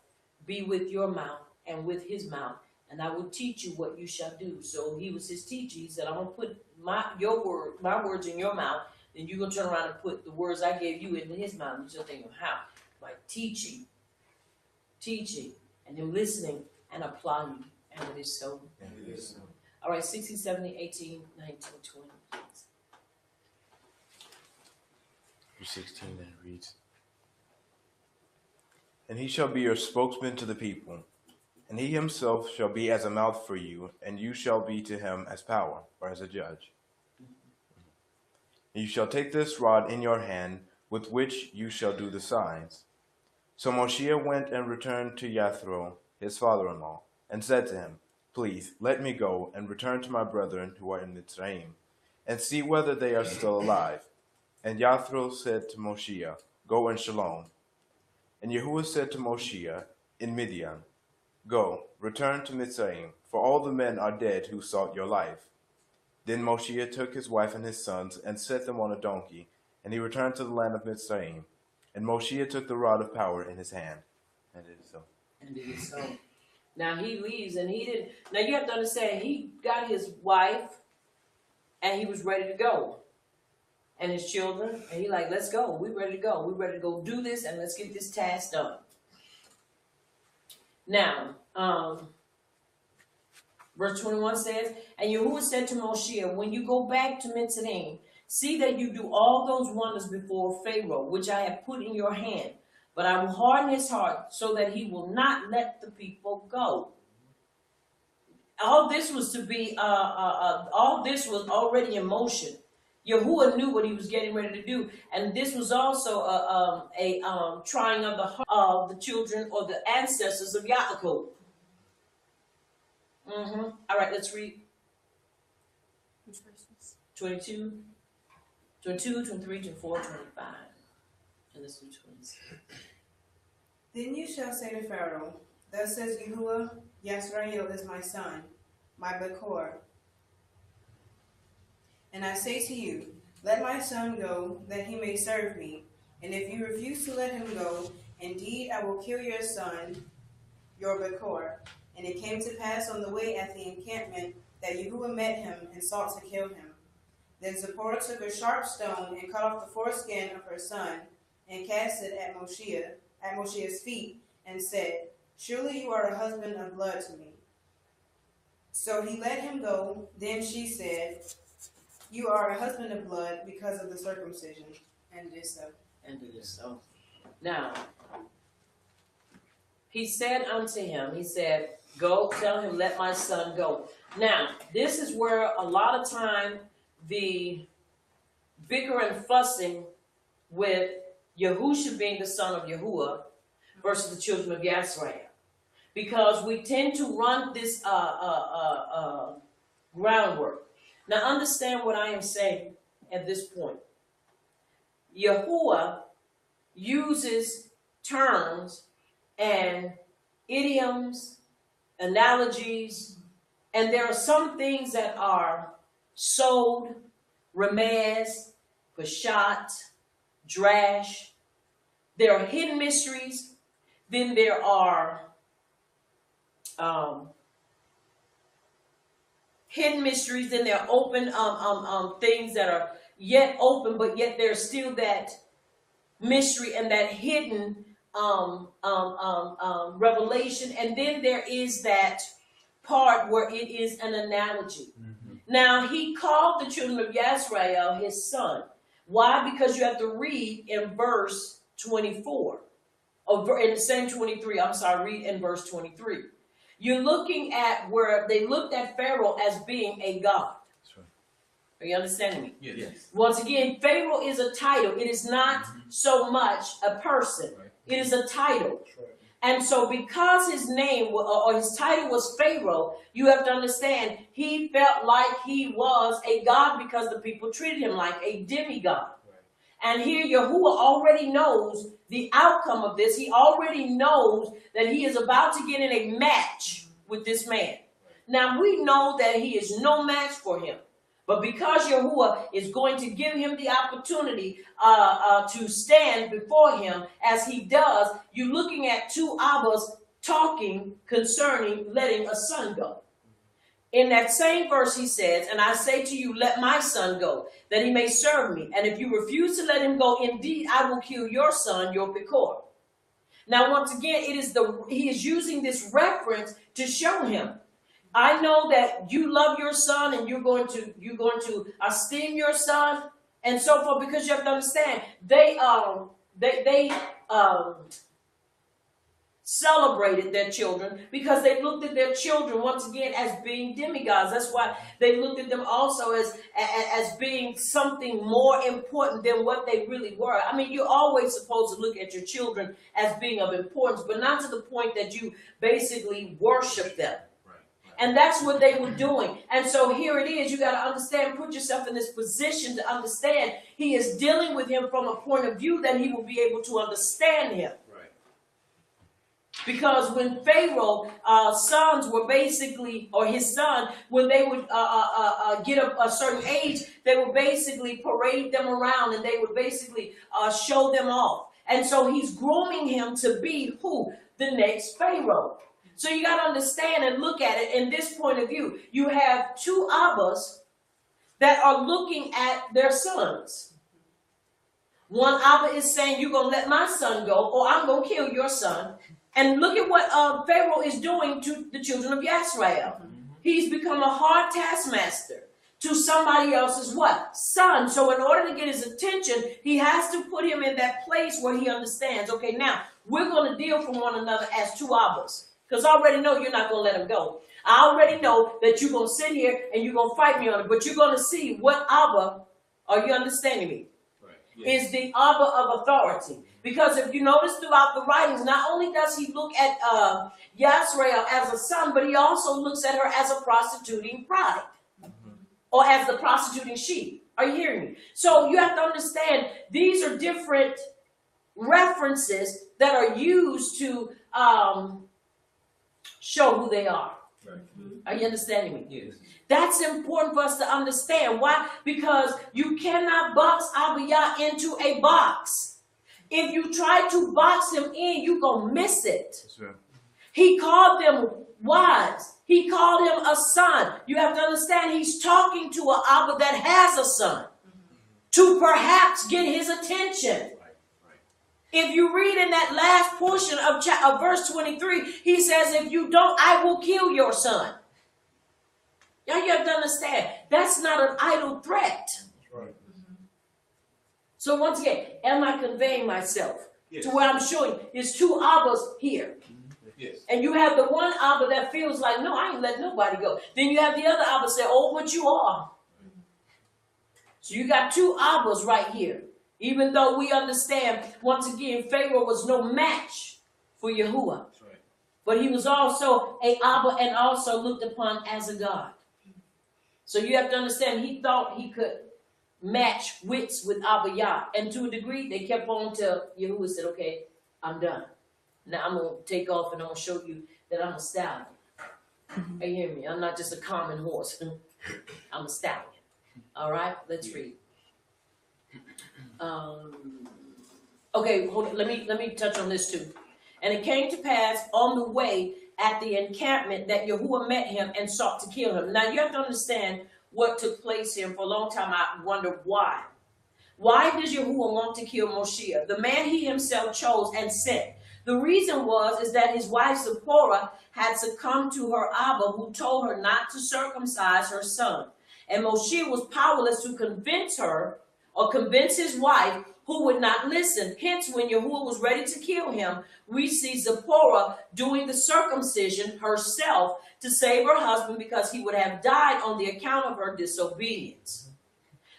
Be with your mouth and with his mouth. And I will teach you what you shall do. So he was his teacher. He said, I'm going to put my words in your mouth. Then you're going to turn around and put the words I gave you into his mouth. You shall think of how? By teaching, and him listening and applying. And it is so. And it is so. All right, 16, 17, 18, 19, 20. Verse 16 then reads, and he shall be your spokesman to the people, and he himself shall be as a mouth for you, and you shall be to him as power, or as a judge. And you shall take this rod in your hand, with which you shall do the signs. So Moshe went and returned to Jethro, his father-in-law, and said to him, please, let me go and return to my brethren who are in Mitzrayim, and see whether they are still alive. And Jethro said to Moshe, go in shalom. And Yahuwah said to Moshe in Midian, go, return to Mitzrayim, for all the men are dead who sought your life. Then Moshe took his wife and his sons, and set them on a donkey, and he returned to the land of Mitzrayim. And Moshe took the rod of power in his hand. And it is so. And it is so. Now he leaves, and he didn't. Now you have to understand, he got his wife, and he was ready to go. And his children, and he like, let's go. We're ready to go. We're ready to go do this, and let's get this task done. Now, verse 21 says, and Yahuwah said to Moshe, when you go back to Mitzrayim, see that you do all those wonders before Pharaoh, which I have put in your hand. But I will harden his heart so that he will not let the people go. All this was to be, all this was already in motion. Yahuwah knew what he was getting ready to do. And this was also a trying of the heart of the children or the ancestors of Yaakov. All right, let's read. Which verses? 22, 23, 24, 25. And this is 26. Then you shall say to Pharaoh, thus says Yahuwah, Yisrael is my son, my Bekor. And I say to you, let my son go, that he may serve me. And if you refuse to let him go, indeed I will kill your son, your Bekor. And it came to pass on the way at the encampment that Yahuwah met him and sought to kill him. Then Zipporah took a sharp stone and cut off the foreskin of her son, and cast it at Moshe's feet, and said, surely you are a husband of blood to me. So he let him go. Then she said, you are a husband of blood because of the circumcision. And it is so. And it is so. Now, he said unto him, he said, go, tell him, let my son go. Now, this is where a lot of time the bicker and fussing with Yahusha being the son of Yahuwah versus the children of Yisrael. Because we tend to run this groundwork. Now understand what I am saying at this point. Yahuwah uses terms and idioms, analogies, and there are some things that are sod, remez, pashat, drash, there are hidden mysteries, then there are hidden mysteries, then there are open things that are yet open, but yet there's still that mystery and that hidden revelation. And then there is that part where it is an analogy. Now, he called the children of Yisrael his son. Why? Because you have to read in verse 24. Or in the same 23, I'm sorry, read in verse 23. You're looking at where they looked at Pharaoh as being a god. That's right. Are you understanding me? Yes. Once again, Pharaoh is a title. It is not so much a person. Right. It is a title. That's right. And so because his name or his title was Pharaoh, you have to understand he felt like he was a god because the people treated him like a demigod. And here Yahuwah already knows the outcome of this. He already knows that he is about to get in a match with this man. Now we know that he is no match for him. But because Yahuwah is going to give him the opportunity to stand before him as he does, you're looking at two Abbas talking concerning letting a son go. In that same verse he says, and I say to you, let my son go, that he may serve me. And if you refuse to let him go, indeed, I will kill your son, your Pekor. Now, once again, he is using this reference to show him, I know that you love your son and you're going to esteem your son and so forth, because you have to understand, they celebrated their children because they looked at their children once again as being demigods. That's why they looked at them also as being something more important than what they really were. I mean, you're always supposed to look at your children as being of importance, but not to the point that you basically worship them. And that's what they were doing. And so here it is. You got to understand, put yourself in this position to understand. He is dealing with him from a point of view that he will be able to understand him. Because when Pharaoh's sons were basically, or his son, when they would get a certain age, they would basically parade them around and they would basically show them off. And so he's grooming him to be who? The next Pharaoh. So you got to understand and look at it in this point of view. You have two Abbas that are looking at their sons. One Abba is saying, you're going to let my son go, or I'm going to kill your son. And look at what Pharaoh is doing to the children of Yisrael. He's become a hard taskmaster to somebody else's what? Son. So in order to get his attention, he has to put him in that place where he understands, okay, now we're going to deal from one another as two Abbas. Because I already know you're not going to let him go. I already know that you're going to sit here and you're going to fight me on it. But you're going to see what Abba, are you understanding me? Right. Yes. Is the Abba of authority. Because if you notice throughout the writings, not only does he look at Yisrael as a son, but he also looks at her as a prostituting bride. Or as the prostituting sheep. Are you hearing me? So you have to understand, these are different references that are used to show who they are. Right. Are you understanding me? Yes. That's important for us to understand. Why? Because you cannot box Abiyah into a box. If you try to box him in, you're going to miss it. That's right. He called them wives. He called him a son. You have to understand, he's talking to an Abba that has a son to perhaps get his attention. If you read in that last portion of verse 23, he says, if you don't, I will kill your son. Y'all, you have to understand, that's not an idle threat. Right. So once again, am I conveying myself to where I'm showing there's two Abbas here? Yes. And you have the one Abba that feels like, no, I ain't letting nobody go. Then you have the other Abba say, oh, but you are. So you got two Abbas right here. Even though we understand, once again, Pharaoh was no match for Yahuwah. That's right. But he was also a Abba and also looked upon as a God. So you have to understand, he thought he could match wits with Abba Yah. And to a degree, they kept on till Yahuwah said, okay, I'm done. Now I'm going to take off and I'm going to show you that I'm a stallion. You hear me? I'm not just a common horse. I'm a stallion. All right, let's read. Okay, hold on, let me touch on this too. And it came to pass on the way at the encampment that Yahuwah met him and sought to kill him. Now you have to understand what took place here. For a long time I wondered why. Why does Yahuwah want to kill Moshiach, the man he himself chose and sent? The reason is that his wife Zipporah had succumbed to her Abba, who told her not to circumcise her son. And Moshiach was powerless to convince her or convince his wife, who would not listen. Hence, when Yahuwah was ready to kill him, we see Zipporah doing the circumcision herself to save her husband, because he would have died on the account of her disobedience.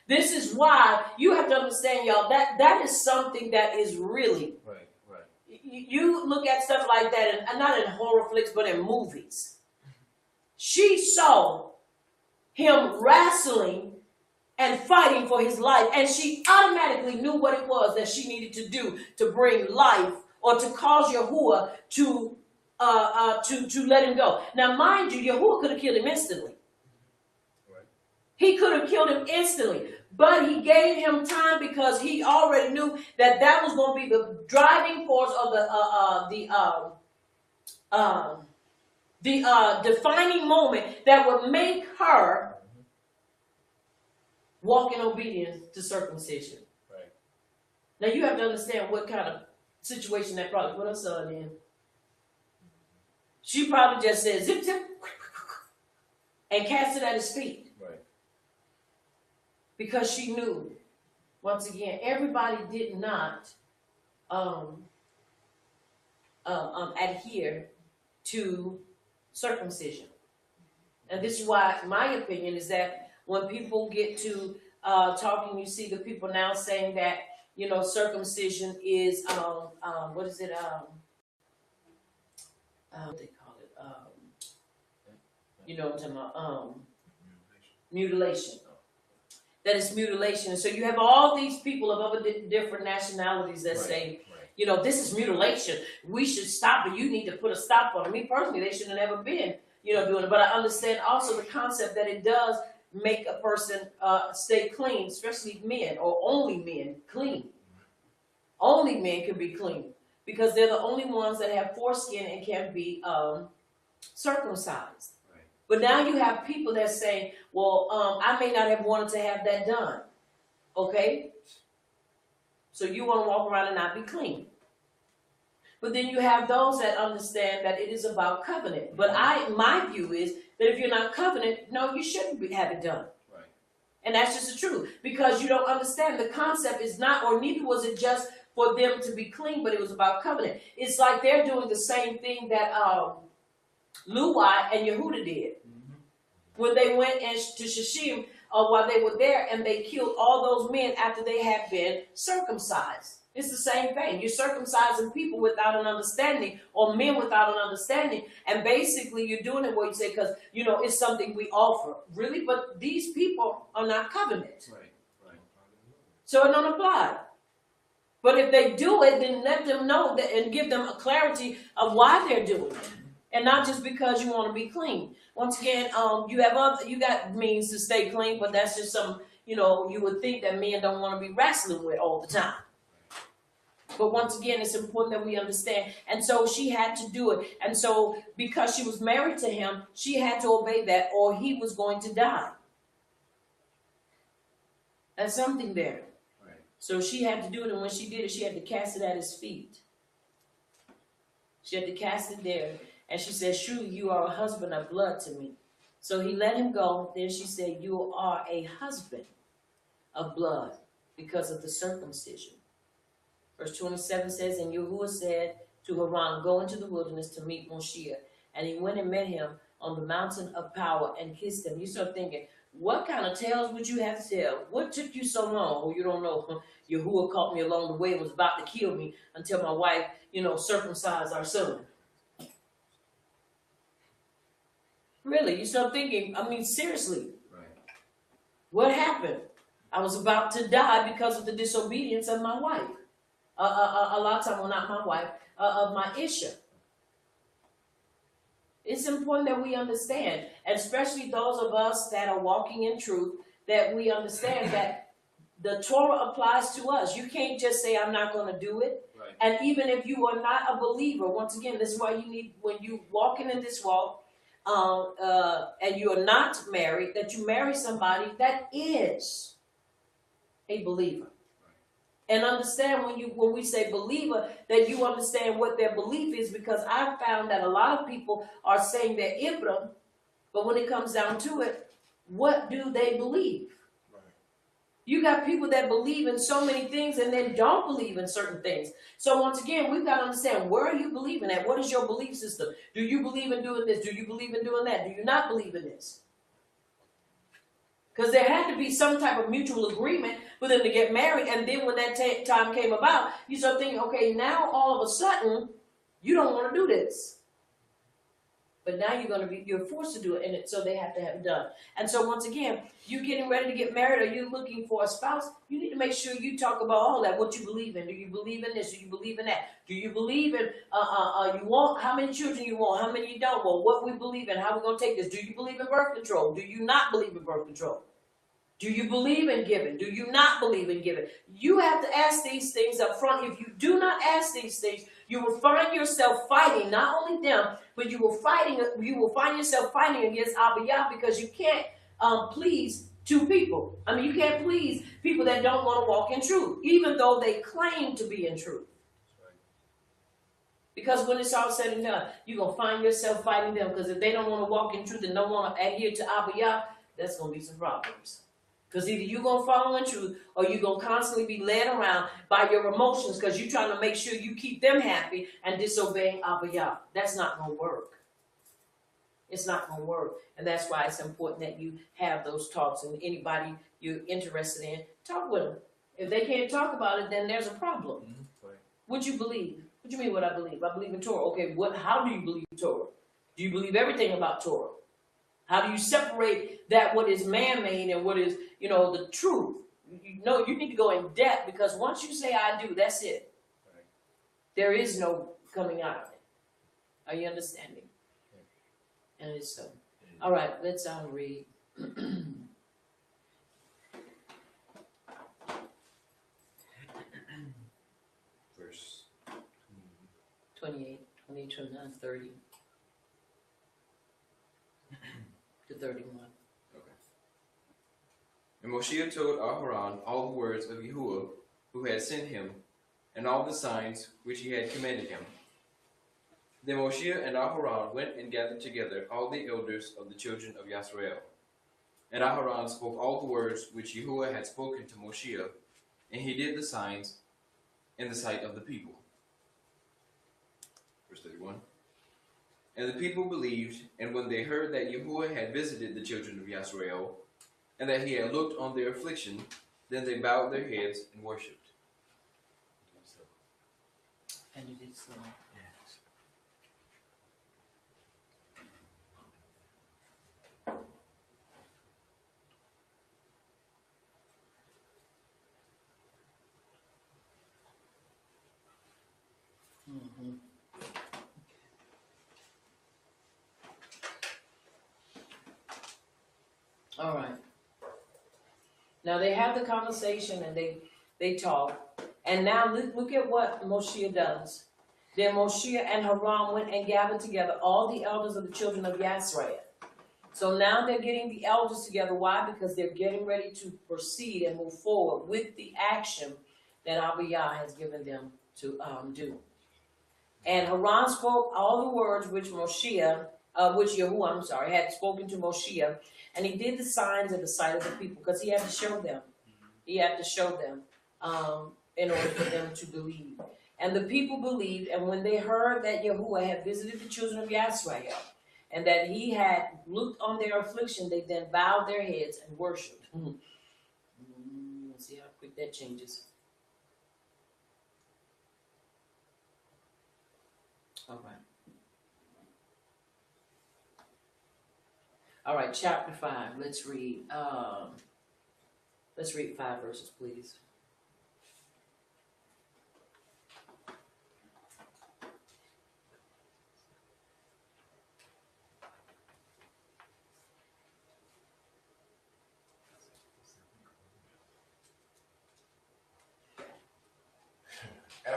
This is why you have to understand, y'all, that is something that is really, Right. you look at stuff like that, and not in horror flicks, but in movies. She saw him wrestling and fighting for his life, and she automatically knew what it was that she needed to do to bring life or to cause Yahuwah to let him go. Now, mind you, Yahuwah could have killed him instantly. He could have killed him instantly, but he gave him time because he already knew that was going to be the driving force of the defining moment that would make her walk in obedience to circumcision. Right. Now you have to understand what kind of situation that probably put her son in. She probably just said zip zip and cast it at his feet. Right. Because she knew, once again, everybody did not adhere to circumcision. And this is why my opinion is that when people get to talking, you see the people now saying that, circumcision is, what is it, what they call it, what I'm talking about, mutilation. That is mutilation. And so you have all these people of other different nationalities that say, this is mutilation. We should stop it. You need to put a stop on it. Me personally, they shouldn't have ever been, doing it. But I understand also the concept that it does make a person stay clean, especially men, or only men clean. Only men can be clean because they're the only ones that have foreskin and can be circumcised. Right. But now you have people that say, well, I may not have wanted to have that done. Okay? So you want to walk around and not be clean. But then you have those that understand that it is about covenant. But my view is that if you're not covenant, no, you shouldn't have it done. Right. And that's just the truth. Because you don't understand the concept is not, or neither was it just for them to be clean, but it was about covenant. It's like they're doing the same thing that Luai and Yehuda did. Mm-hmm. When they went to Shishim while they were there, and they killed all those men after they had been circumcised. It's the same thing. You're circumcising people without an understanding, or men without an understanding. And basically you're doing it where you say, because, it's something we offer. Really? But these people are not covenant. Right. So it don't apply. But if they do it, then let them know that and give them a clarity of why they're doing it. And not just because you want to be clean. Once again, you got means to stay clean, but that's just some, you would think that men don't want to be wrestling with all the time. But once again, it's important that we understand. And so she had to do it. And so because she was married to him, she had to obey that, or he was going to die. That's something there. Right. So she had to do it. And when she did it, she had to cast it at his feet. She had to cast it there. And she said, surely you are a husband of blood to me. So he let him go. Then she said, you are a husband of blood because of the circumcision. Verse 27 says, and Yahuwah said to Haran, go into the wilderness to meet Moshiach. And he went and met him on the mountain of power and kissed him. You start thinking, what kind of tales would you have to tell? What took you so long? Oh, you don't know. Yahuwah caught me along the way and was about to kill me until my wife, circumcised our son. Really, you start thinking, seriously. Right. What happened? I was about to die because of the disobedience of my wife. A lot of times, well, not my wife, of my Isha. It's important that we understand, and especially those of us that are walking in truth, that we understand that the Torah applies to us. You can't just say, I'm not going to do it. Right. And even if you are not a believer, once again, this is why you need, when you walking in this walk, and you are not married, that you marry somebody that is a believer. And understand when we say believer, that you understand what their belief is, because I found that a lot of people are saying they're Ibram, but when it comes down to it, what do they believe? Right. You got people that believe in so many things and then don't believe in certain things. So once again, we've got to understand, where are you believing at? What is your belief system? Do you believe in doing this? Do you believe in doing that? Do you not believe in this? Because there had to be some type of mutual agreement for them to get married. And then when that time came about, you start thinking, okay, now all of a sudden, you don't want to do this. But now you're forced to do it, and so they have to have it done. And so once again, you getting ready to get married, or you looking for a spouse, you need to make sure you talk about all that, what you believe in. Do you believe in this? Do you believe in that? Do you believe in, you want, how many children you want, how many you don't want, what we believe in, how we're going to take this. Do you believe in birth control? Do you not believe in birth control? Do you believe in giving? Do you not believe in giving? You have to ask these things up front. If you do not ask these things, you will find yourself fighting, not only them, but you will find yourself fighting against Abba Yah, because you can't please two people. I mean, you can't please people that don't want to walk in truth, even though they claim to be in truth. Because when it's all said and done, you're going to find yourself fighting them, because if they don't want to walk in truth and don't want to adhere to Abba Yah, that's going to be some problems. Because either you're going to follow in truth, or you're going to constantly be led around by your emotions, because you're trying to make sure you keep them happy and disobeying Abba Yah. That's not going to work. It's not going to work. And that's why it's important that you have those talks. And anybody you're interested in, talk with them. If they can't talk about it, then there's a problem. Mm-hmm. Right. What you believe? What do you mean what I believe? I believe in Torah. Okay, how do you believe Torah? Do you believe everything about Torah? How do you separate that what is man-made and what is, the truth? You need to go in depth, because once you say I do, that's it. Right. There is no coming out of it. Are you understanding? Yeah. And it's so. All right, let's read. Verse 28, 29, 30 to 31. Okay. And Moshe told Aharon all the words of Yahuwah, who had sent him, and all the signs which he had commanded him. Then Moshe and Aharon went and gathered together all the elders of the children of Yisrael. And Aharon spoke all the words which Yahuwah had spoken to Moshe, and he did the signs in the sight of the people. Verse 31. And the people believed, and when they heard that Yahuwah had visited the children of Yisrael, and that he had looked on their affliction, then they bowed their heads and worshipped. And it is so. Mm-hmm. All right. Now they have the conversation and they talk. And now look at what Moshe does. Then Moshe and Haran went and gathered together all the elders of the children of Yisrael. So now they're getting the elders together. Why? Because they're getting ready to proceed and move forward with the action that Abba Yah has given them to do. And Haran spoke all the words which Yahuwah had spoken to Moshe, and he did the signs in the sight of the people, because he had to show them. He had to show them in order for them to believe. And the people believed, and when they heard that Yahuwah had visited the children of Yisrael, and that he had looked on their affliction, they then bowed their heads and worshipped. Let's see how quick that changes. All right. All right, chapter 5. Let's read 5 verses, please.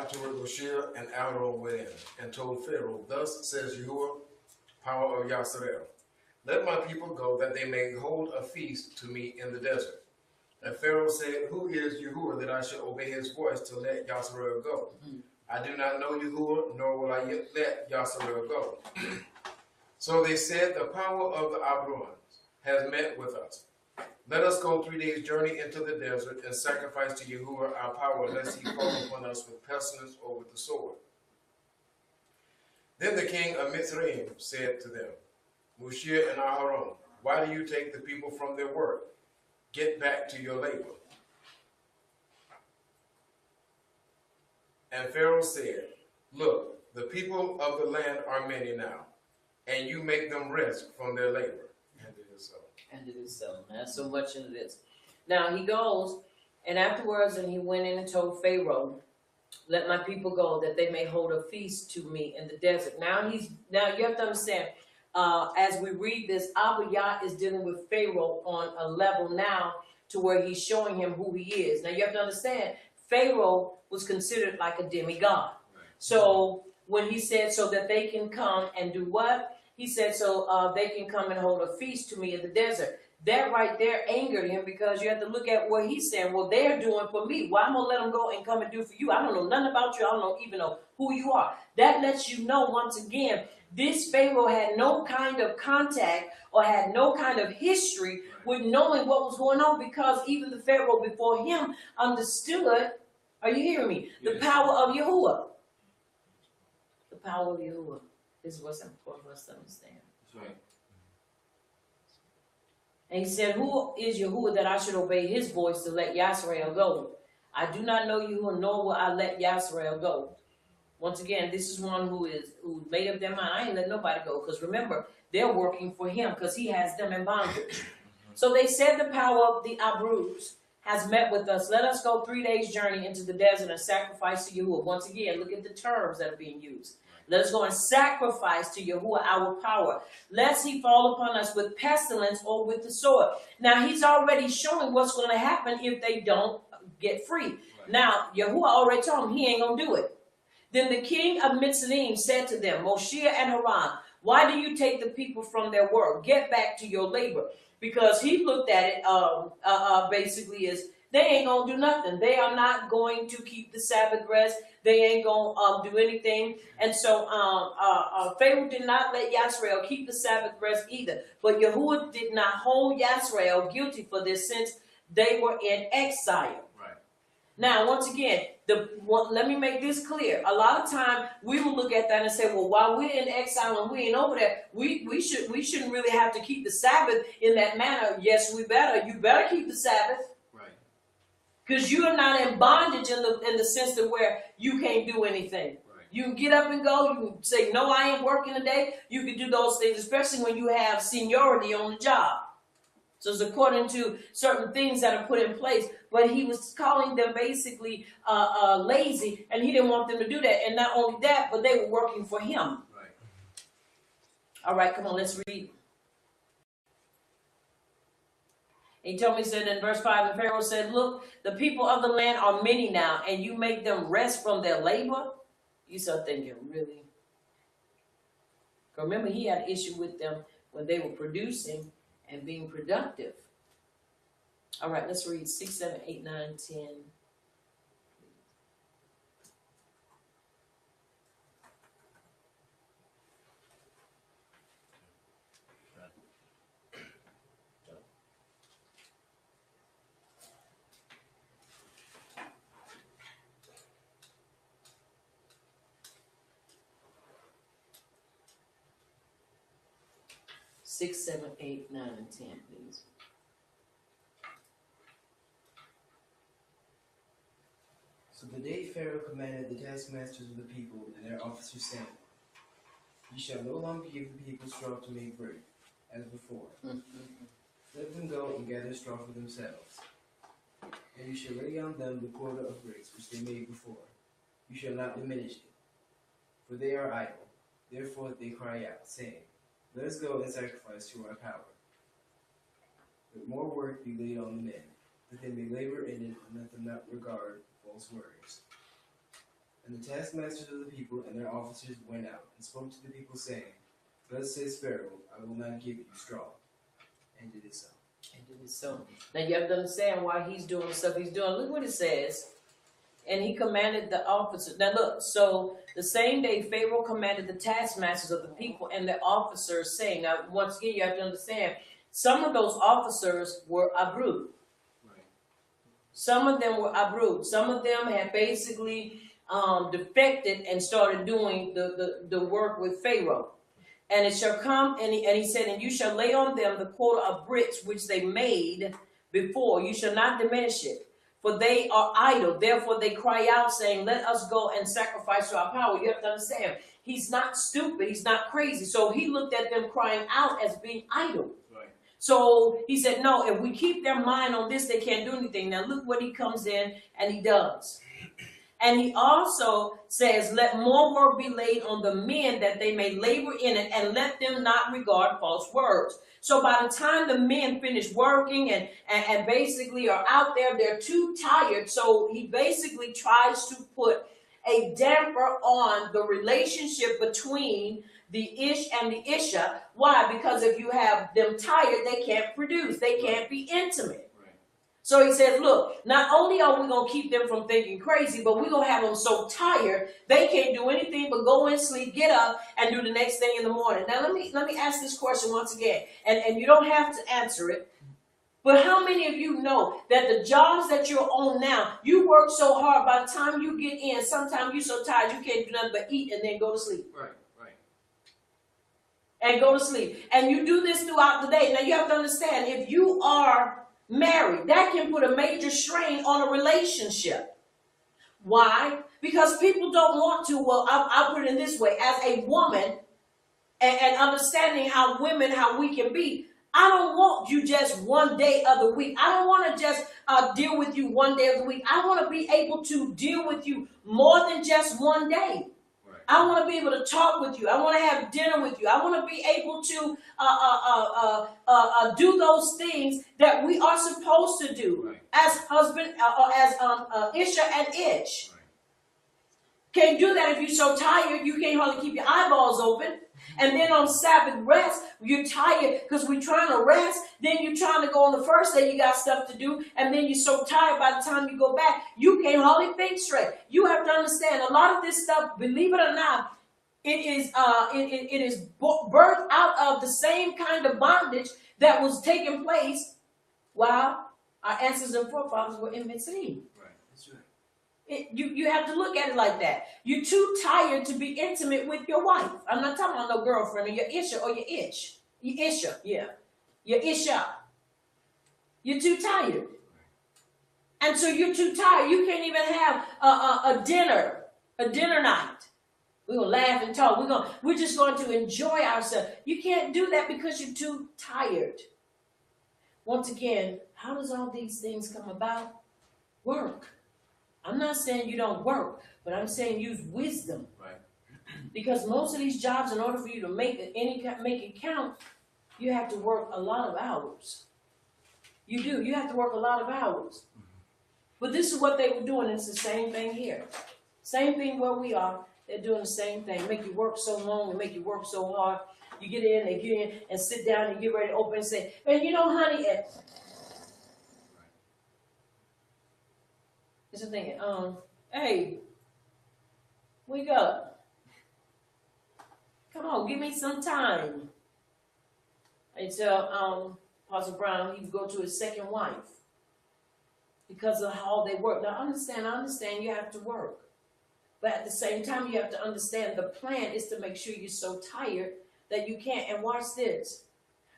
Afterward, Moshe and Aaron went in and told Pharaoh, "Thus says Yahuwah, power of Yasharel, let my people go, that they may hold a feast to me in the desert." And Pharaoh said, "Who is Yahuwah that I should obey his voice to let Yasharel go? I do not know Yahuwah, nor will I yet let Yasharel go." So they said, "The power of the Abruans has met with us. Let us go 3 days' journey into the desert and sacrifice to Yahuwah our power, lest he fall upon us with pestilence or with the sword." Then the king of Mitzrayim said to them, "Moshe and Aharon, why do you take the people from their work? Get back to your labor." And Pharaoh said, "Look, the people of the land are many now, and you make them rest from their labor." And it is so. And it is so. That's so much into this. Now he goes, and afterwards, and he went in and told Pharaoh, "Let my people go, that they may hold a feast to me in the desert." Now you have to understand, as we read this, Abba Yah is dealing with Pharaoh on a level now to where he's showing him who he is. Now you have to understand, Pharaoh was considered like a demigod. Right. So when he said, so that they can come and do what? He said, so they can come and hold a feast to me in the desert. That right there angered him, because you have to look at what he's saying. Well, they're doing for me. Why am I going to let them go and come and do for you? I don't know nothing about you. I don't even know who you are. That lets you know, once again, this Pharaoh had no kind of contact or had no kind of history with knowing what was going on, because even the Pharaoh before him understood, are you hearing me? The power of Yahuwah. The power of Yahuwah. This is what's important for us to understand. That's right. And he said, "Who is Yahuwah that I should obey his voice to let Yasrael go? I do not know Yahuwah, nor will I let Yasrael go." Once again, this is one who made up their mind. I ain't letting nobody go, because remember, they're working for him, because he has them in bondage. So they said, "The power of the Abruz has met with us. Let us go 3 days' journey into the desert and sacrifice to Yahuwah." Once again, look at the terms that are being used. Let us go and sacrifice to Yahuwah our power, lest he fall upon us with pestilence or with the sword. Now, he's already showing what's going to happen if they don't get free. Right. Now, Yahuwah already told him he ain't going to do it. Then the king of Mitzrayim said to them, "Moshe and Haran, why do you take the people from their work? Get back to your labor." Because he looked at it basically as, they ain't going to do nothing. They are not going to keep the Sabbath rest. They ain't going to do anything. And so Pharaoh did not let Yasrael keep the Sabbath rest either. But Yahuwah did not hold Yasrael guilty for this, since they were in exile. Right. Now, once again, let me make this clear. A lot of time we will look at that and say, well, while we're in exile and we ain't over there, we shouldn't really have to keep the Sabbath in that manner. Yes, we better. You better keep the Sabbath. Because you are not in bondage in the sense that where you can't do anything. Right. You can get up and go. You can say, "No, I ain't working today." You can do those things, especially when you have seniority on the job. So it's according to certain things that are put in place. But he was calling them basically lazy, and he didn't want them to do that. And not only that, but they were working for him. Right. All right, come on, let's read. He told me, said in verse 5, and Pharaoh said, "Look, the people of the land are many now, and you make them rest from their labor." You start thinking, really? Remember, he had an issue with them when they were producing and being productive. All right, let's read 6, 7, 8, 9, 10. Six, 7, 8, 9, and 10, please. So the day Pharaoh commanded the taskmasters of the people and their officers, saying, "You shall no longer give the people straw to make bread, as before. Let them go and gather straw for themselves. And you shall lay on them the quota of bricks which they made before. You shall not diminish it, for they are idle. Therefore they cry out, saying, Let us go and sacrifice to our power. But more work be laid on the men, that they may labor in it, and let them not regard false words. And the taskmasters of the people and their officers went out and spoke to the people, saying, Thus says Pharaoh, I will not give you straw. And it is so. And it is so. Now you have to understand why he's doing the stuff he's doing. Look what it says. And he commanded the officers. Now look, so the same day Pharaoh commanded the taskmasters of the people and the officers, saying, now once again you have to understand, some of those officers were Abrud. Right. Some of them were Abrud. Some of them had basically defected and started doing the work with Pharaoh. And it shall come, and he said, and you shall lay on them the quota of bricks which they made before. You shall not diminish it. For they are idle. Therefore they cry out, saying, let us go and sacrifice to our power. You have to understand, he's not stupid. He's not crazy. So he looked at them crying out as being idle. Right. So he said, no, if we keep their mind on this, they can't do anything. Now look what he comes in and he does. And he also says, let more work be laid on the men that they may labor in it, and let them not regard false words. So by the time the men finish working and basically are out there, they're too tired. So he basically tries to put a damper on the relationship between the Ish and the Isha. Why? Because if you have them tired, they can't produce. They can't be intimate. So he says, look, not only are we going to keep them from thinking crazy, but we're going to have them so tired, they can't do anything but go and sleep, get up, and do the next thing in the morning. Now, let me ask this question once again, and you don't have to answer it, but how many of you know that the jobs that you're on now, you work so hard, by the time you get in, sometimes you're so tired you can't do nothing but eat and then go to sleep. Right. And go to sleep. And you do this throughout the day. Now, you have to understand, if you are married, that can put a major strain on a relationship. Why? Because people don't want to, well, I'll put it in this way, as a woman, and understanding how we can be, I don't want you just one day of the week. I don't want to just deal with you one day of the week. I want to be able to deal with you more than just one day. I want to be able to talk with you. I want to have dinner with you. I want to be able to do those things that we are supposed to do as husband, as Isha and Ish. Can't do that if you're so tired you can't hardly keep your eyeballs open. And then on Sabbath rest, you're tired because we're trying to rest. Then you're trying to go on the first day, you got stuff to do. And then you're so tired by the time you go back, you can't hardly think straight. You have to understand a lot of this stuff, believe it or not, it is birthed out of the same kind of bondage that was taking place while our ancestors and forefathers were in Mitzrayim. Right, that's right. You have to look at it like that. You're too tired to be intimate with your wife. I'm not talking about no girlfriend or your Isha or your Ish. Your Isha, yeah. Your Isha. You're too tired. And so you're too tired. You can't even have a dinner night. We're going to laugh and talk. We're just going to enjoy ourselves. You can't do that because you're too tired. Once again, how does all these things come about? Work. I'm not saying you don't work, but I'm saying use wisdom. Right. Because most of these jobs, in order for you to make it count, you have to work a lot of hours. You do. You have to work a lot of hours. But this is what they were doing. It's the same thing here. Same thing where we are. They're doing the same thing. Make you work so long and make you work so hard. You get in, they get in and sit down and get ready to open and say, man, you know, honey, it's a thing. Hey, wake up. Come on, give me some time. I tell Pastor Brown he would go to his second wife because of how they work. Now, I understand you have to work. But at the same time, you have to understand the plan is to make sure you're so tired that you can't. And watch this.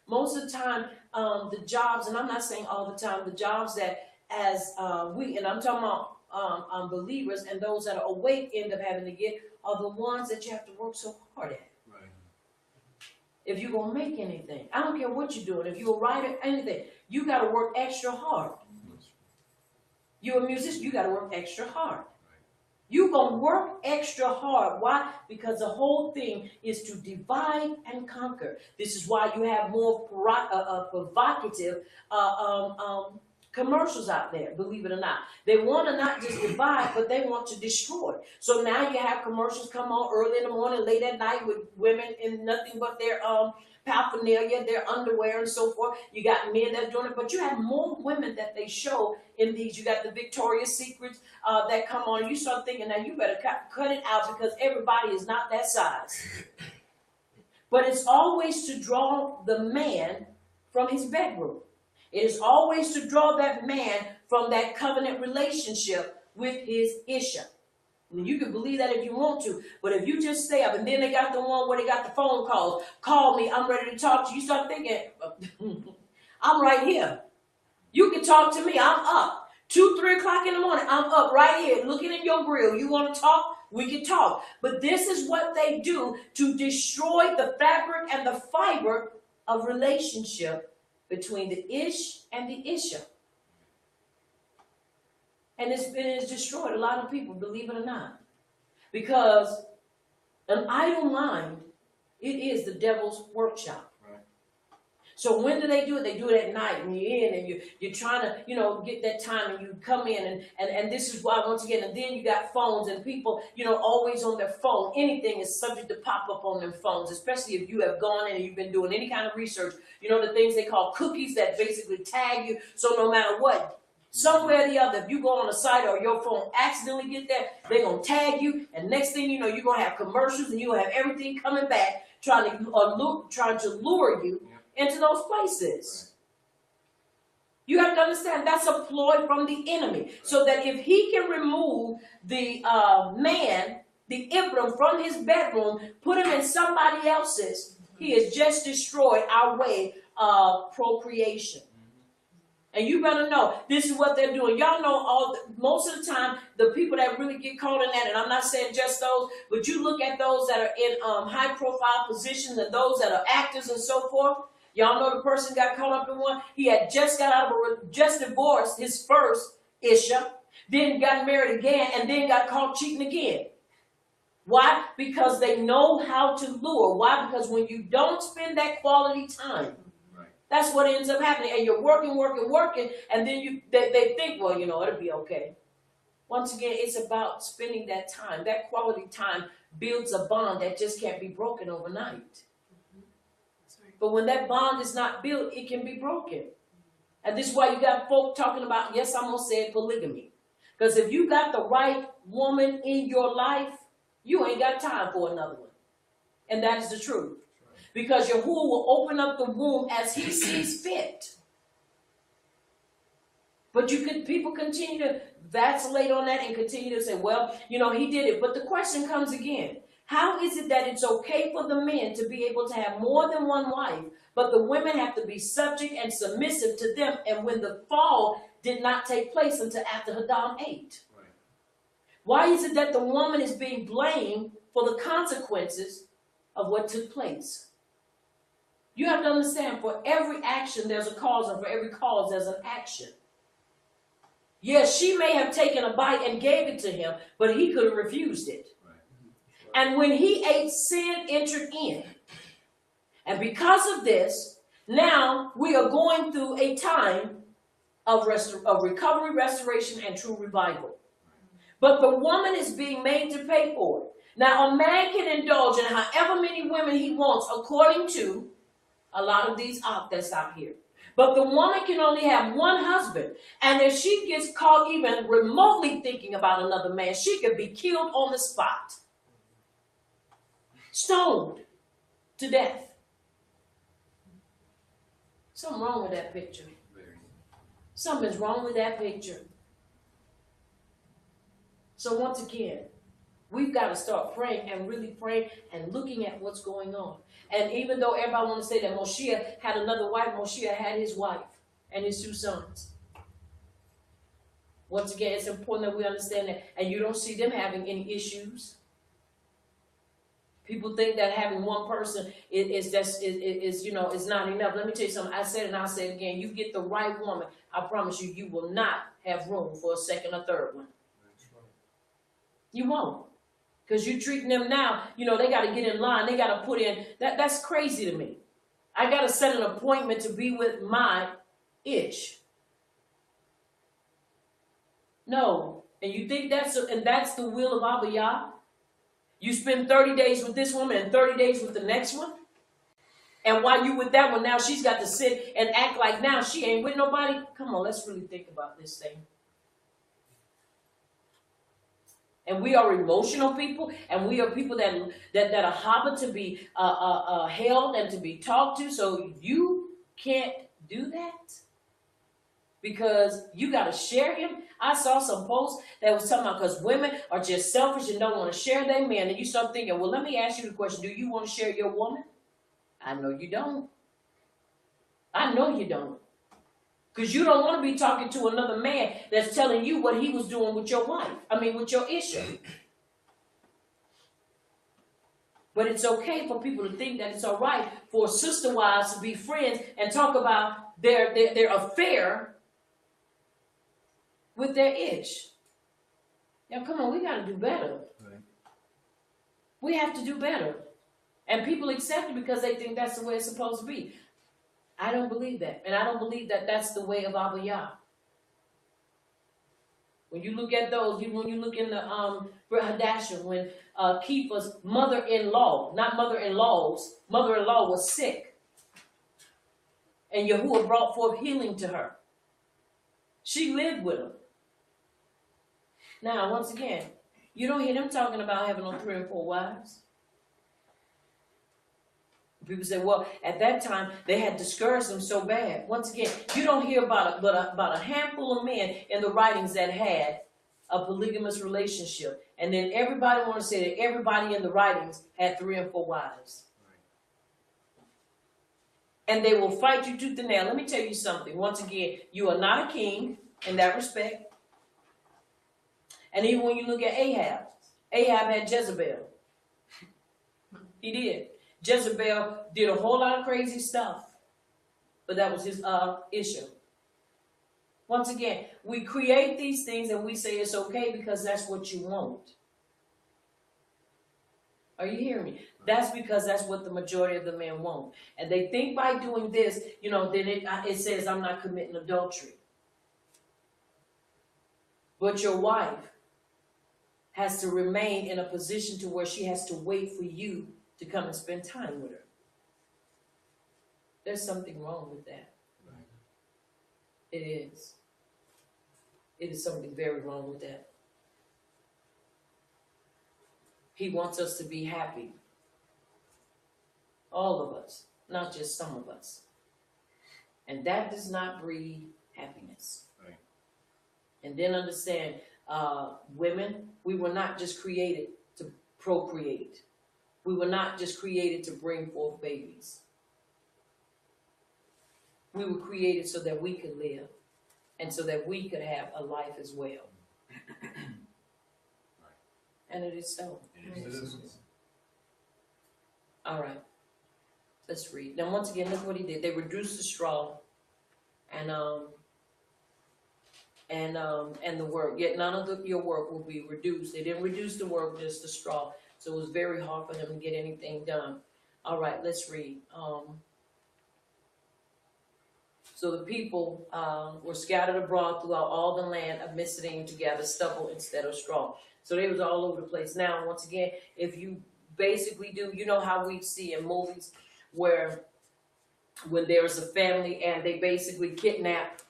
Most of the time, the jobs, and I'm not saying all the time, the jobs that as and I'm talking about believers and those that are awake end up having to get are the ones that you have to work so hard at. Right. If you're going to make anything, I don't care what you're doing. If you're a writer, anything, you got to work extra hard. You're a musician, you got to work extra hard. You're going to work extra hard. Why? Because the whole thing is to divide and conquer. This is why you have more provocative commercials out there, believe it or not. They want to not just divide, but they want to destroy. So now you have commercials come on early in the morning, late at night with women in nothing but their paraphernalia, their underwear and so forth. You got men that are doing it, but you have more women that they show in these. You got the Victoria's Secrets that come on. You start thinking, now you better cut it out because everybody is not that size. But it's always to draw the man from his bedroom. It is always to draw that man from that covenant relationship with his Isha. And you can believe that if you want to, but if you just stay up, and then they got the one where they got the phone calls, call me, I'm ready to talk to you. You start thinking, I'm right here. You can talk to me, I'm up. 2, 3 o'clock in the morning, I'm up right here looking in your grill. You want to talk? We can talk. But this is what they do to destroy the fabric and the fiber of relationship between the Ish and the Isha. And it's destroyed a lot of people, believe it or not. Because an idle mind, it is the devil's workshop. Right. So when do they do it? They do it at night, and you're in, and you're trying to, get that time, and you come in, and this is why, once again, and then you got phones, and people, always on their phone. Anything is subject to pop up on their phones, especially if you have gone in and you've been doing any kind of research. The things they call cookies that basically tag you, so no matter what, somewhere or the other, if you go on a site or your phone accidentally get there, they're going to tag you, and next thing you know, you're going to have commercials, and you'll have everything coming back, trying to lure you into those places. You have to understand that's a ploy from the enemy. So that if he can remove the man, the Ibram, from his bedroom, put him in somebody else's, he has just destroyed our way of procreation. And you better know, this is what they're doing. Y'all know most of the time, the people that really get caught in that, and I'm not saying just those, but you look at those that are in high profile positions and those that are actors and so forth. Y'all know the person got caught up in one. He had just got out of just divorced his first Isha, then got married again, and then got caught cheating again. Why? Because they know how to lure. Why? Because when you don't spend that quality time, that's what ends up happening. And you're working, and then they think, well, it'll be okay. Once again, it's about spending that time. That quality time builds a bond that just can't be broken overnight. But when that bond is not built, it can be broken. And this is why you got folk talking about, yes, I'm going to say it, polygamy. Because if you got the right woman in your life, you ain't got time for another one. And that is the truth. Because Yahuwah will open up the womb as he sees fit. But people continue to vacillate on that and continue to say, well, he did it. But the question comes again. How is it that it's okay for the men to be able to have more than one wife, but the women have to be subject and submissive to them, and when the fall did not take place until after Hadam 8? Right. Why is it that the woman is being blamed for the consequences of what took place? You have to understand, for every action there's a cause, and for every cause there's an action. Yes, she may have taken a bite and gave it to him, but he could have refused it. And when he ate, sin entered in. And because of this, now we are going through a time of recovery, restoration, and true revival. But the woman is being made to pay for it. Now, a man can indulge in however many women he wants, according to a lot of these that's out here. But the woman can only have one husband. And if she gets caught even remotely thinking about another man, she could be killed on the spot. Stoned to death. Something wrong with that picture. Something's wrong with that picture. So once again, we've got to start praying and really praying and looking at what's going on. And even though everybody wants to say that Moshiach had another wife, Moshiach had his wife and his 2 sons. Once again, it's important that we understand that. And you don't see them having any issues. People think that having one person is not enough. Let me tell you something. I said it and I'll say it again. You get the right woman, I promise you, you will not have room for a second or third one. You won't. Because you're treating them now, they got to get in line. They got to put in. That's crazy to me. I got to set an appointment to be with my Ish. No. And you think that's the will of Abba Yah? You spend 30 days with this woman and 30 days with the next one? And while you with that one, now she's got to sit and act like now she ain't with nobody? Come on, let's really think about this thing. And we are emotional people, and we are people that are hobbled to be held and to be talked to. So you can't do that because you got to share him. I saw some posts that was talking about because women are just selfish and don't want to share their man. And you start thinking, well, let me ask you the question: do you want to share your woman? I know you don't. I know you don't. Because you don't want to be talking to another man that's telling you what he was doing with your wife. With your issue. But it's okay for people to think that it's all right for sister wives to be friends and talk about their affair with their ish. Now, come on, we got to do better. Right. We have to do better. And people accept it because they think that's the way it's supposed to be. I don't believe that. And I don't believe that that's the way of Abba Yah. When you look at those, when you look in the Hadassah, when Keefa's mother-in-law, not mother-in-laws, mother-in-law was sick. And Yahuwah brought forth healing to her. She lived with him. Now, once again, you don't hear them talking about having on 3 and 4 wives. People say, well, at that time, they had discouraged them so bad. Once again, you don't hear about a handful of men in the writings that had a polygamous relationship. And then everybody want to say that everybody in the writings had 3 and 4 wives. Right. And they will fight you tooth and nail. Let me tell you something. Once again, you are not a king in that respect. And even when you look at Ahab had Jezebel. He did. Jezebel did a whole lot of crazy stuff, but that was his issue. Once again, we create these things and we say it's okay because that's what you want. Are you hearing me? That's because that's what the majority of the men want. And they think by doing this, then it says I'm not committing adultery. But your wife has to remain in a position to where she has to wait for you to come and spend time with her. There's something wrong with that. Right. It is. It is something very wrong with that. He wants us to be happy. All of us, not just some of us. And that does not breed happiness. Right. And then understand, women, we were not just created to procreate. We were not just created to bring forth babies. We were created so that we could live and so that we could have a life as well. And it is so. It is. All right. Let's read. Now, once again, look what he did. They reduced the straw and the work. Yet none of your work will be reduced. They didn't reduce the work, just the straw. So it was very hard for them to get anything done. All right, let's read. So the people were scattered abroad throughout all the land of Mitzrayim to gather stubble instead of straw. So they was all over the place. Now, once again, if you basically do, you know how we see in movies where when there is a family and they basically kidnap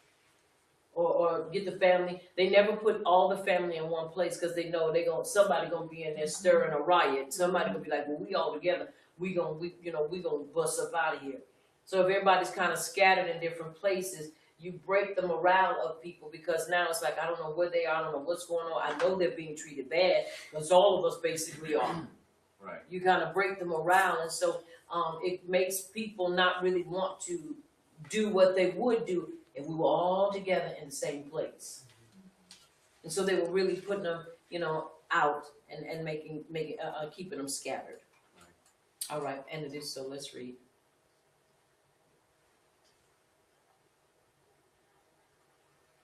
or get the family, they never put all the family in one place because they know somebody gonna be in there stirring a riot. Somebody gonna be like, well, we all together, we gonna bust up out of here. So if everybody's kind of scattered in different places, you break the morale of people because now it's like, I don't know where they are, I don't know what's going on. I know they're being treated bad because all of us basically are. Right. You kind of break the morale, and so it makes people not really want to do what they would do if we were all together in the same place. And so they were really putting them, out and keeping them scattered. Right. All right, and it is so. Let's read.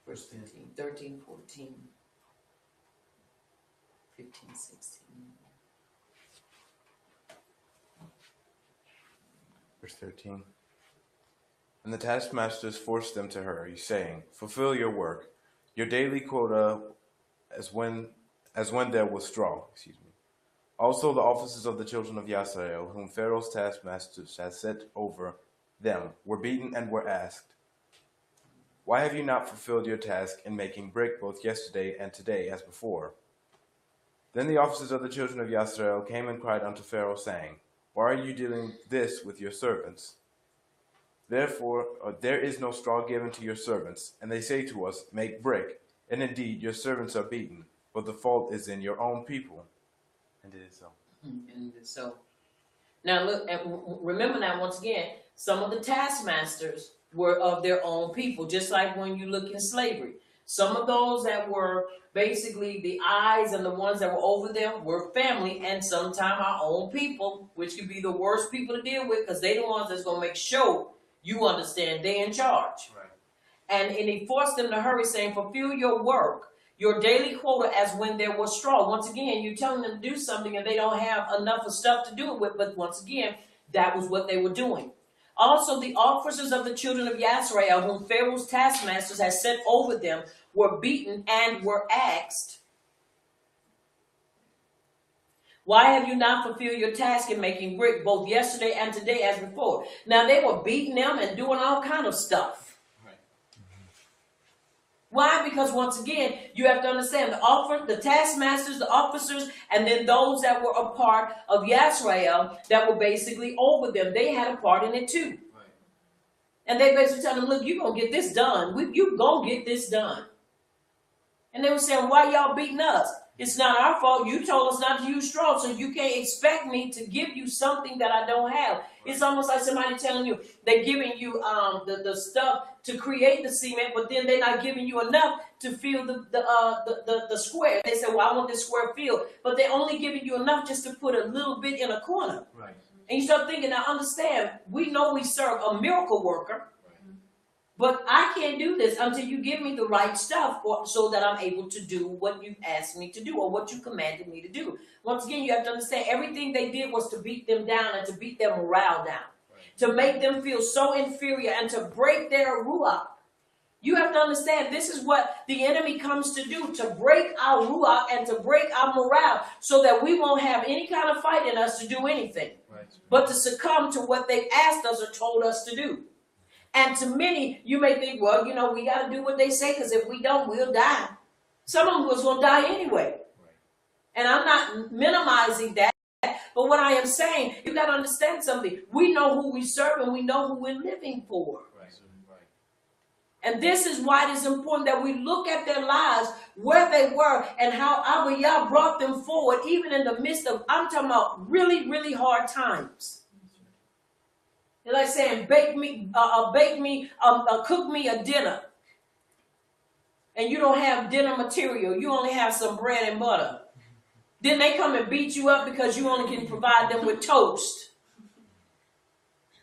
Verse 15, 13, 14, 15, 16. Verse 13. And the taskmasters forced them to hurry, saying, fulfill your work. Your daily quota as when there was straw. Excuse me. Also the officers of the children of Yasrael, whom Pharaoh's taskmasters had set over them, were beaten and were asked, "Why have you not fulfilled your task in making brick both yesterday and today as before?" Then the officers of the children of Yasrael came and cried unto Pharaoh, saying, "Why are you doing this with your servants? Therefore, there is no straw given to your servants, and they say to us, Make brick. And indeed, your servants are beaten, but the fault is in your own people." And it is so. And so, now look, and remember now, once again, some of the taskmasters were of their own people, just like when you look in slavery. Some of those that were basically the eyes and the ones that were over them were family, and sometimes our own people, which could be the worst people to deal with, because they're the ones that's going to make sure you understand they're in charge. Right. And he forced them to hurry, saying, "Fulfill your work, your daily quota, as when there was straw." Once again, you're telling them to do something and they don't have enough of stuff to do it with, but once again, that was what they were doing. Also, the officers of the children of Yasrael, whom Pharaoh's taskmasters had set over them, were beaten and were asked, "Why have you not fulfilled your task in making brick both yesterday and today as before?" Now, they were beating them and doing all kind of stuff. Why? Because once again, you have to understand the taskmasters, the officers, and then those that were a part of Yasrael that were basically over them. They had a part in it too. Right. And they basically tell them, "Look, you're going to get this done. You going to get this done." And they were saying, "Why y'all beating us? It's not our fault. You told us not to use straw, so you can't expect me to give you something that I don't have." It's almost like somebody telling you they're giving you the stuff to create the cement, but then they're not giving you enough to fill the square. They say, "Well, I want this square filled," but they're only giving you enough just to put a little bit in a corner. Right. And you start thinking, now understand, we know we serve a miracle worker. But I can't do this until you give me the right stuff so that I'm able to do what you asked me to do or what you commanded me to do. Once again, you have to understand everything they did was to beat them down and to beat their morale down, to make them feel so inferior and to break their ruach. You have to understand this is what the enemy comes to do, to break our ruach and to break our morale so that we won't have any kind of fight in us to do anything, but to succumb to what they asked us or told us to do. And to many, you may think, well, we got to do what they say, because if we don't, we'll die. Some of them was going to die anyway. And I'm not minimizing that. But what I am saying, you got to understand something. We know who we serve and we know who we're living for. And this is why it is important that we look at their lives, where they were, and how Abba Yah brought them forward, even in the midst of, I'm talking about really, really hard times. They're like saying, cook me a dinner. And you don't have dinner material. You only have some bread and butter. Then they come and beat you up because you only can provide them with toast.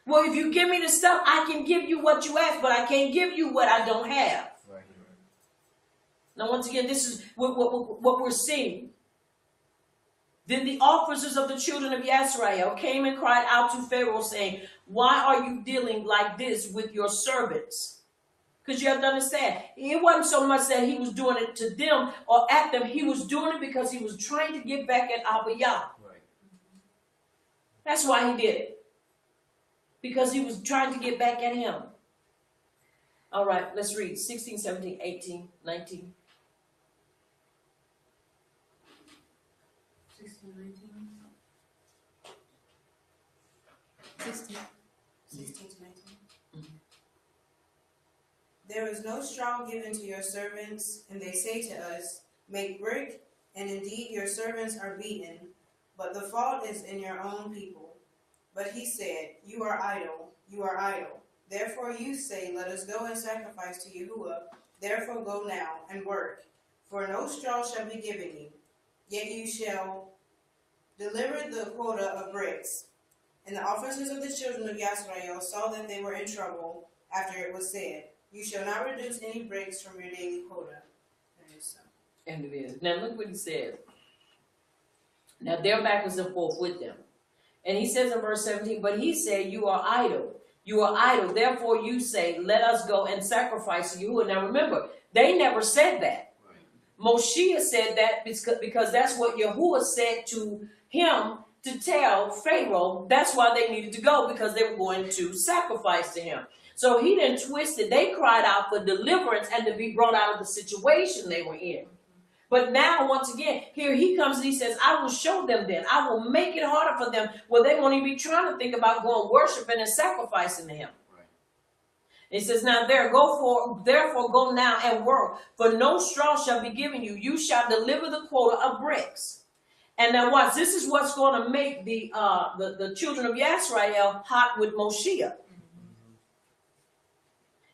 Well, if you give me the stuff, I can give you what you ask, but I can't give you what I don't have. Right. Now, once again, this is what we're seeing. Then the officers of the children of Yasrael came and cried out to Pharaoh, saying, "Why are you dealing like this with your servants?" Because you have to understand, it wasn't so much that he was doing it to them or at them. He was doing it because he was trying to get back at Abba Yah. Right. That's why he did it. Because he was trying to get back at him. All right, let's read 16, 17, 18, 19. 16, 19. 16 to 19. Mm-hmm. There is no straw given to your servants, and they say to us, Make brick, and indeed your servants are beaten, but the fault is in your own people. But he said, You are idle, you are idle. Therefore you say, Let us go and sacrifice to Yahuwah. Therefore go now and work, for no straw shall be given you. Yet you shall deliver the quota of bricks. And the officers of the children of Yasrael saw that they were in trouble after it was said, You shall not reduce any bricks from your daily quota. And it is so. And it is. Now look what he says. Now they're backwards and forth with them. And he says in verse 17, But he said, You are idle. You are idle. Therefore you say, Let us go and sacrifice to you. Now remember, they never said that. Moshe said that because that's what Yahuwah said to him to tell Pharaoh. That's why they needed to go, because they were going to sacrifice to him. So he didn't twist it. They cried out for deliverance and to be brought out of the situation they were in. But now, once again, here he comes and he says, I will show them then. I will make it harder for them where they won't even be trying to think about going worshiping and sacrificing to him. Right. He says, now therefore go now and work, for no straw shall be given you. You shall deliver the quota of bricks. And now watch, this is what's going to make the children of Yisrael hot with Moshe.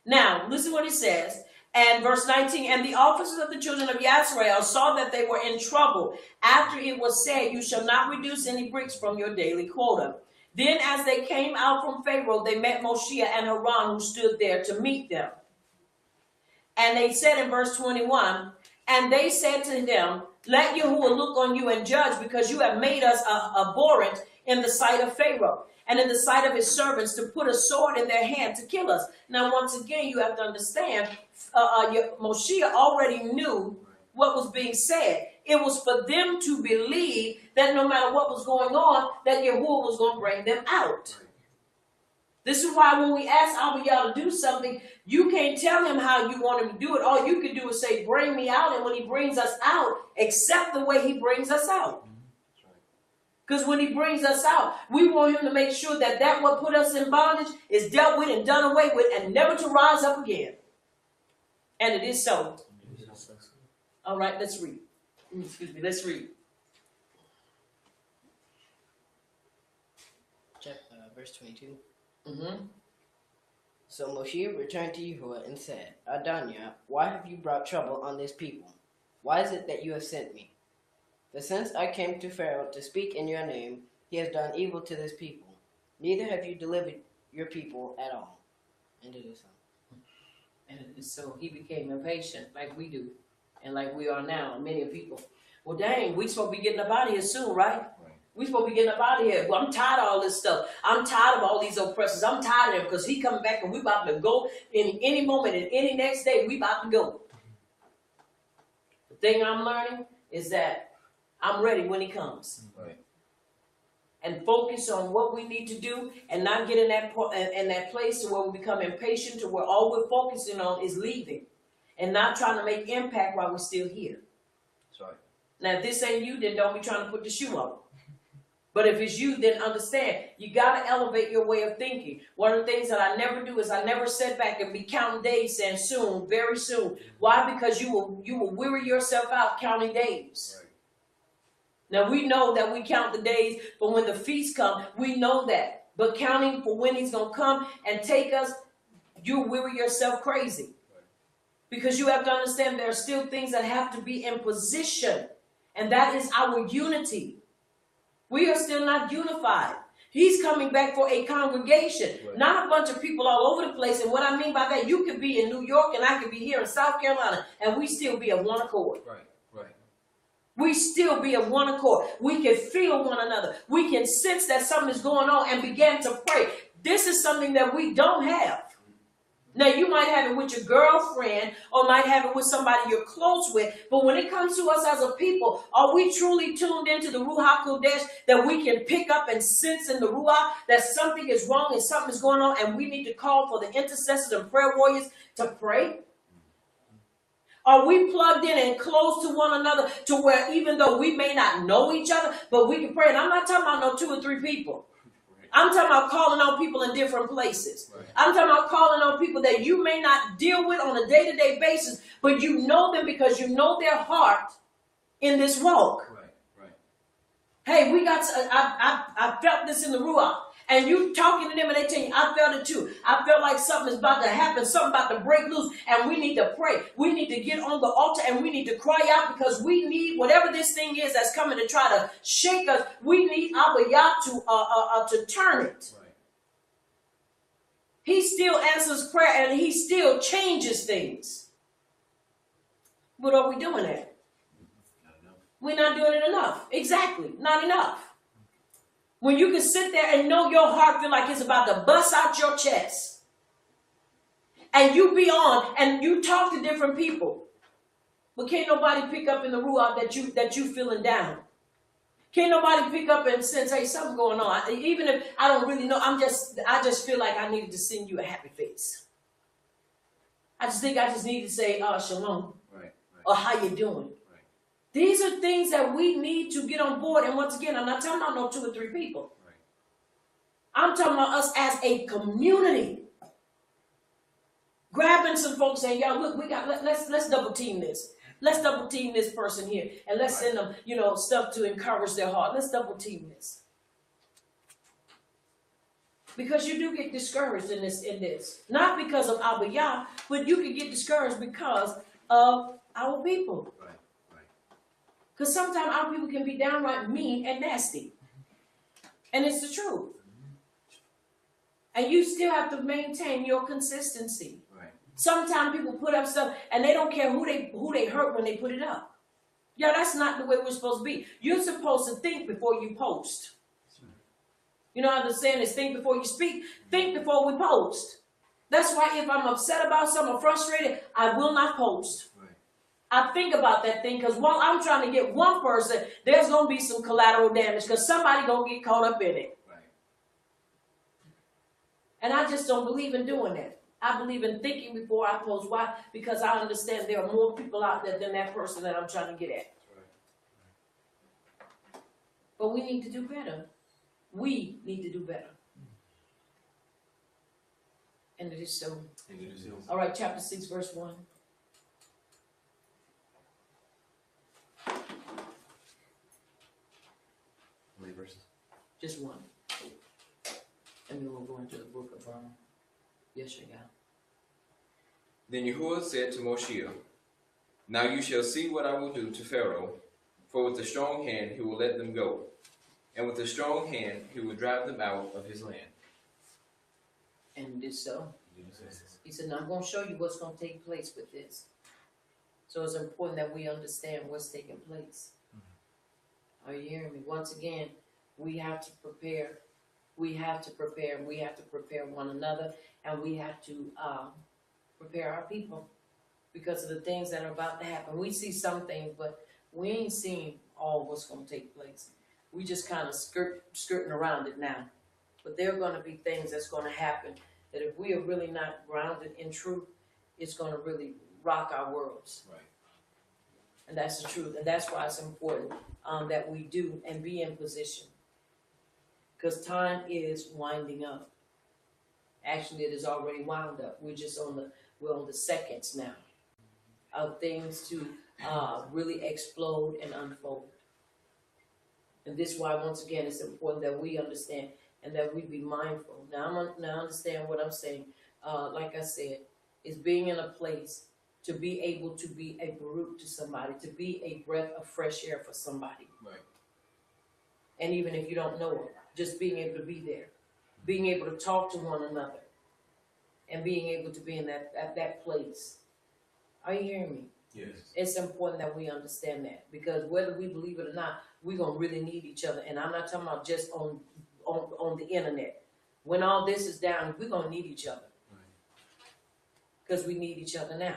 Now, listen what he says. And verse 19, and the officers of the children of Yisrael saw that they were in trouble after it was said, you shall not reduce any bricks from your daily quota. Then as they came out from Pharaoh, they met Moshe and Aaron, who stood there to meet them. And they said in verse 21, and they said to them, let Yahuwah look on you and judge, because you have made us abhorrent in the sight of Pharaoh and in the sight of his servants, to put a sword in their hand to kill us. Now, once again, you have to understand, Moshe already knew what was being said. It was for them to believe that no matter what was going on, that Yahuwah was going to bring them out. This is why when we ask Abba Yah to do something, you can't tell him how you want him to do it. All you can do is say, bring me out. And when he brings us out, accept the way he brings us out. Because when he brings us out, we want him to make sure that what put us in bondage is dealt with and done away with and never to rise up again. And it is so. All right, let's read. Excuse me, let's read. Verse 22. Mm-hmm. So Moshe returned to Yahuwah and said, Adoniah, why have you brought trouble on this people? Why is it that you have sent me? For since I came to Pharaoh to speak in your name, he has done evil to this people. Neither have you delivered your people at all. And it is so. And so he became impatient like we do and like we are now, many people. Well, dang, we supposed to be getting up out of here soon, right? We supposed to be getting up out of here. Well, I'm tired of all this stuff. I'm tired of all these oppressors. I'm tired of them because he coming back and we about to go in any moment and any next day we about to go. The thing I'm learning is that I'm ready when he comes. Right. And focus on what we need to do and not get in that place to where we become impatient, to where all we're focusing on is leaving and not trying to make impact while we're still here. That's right. Now, if this ain't you, then don't be trying to put the shoe on. But if it's you, then understand, you got to elevate your way of thinking. One of the things that I never do is I never sit back and be counting days saying soon, very soon. Why? Because you will weary yourself out counting days. Right. Now, we know that we count the days for when the feast come. We know that. But counting for when he's going to come and take us, you weary yourself crazy. Right. Because you have to understand there are still things that have to be in position. And that is our unity. We are still not unified. He's coming back for a congregation, right. Not a bunch of people all over the place. And what I mean by that, you could be in New York and I could be here in South Carolina, and we still be of one accord. Right. Right. We still be of one accord. We can feel one another. We can sense that something is going on and begin to pray. This is something that we don't have. Now, you might have it with your girlfriend or might have it with somebody you're close with. But when it comes to us as a people, are we truly tuned into the Ruach Kodesh that we can pick up and sense in the Ruach that something is wrong and something is going on and we need to call for the intercessors and prayer warriors to pray? Are we plugged in and close to one another to where even though we may not know each other, but we can pray? And I'm not talking about no 2 or 3 people. I'm talking about calling on people in different places. Right. I'm talking about calling on people that you may not deal with on a day-to-day basis, but you know them because you know their heart in this walk. Right. Right. Hey, I felt this in the Ruach. And you talking to them and they tell you, I felt it too. I felt like something is about to happen, something about to break loose, and we need to pray. We need to get on the altar and we need to cry out because we need whatever this thing is that's coming to try to shake us. We need Abba Yah to turn it. Right. He still answers prayer and he still changes things. But are we doing that? Not enough. We're not doing it enough. Exactly. Not enough. When you can sit there and know your heart feel like it's about to bust out your chest. And you be on and you talk to different people. But can't nobody pick up in the ruach that you feeling down. Can't nobody pick up and sense, hey, something going on. Even if I don't really know, I just feel like I needed to send you a happy face. I just think I just need to say, shalom. Right. Or how you doing? Right. These are things that we need to get on board. And once again, I'm not talking about no 2 or 3 people. Right. I'm talking about us as a community. Grabbing some folks saying, y'all, look, let's double team this. Let's double team this person here. And let's send them, stuff to encourage their heart. Let's double team this. Because you do get discouraged in this. Not because of Abba Yah, but you can get discouraged because of our people. Right. Right. Because sometimes our people can be downright mean and nasty. And it's the truth. And you still have to maintain your consistency. Right. Sometimes people put up stuff and they don't care who they hurt when they put it up. Yeah, that's not the way we're supposed to be. You're supposed to think before you post. You know how the saying is, think before you speak, think before we post. That's why if I'm upset about something or frustrated, I will not post. Right. I think about that thing because while I'm trying to get one person, there's going to be some collateral damage because somebody going to get caught up in it. Right. And I just don't believe in doing that. I believe in thinking before I post. Why? Because I understand there are more people out there than that person that I'm trying to get at. Right. But we need to do better. We need to do better. And it is so. And it is so. All right, chapter 6, verse 1. How many verses? Just one. And then we'll go into the book of Yeshaya. Then Yahuwah said to Moshe, Now you shall see what I will do to Pharaoh, for with a strong hand he will let them go, and with a strong hand he will drive them out of his land. And it is so. And it is so. He said, now I'm going to show you what's going to take place with this. So it's important that we understand what's taking place. Are you hearing me? Once again, we have to prepare. We have to prepare. We have to prepare one another. And we have to prepare our people because of the things that are about to happen. We see some things, but we ain't seen all what's going to take place. We just kind of skirting around it now. But there are going to be things that's going to happen that if we are really not grounded in truth, it's going to really rock our worlds. Right. And that's the truth. And that's why it's important that we do and be in position. Because time is winding up. Actually, it is already wound up. We're on the seconds now of things to really explode and unfold. And this is why, once again, it's important that we understand and that we be mindful. Now, understand what I'm saying. Like I said, is being in a place to be able to be a baruch to somebody, to be a breath of fresh air for somebody. Right. And even if you don't know them, just being able to be there, being able to talk to one another, and being able to be in that place. Are you hearing me? Yes. It's important that we understand that because whether we believe it or not, we're going to really need each other. And I'm not talking about just on the internet. When all this is down, we're going to need each other. Because we need each other now.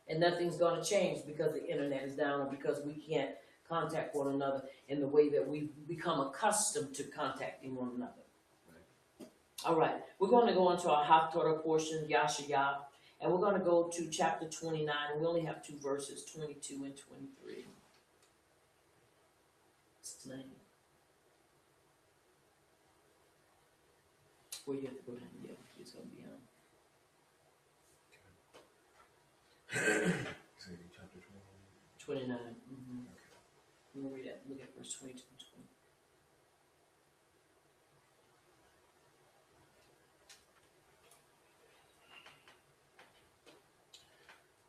And nothing's going to change because the internet is down or because we can't contact one another in the way that we've become accustomed to contacting one another. Right. All right. We're going to go into our Haftorah portion, Yashaya, and we're going to go to chapter 29, and we only have 2 verses, 22 and 23. It's 9. Where you have to go down, yeah, it's going to be on. Chapter 29. Mm-hmm. We'll read that. Look at verse 22 and 20.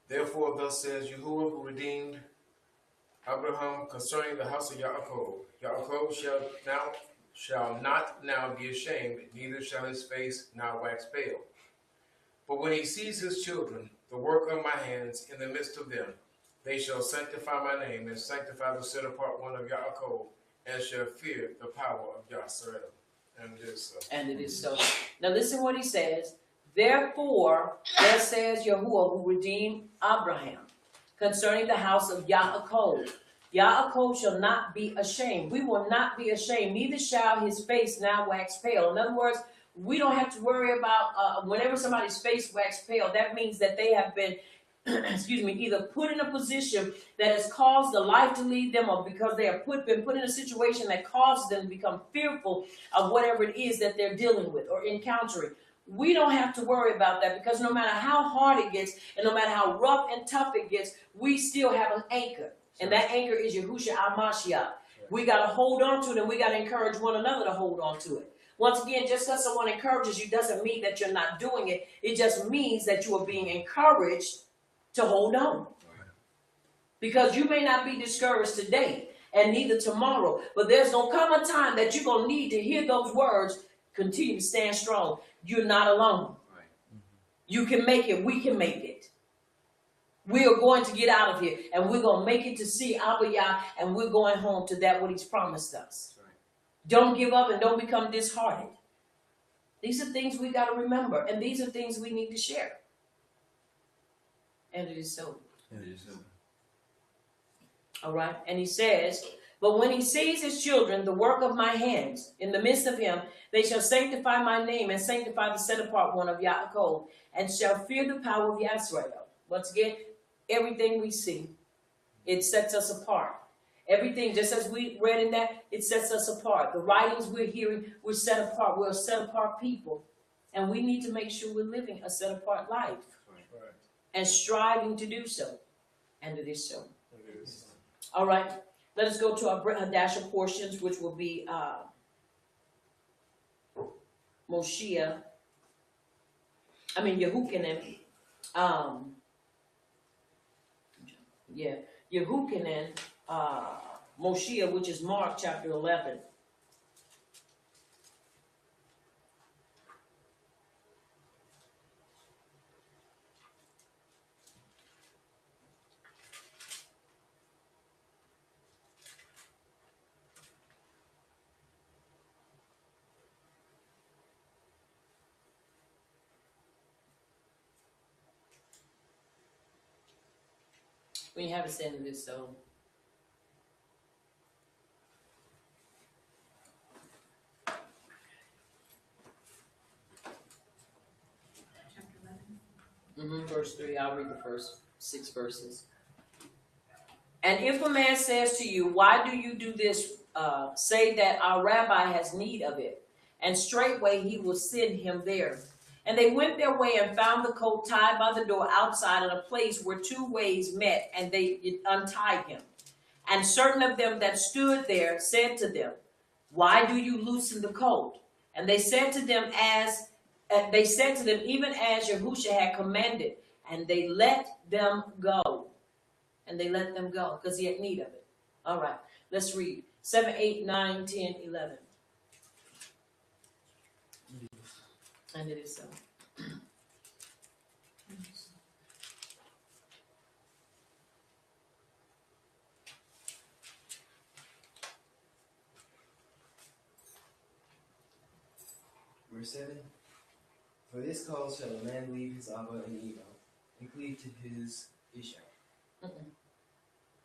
Therefore, thus says Yahuwah, who redeemed Abraham concerning the house of Yaakov. Yaakov shall not now be ashamed, neither shall his face now wax pale. But when he sees his children, the work of my hands in the midst of them, they shall sanctify my name and sanctify the set apart one of Yaakov, and shall fear the power of Yahweh. And it is so. And it is so. Now listen what he says. Therefore, thus says Yahuwah, who redeemed Abraham. concerning the house of Yaakov. Yaakov shall not be ashamed. We will not be ashamed, neither shall his face now wax pale. In other words, we don't have to worry about whenever somebody's face wax pale. That means that they have been, excuse me, either put in a position that has caused the life to leave them, or because they have been put in a situation that causes them to become fearful of whatever it is that they're dealing with or encountering. We don't have to worry about that, because no matter how hard it gets and no matter how rough and tough it gets, we still have an anchor. And that anchor is Yahushua HaMashiach. We got to hold on to it, and we got to encourage one another to hold on to it. Once again, just because someone encourages you doesn't mean that you're not doing it. It just means that you are being encouraged to hold on. Because you may not be discouraged today and neither tomorrow, but there's going to come a time that you're going to need to hear those words. Continue to stand strong. You're not alone. You can make it. We can make it. We are going to get out of here, and we're going to make it to see Abba Yah, and we're going home to that what he's promised us. Don't give up and don't become disheartened. These are things we got to remember, and these are things we need to share. And it is so. It is so. All right. And he says, but when he sees his children, the work of my hands, in the midst of him, they shall sanctify my name and sanctify the set apart one of Yaakov, and shall fear the power of Yisrael. Once again, everything we see, it sets us apart. Everything, just as we read in that, it sets us apart. The writings we're hearing, we're set apart. We're a set apart people. And we need to make sure we're living a set apart life. Right. And striving to do so. And it is so. It is. All right. Let us go to our Hadasha portions, which will be Yehukanan. Yehukanan, Moshiach, which is Mark chapter 11. When you have a stand of this, so. Verse 3, I'll read the first 6 verses. And if a man says to you, why do you do this? Say that our rabbi has need of it. And straightway he will send him there. And they went their way and found the colt tied by the door outside in a place where 2 ways met, and they untied him. And certain of them that stood there said to them, why do you loosen the colt? And they said to them even as Yahushua had commanded, and they let them go. And they let them go because he had need of it. All right, let's read 7, 8, 9, 10, 11. And it is so. Verse 7. For this cause shall a man leave his Abba and Eva, and cleave to his Isha.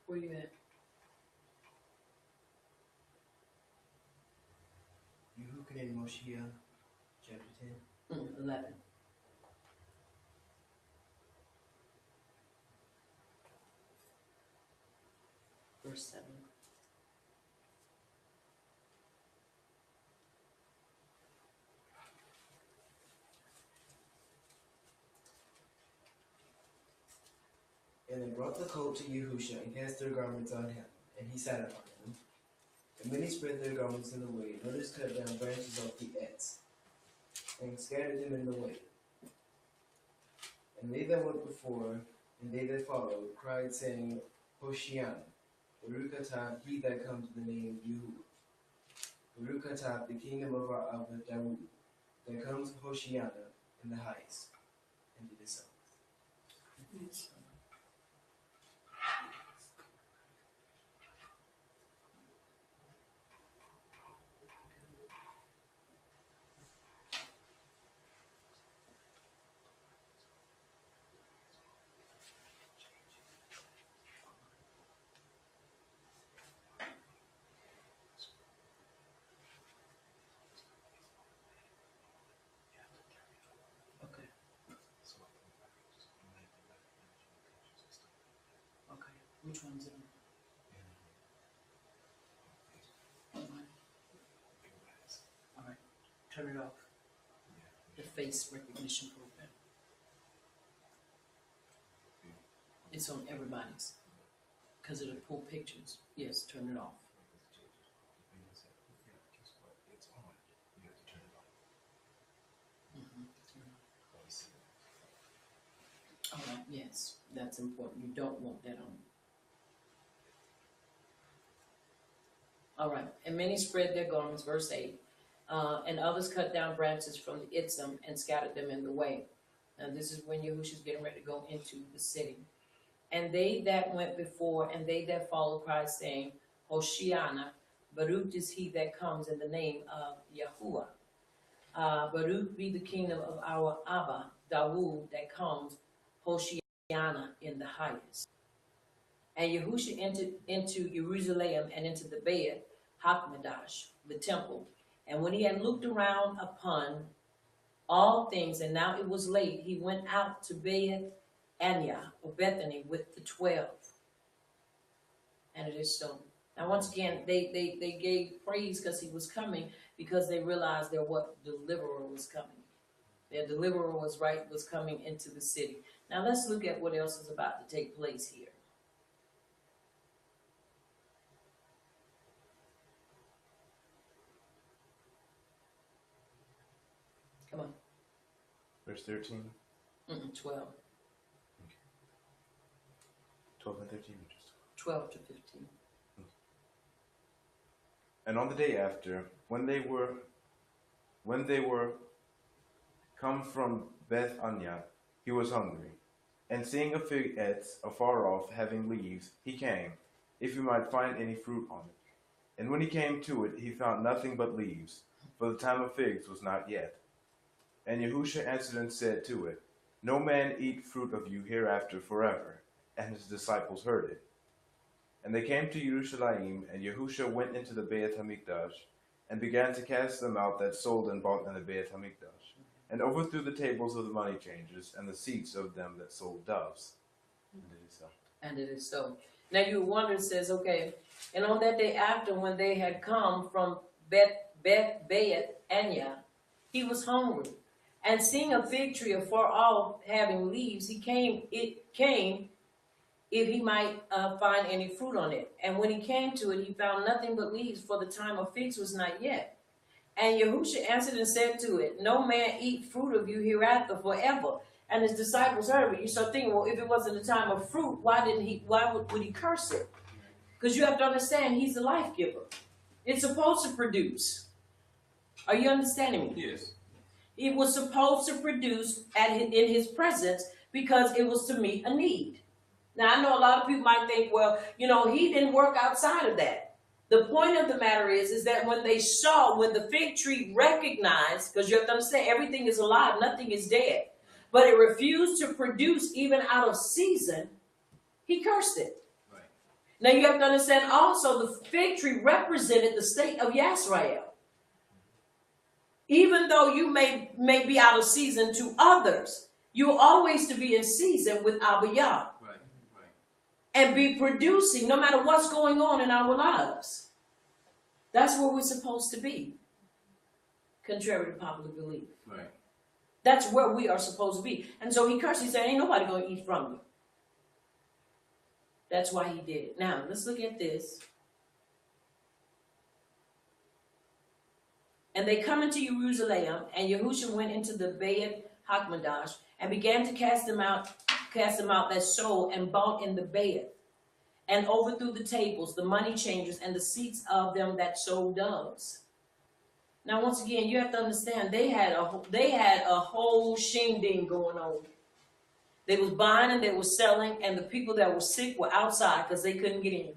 Where you at? Yehukanan Moshiach, chapter 10. 11. Verse 7. And they brought the colt to Yahushua and cast their garments on him, and he sat upon him. And many spread their garments in the way, and others cut down branches off the ends, and scattered them in the way. And they that went before, and they that followed, cried, saying, Hoshiana, Baruch atah he that comes in the name of Yahuwah. Baruch atah the kingdom of our Abba Dawood, that comes Hoshiana in the highest. And it is so. Which one's it? All right, turn it off. The face recognition program. It's on everybody's. Because it'll pull pictures. Yes, turn it off. All right, yes, that's important. You don't want that on. All right, and many spread their garments, verse 8, and others cut down branches from the Itzim and scattered them in the way. Now this is when Yahushua's getting ready to go into the city. And they that went before and they that followed cried, saying, Hoshiana, Baruch is he that comes in the name of Yahuwah. Baruch be the kingdom of our Abba, Dawood, that comes, Hoshiana in the highest. And Yahushua entered into Jerusalem and into the Beit Hakmadash, the temple. And when he had looked around upon all things, and now it was late, he went out to Beit Anya, or Bethany, with the 12. And it is so. Now, once again, they gave praise because he was coming, because they realized their deliverer was coming. Their deliverer was coming into the city. Now, let's look at what else is about to take place here. Come on. Verse 13. 12. 12 and 13. 12 to 15. And on the day after, when they were come from Beth Anya, he was hungry. And seeing a fig etz afar off, having leaves, he came, if he might find any fruit on it. And when he came to it, he found nothing but leaves, for the time of figs was not yet. And Yahushua answered and said to it, No man eat fruit of you hereafter forever. And his disciples heard it. And they came to Jerusalem, and Yahushua went into the Beit HaMikdash, and began to cast them out that sold and bought in the Beit HaMikdash, and overthrew the tables of the money changers, and the seats of them that sold doves. And it is so. And it is so. Now you wonder, it says, okay, and on that day after, when they had come from Beit Anya, he was hungry. And seeing a fig tree afar off having leaves, he came if he might find any fruit on it. And when he came to it, he found nothing but leaves, for the time of figs was not yet. And Yahushua answered and said to it, No man eat fruit of you hereafter forever. And his disciples heard it. You start thinking, well, if it wasn't the time of fruit, why would he curse it? Because you have to understand, he's the life giver. It's supposed to produce. Are you understanding me? Yes. It was supposed to produce in his presence because it was to meet a need. Now, I know a lot of people might think, well, he didn't work outside of that. The point of the matter is that when the fig tree recognized, because you have to understand, everything is alive, nothing is dead, but it refused to produce even out of season, he cursed it. Right. Now, you have to understand also, the fig tree represented the state of Yisrael. Even though you may be out of season to others, you're always to be in season with Abba Yah. Right. And be producing no matter what's going on in our lives. That's where we're supposed to be. Contrary to popular belief. Right. That's where we are supposed to be. And so he cursed, he said, ain't nobody going to eat from you. That's why he did it. Now, let's look at this. And they come into Jerusalem, and Yahushua went into the Beit Hakmadash, and began to cast them out that sold and bought in the Beit, and overthrew the tables, the money changers, and the seats of them that sold doves. Now, once again, you have to understand, they had a whole shindig going on. They was buying and they were selling, and the people that were sick were outside because they couldn't get in.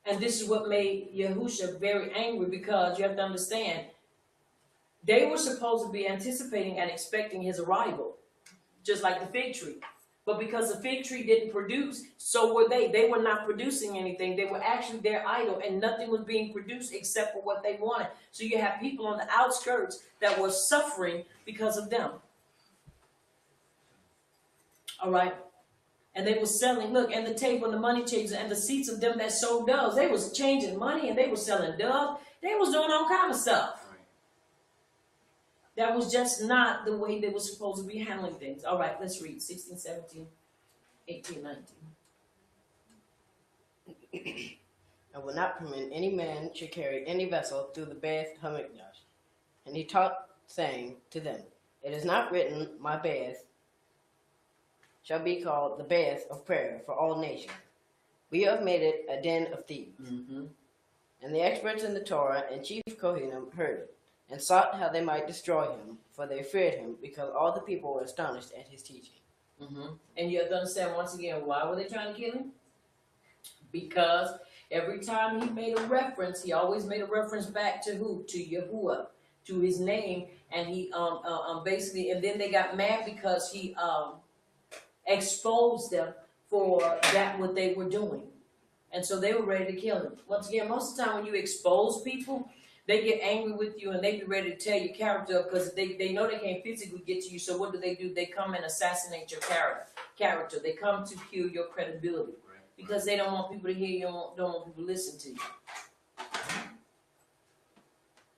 And this is what made Yahushua very angry, because you have to understand, they were supposed to be anticipating and expecting his arrival, just like the fig tree. But because the fig tree didn't produce, so were they. They were not producing anything. They were actually there idle, and nothing was being produced except for what they wanted. So you have people on the outskirts that were suffering because of them. All right? And they were selling, look, and the table and the money changers and the seats of them that sold doves. They was changing money and they were selling doves. They was doing all kind of stuff. That was just not the way they were supposed to be handling things. All right, let's read 16, 17, 18, 19. I will not permit any man should carry any vessel through the Beth Hamikdash. And he taught, saying to them, it is not written, my Beth shall be called the Beth of prayer for all nations. We have made it a den of thieves. Mm-hmm. And the experts in the Torah and chief Kohanim heard it, and sought how they might destroy him, for they feared him, because all the people were astonished at his teaching. Mm-hmm. And you have to understand once again, why were they trying to kill him? Because every time he made a reference, he always made a reference back to who? To Yahuwah, to his name, and he basically, and then they got mad because he exposed them for that what they were doing, and so they were ready to kill him. Once again, most of the time when you expose people, they get angry with you and they be ready to tear your character up because they know they can't physically get to you. So what do? They come and assassinate your character. They come to kill your credibility because they don't want people to hear you, don't want people to listen to you.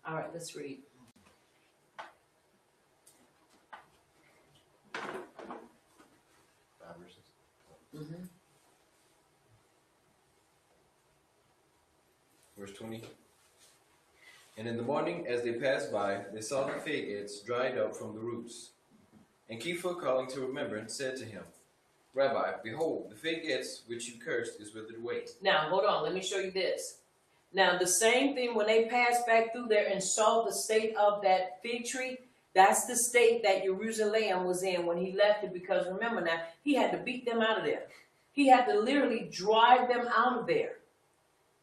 All right, let's read. Mm-hmm. Verse 20. And in the morning, as they passed by, they saw the fig-heads dried up from the roots. And Kepha, calling to remembrance, said to him, Rabbi, behold, the fig-heads which you cursed is withered away. Now, hold on. Let me show you this. Now, the same thing when they passed back through there and saw the state of that fig tree, that's the state that Jerusalem was in when he left it, because remember now, he had to beat them out of there. He had to literally drive them out of there.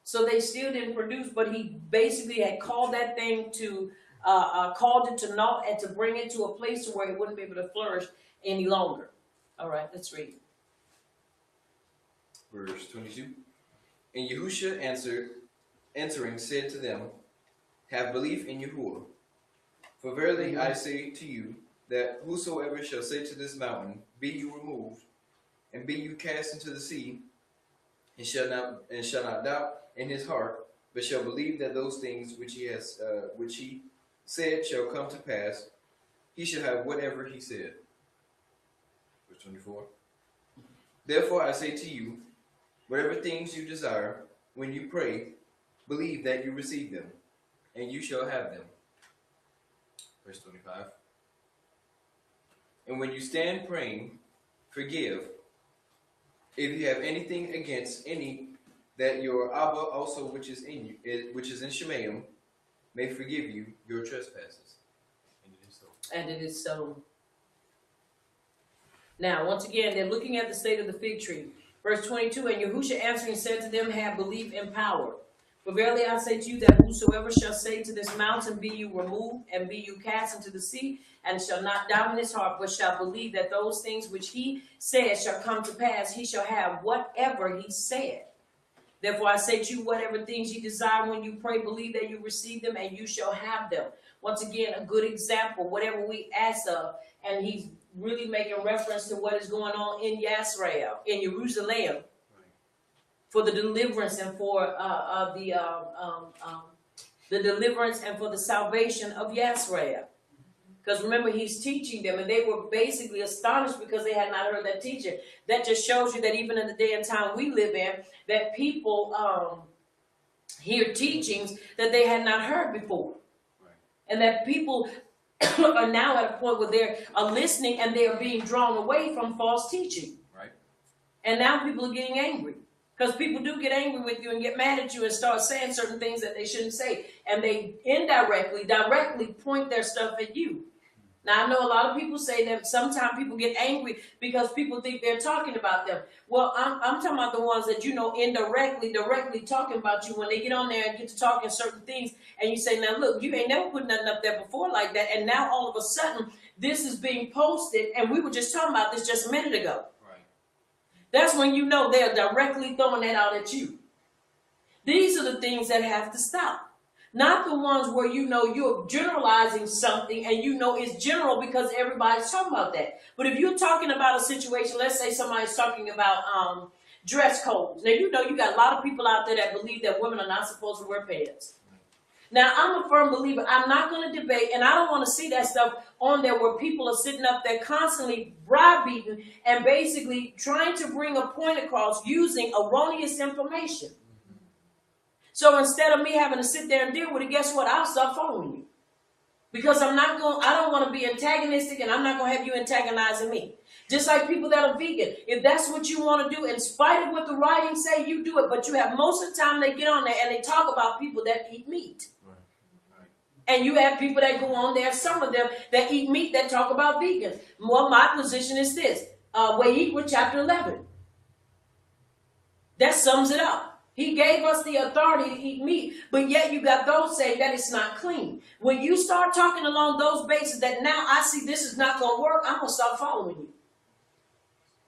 So they still didn't produce, but he basically had called that thing to, called it to naught and to bring it to a place where it wouldn't be able to flourish any longer. All right, let's read. Verse 22. And Yahusha answering said to them, have belief in Yahuwah. For verily I say to you, that whosoever shall say to this mountain, be you removed, and be you cast into the sea, and shall not doubt in his heart, but shall believe that those things which he said shall come to pass, he shall have whatever he said. Verse 24. Therefore I say to you, whatever things you desire, when you pray, believe that you receive them, and you shall have them. Verse 25. And when you stand praying, forgive, if you have anything against any, that your Abba also which is in you, which is in Shemaim, may forgive you your trespasses. And it is so. And it is so. Now, once again, they're looking at the state of the fig tree. Verse 22, and Yahusha answering said to them, have belief in power. For verily I say to you that whosoever shall say to this mountain, be you removed, and be you cast into the sea, and shall not doubt in his heart, but shall believe that those things which he said shall come to pass, he shall have whatever he said. Therefore I say to you, whatever things you desire when you pray, believe that you receive them, and you shall have them. Once again, a good example, whatever we ask of, and he's really making reference to what is going on in Yisrael, in Jerusalem, for the deliverance and for the deliverance and for the salvation of Yisrael. Because remember, he's teaching them, and they were basically astonished because they had not heard that teaching. That just shows you that even in the day and time we live in, that people hear teachings that they had not heard before. Right. And that people are now at a point where they are listening and they are being drawn away from false teaching. Right. And now people are getting angry. Because people do get angry with you and get mad at you and start saying certain things that they shouldn't say. And they directly point their stuff at you. Now, I know a lot of people say that sometimes people get angry because people think they're talking about them. Well, I'm talking about the ones that, directly talking about you when they get on there and get to talking certain things. And you say, now, look, you ain't never put nothing up there before like that. And now all of a sudden, this is being posted. And we were just talking about this just a minute ago. Right. That's when you know they're directly throwing that out at you. These are the things that have to stop. Not the ones where you know you're generalizing something and you know it's general because everybody's talking about that. But if you're talking about a situation, let's say somebody's talking about dress codes. Now, you know you got a lot of people out there that believe that women are not supposed to wear pants. Now, I'm a firm believer. I'm not going to debate, and I don't want to see that stuff on there where people are sitting up there constantly browbeating and basically trying to bring a point across using erroneous information. So instead of me having to sit there and deal with it, guess what? I'll stop following you. Because I don't want to be antagonistic, and I'm not going to have you antagonizing me. Just like people that are vegan. If that's what you want to do, in spite of what the writings say, you do it. But you have most of the time they get on there and they talk about people that eat meat. And you have people that go on there, some of them that eat meat that talk about vegans. Well, my position is this. Wayikwa chapter 11. That sums it up. He gave us the authority to eat meat, but yet you got those saying that it's not clean. When you start talking along those bases that now I see this is not going to work, I'm going to stop following you.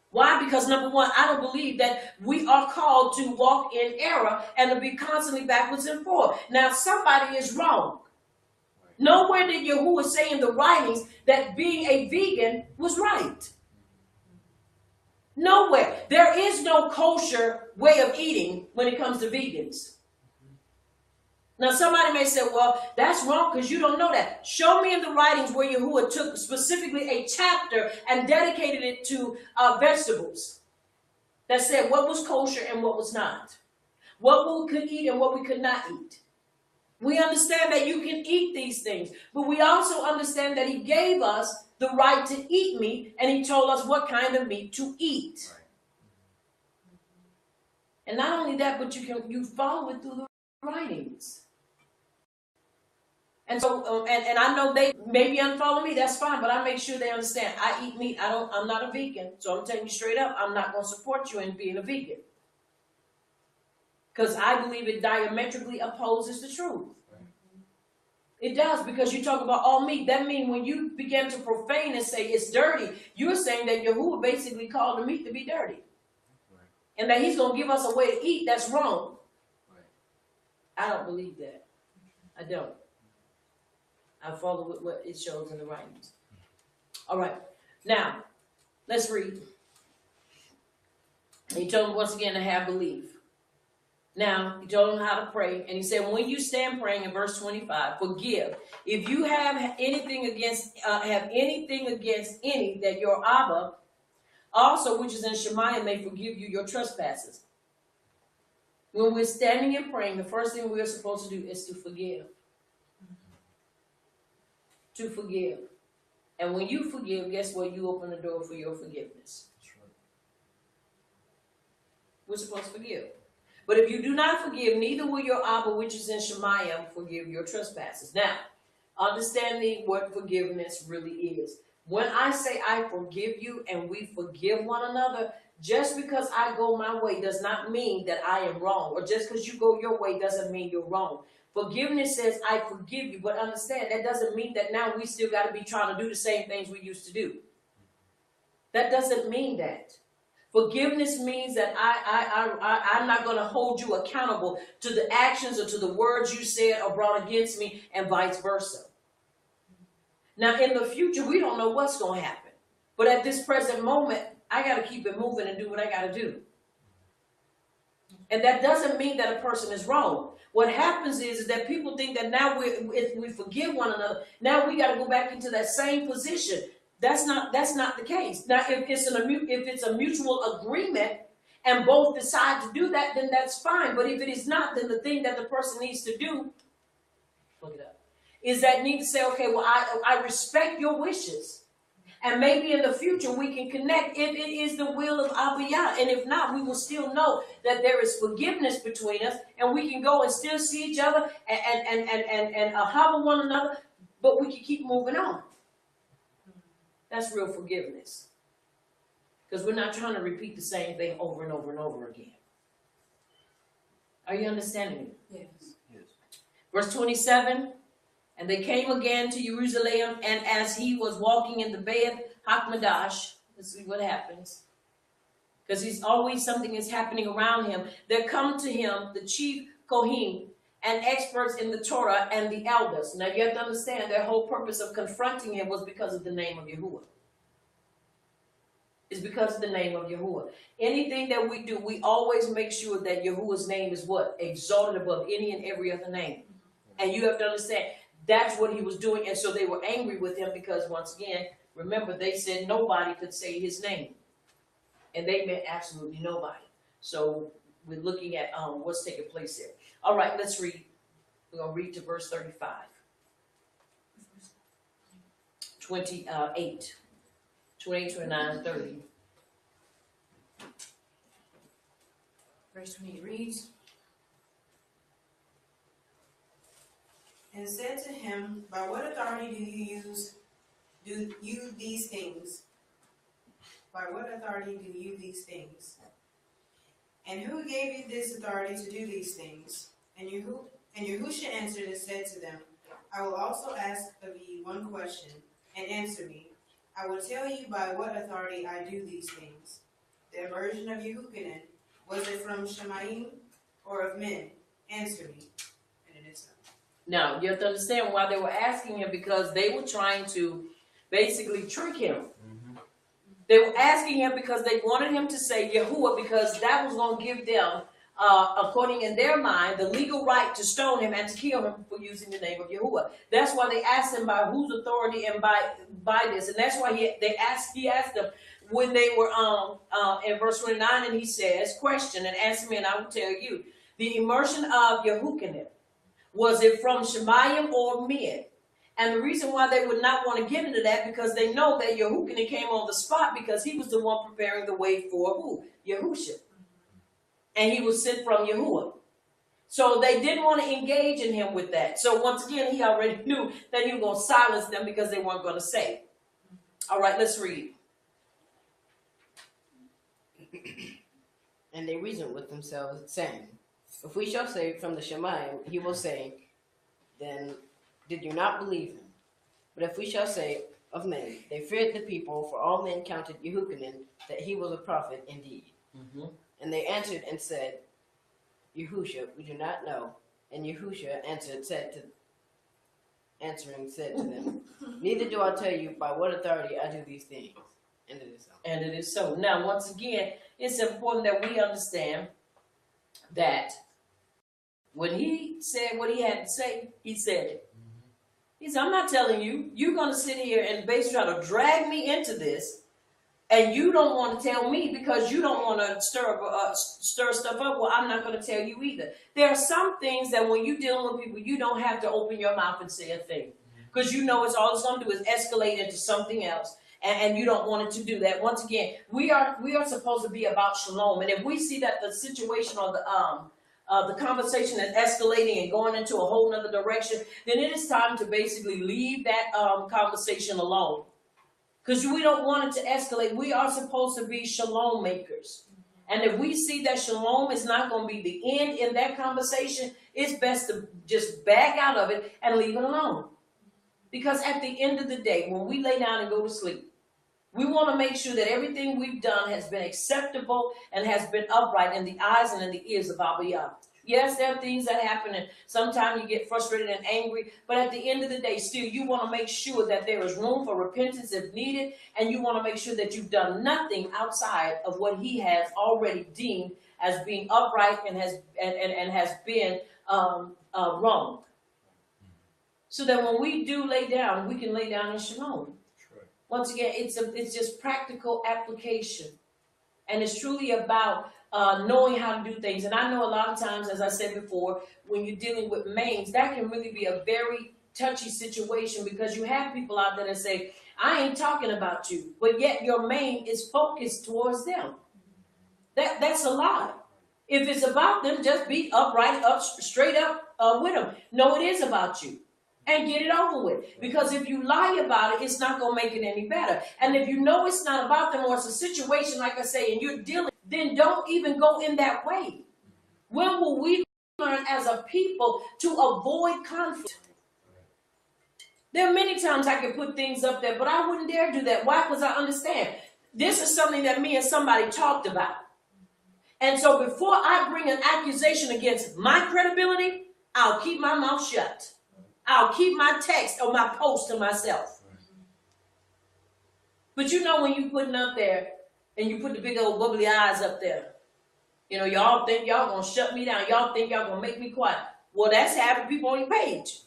Why? Because number one, I don't believe that we are called to walk in error and to be constantly backwards and forward. Now, somebody is wrong. Nowhere did Yahuwah say in the writings that being a vegan was right. Nowhere. There is no kosher way of eating when it comes to vegans. Now, somebody may say, well, that's wrong because you don't know that. Show me in the writings where Yahuwah took specifically a chapter and dedicated it to vegetables that said what was kosher and what was not. What we could eat and what we could not eat. We understand that you can eat these things, but we also understand that he gave us the right to eat meat, and he told us what kind of meat to eat. Right. And not only that, but you follow it through the writings. And so, and I know they maybe unfollow me, that's fine, but I make sure they understand I eat meat. I'm not a vegan, so I'm telling you straight up, I'm not going to support you in being a vegan. Because I believe it diametrically opposes the truth. It does, because you talk about all meat. That means when you begin to profane and say it's dirty, you're saying that Yahuwah basically called the meat to be dirty. Right. And that he's going to give us a way to eat that's wrong. Right. I don't believe that. I don't. I follow what it shows in the writings. All right. Now, let's read. He told him once again to have belief. Now, he told him how to pray, and he said, when you stand praying in verse 25, forgive. If you have anything against any, that your Abba, also which is in Shemaiah, may forgive you your trespasses. When we're standing and praying, the first thing we're supposed to do is to forgive. To forgive. And when you forgive, guess what? You open the door for your forgiveness. That's right. We're supposed to forgive. But if you do not forgive, neither will your Abba, which is in Shemaiah, forgive your trespasses. Now, understanding what forgiveness really is. When I say I forgive you and we forgive one another, just because I go my way does not mean that I am wrong. Or just because you go your way doesn't mean you're wrong. Forgiveness says I forgive you, but understand that doesn't mean that now we still got to be trying to do the same things we used to do. That doesn't mean that. Forgiveness means that I'm not going to hold you accountable to the actions or to the words you said or brought against me, and vice versa. Now, in the future, we don't know what's going to happen. But at this present moment, I got to keep it moving and do what I got to do. And that doesn't mean that a person is wrong. What happens is that people think that now if we forgive one another, now we got to go back into that same position. That's not the case. Now, if it's a mutual agreement and both decide to do that, then that's fine. But if it is not, then the thing that the person needs to do, look it up, is that need to say, okay, well, I respect your wishes. And maybe in the future we can connect if it is the will of Abiyah. And if not, we will still know that there is forgiveness between us, and we can go and still see each other and harbor one another, but we can keep moving on. That's real forgiveness. Because we're not trying to repeat the same thing over and over and over again. Are you understanding me? Yes. Yes. Verse 27, and they came again to Jerusalem, and as he was walking in the Beth Hakmadash, let's see what happens. Because he's always something is happening around him. There come to him the chief Kohen and experts in the Torah and the elders. Now you have to understand their whole purpose of confronting him was because of the name of Yahuwah. It's because of the name of Yahuwah. Anything that we do, we always make sure that Yahuwah's name is what? Exalted above any and every other name. And you have to understand, that's what he was doing. And so they were angry with him because, once again, remember, they said nobody could say his name. And they meant absolutely nobody. So we're looking at what's taking place here. All right, let's read. We're going to read to verse 35. 28, 29, 30. Verse 20 reads, and said to him, by what authority do you these things? By what authority do you these things? And who gave you this authority to do these things? And Yahushua answered and said to them, I will also ask of you one question, and answer me. I will tell you by what authority I do these things. The immersion of Yehukanan, was it from Shemaim or of men? Answer me. And it is so. Now, you have to understand why they were asking him, because they were trying to basically trick him. They were asking him because they wanted him to say Yahuwah, because that was going to give them, according in their mind, the legal right to stone him and to kill him for using the name of Yahuwah. That's why they asked him by whose authority and by this. And that's why he asked them when they were in verse 29, and he says, question and answer me and I will tell you. The immersion of Yehukanan, was it from Shemayim or men? And the reason why they would not want to get into that, because they know that Yehukanan came on the spot because he was the one preparing the way for who? Yahusha. And he was sent from Yahuwah. So they didn't want to engage in him with that. So once again, he already knew that he was going to silence them because they weren't going to say. All right, let's read. And they reasoned with themselves, saying, if we shall say from the Shemayim, he will say, then did you not believe him? But if we shall say of men, they feared the people, for all men counted Yehukanan that he was a prophet indeed. Mm-hmm. And they answered and said, Yahushua, we do not know. And Yahushua said to them, neither do I tell you by what authority I do these things. And it is so. And it is so. Now, once again, it's important that we understand that when he said what he had to say, he said it. He said, I'm not telling you. You're going to sit here and basically try to drag me into this, and you don't want to tell me because you don't want to stir stuff up. Well, I'm not going to tell you either. There are some things that when you're dealing with people, you don't have to open your mouth and say a thing, because you know all it's going to do is escalate into something else. And you don't want it to do that. Once again, we are supposed to be about shalom. And if we see that the situation or the conversation is escalating and going into a whole nother direction, then it is time to basically leave that conversation alone. Because we don't want it to escalate. We are supposed to be shalom makers. And if we see that shalom is not going to be the end in that conversation, it's best to just back out of it and leave it alone. Because at the end of the day, when we lay down and go to sleep, we want to make sure that everything we've done has been acceptable and has been upright in the eyes and in the ears of Abba Yah. Yes, there are things that happen, and sometimes you get frustrated and angry, but at the end of the day, still, you want to make sure that there is room for repentance if needed, and you want to make sure that you've done nothing outside of what he has already deemed as being upright and has been wrong. So that when we do lay down, we can lay down in shalom. Once again, it's just practical application. And it's truly about knowing how to do things. And I know a lot of times, as I said before, when you're dealing with mains, that can really be a very touchy situation, because you have people out there that say, I ain't talking about you, but yet your main is focused towards them. That's a lie. If it's about them, just be upright, straight up with them. No, it is about you. And get it over with. Because if you lie about it, it's not going to make it any better. And if you know it's not about them, or it's a situation, like I say, and you're dealing, then don't even go in that way. When will we learn as a people to avoid conflict? There are many times I can put things up there, but I wouldn't dare do that. Why? Because I understand this is something that me and somebody talked about. And so before I bring an accusation against my credibility, I'll keep my mouth shut. I'll keep my text or my post to myself. But you know when you putting up there and you put the big old bubbly eyes up there, you know, y'all think y'all gonna shut me down. Y'all think y'all gonna make me quiet. Well, that's half the people on your page.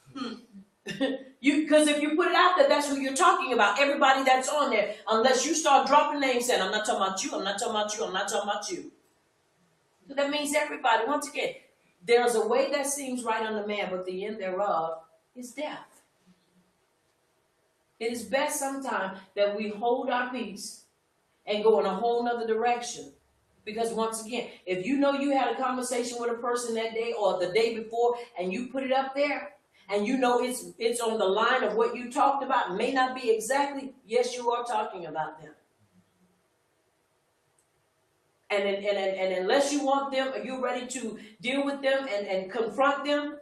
Because if you put it out there, that's who you're talking about. Everybody that's on there. Unless you start dropping names saying, I'm not talking about you, I'm not talking about you, I'm not talking about you. So that means everybody. Once again, there's a way that seems right unto man, but the end thereof is death. It is best sometimes that we hold our peace and go in a whole nother direction. Because once again, if you know you had a conversation with a person that day or the day before and you put it up there and you know it's on the line of what you talked about, it may not be exactly, yes, you are talking about them. And unless you want them, or you're ready to deal with them and confront them,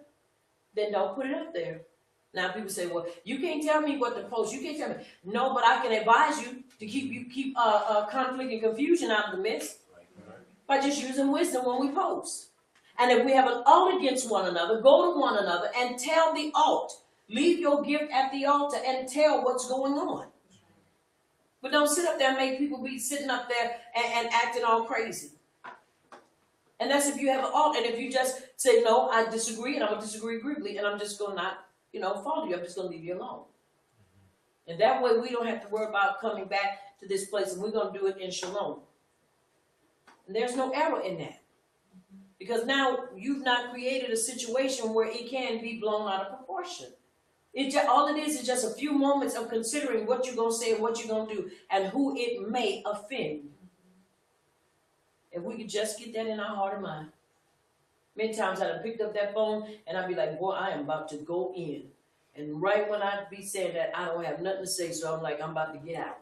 then don't put it up there. Now people say, well, you can't tell me what to post. You can't tell me. No, but I can advise you to keep conflict and confusion out of the midst by just using wisdom when we post. And if we have an alt against one another, go to one another and tell the alt. Leave your gift at the altar and tell what's going on. But don't sit up there and make people be sitting up there and acting all crazy. And that's if you have an alt. And if you just say, no, I disagree, and I'm going to disagree agreeably, and I'm just going to not, follow you. I'm just going to leave you alone. And that way we don't have to worry about coming back to this place, and we're going to do it in shalom. And there's no error in that. Because now you've not created a situation where it can be blown out of proportion. All it is just a few moments of considering what you're going to say and what you're going to do and who it may offend. If we could just get that in our heart and mind. Many times I'd have picked up that phone and I'd be like, boy, I am about to go in. And right when I'd be saying that, I don't have nothing to say, so I'm like, I'm about to get out.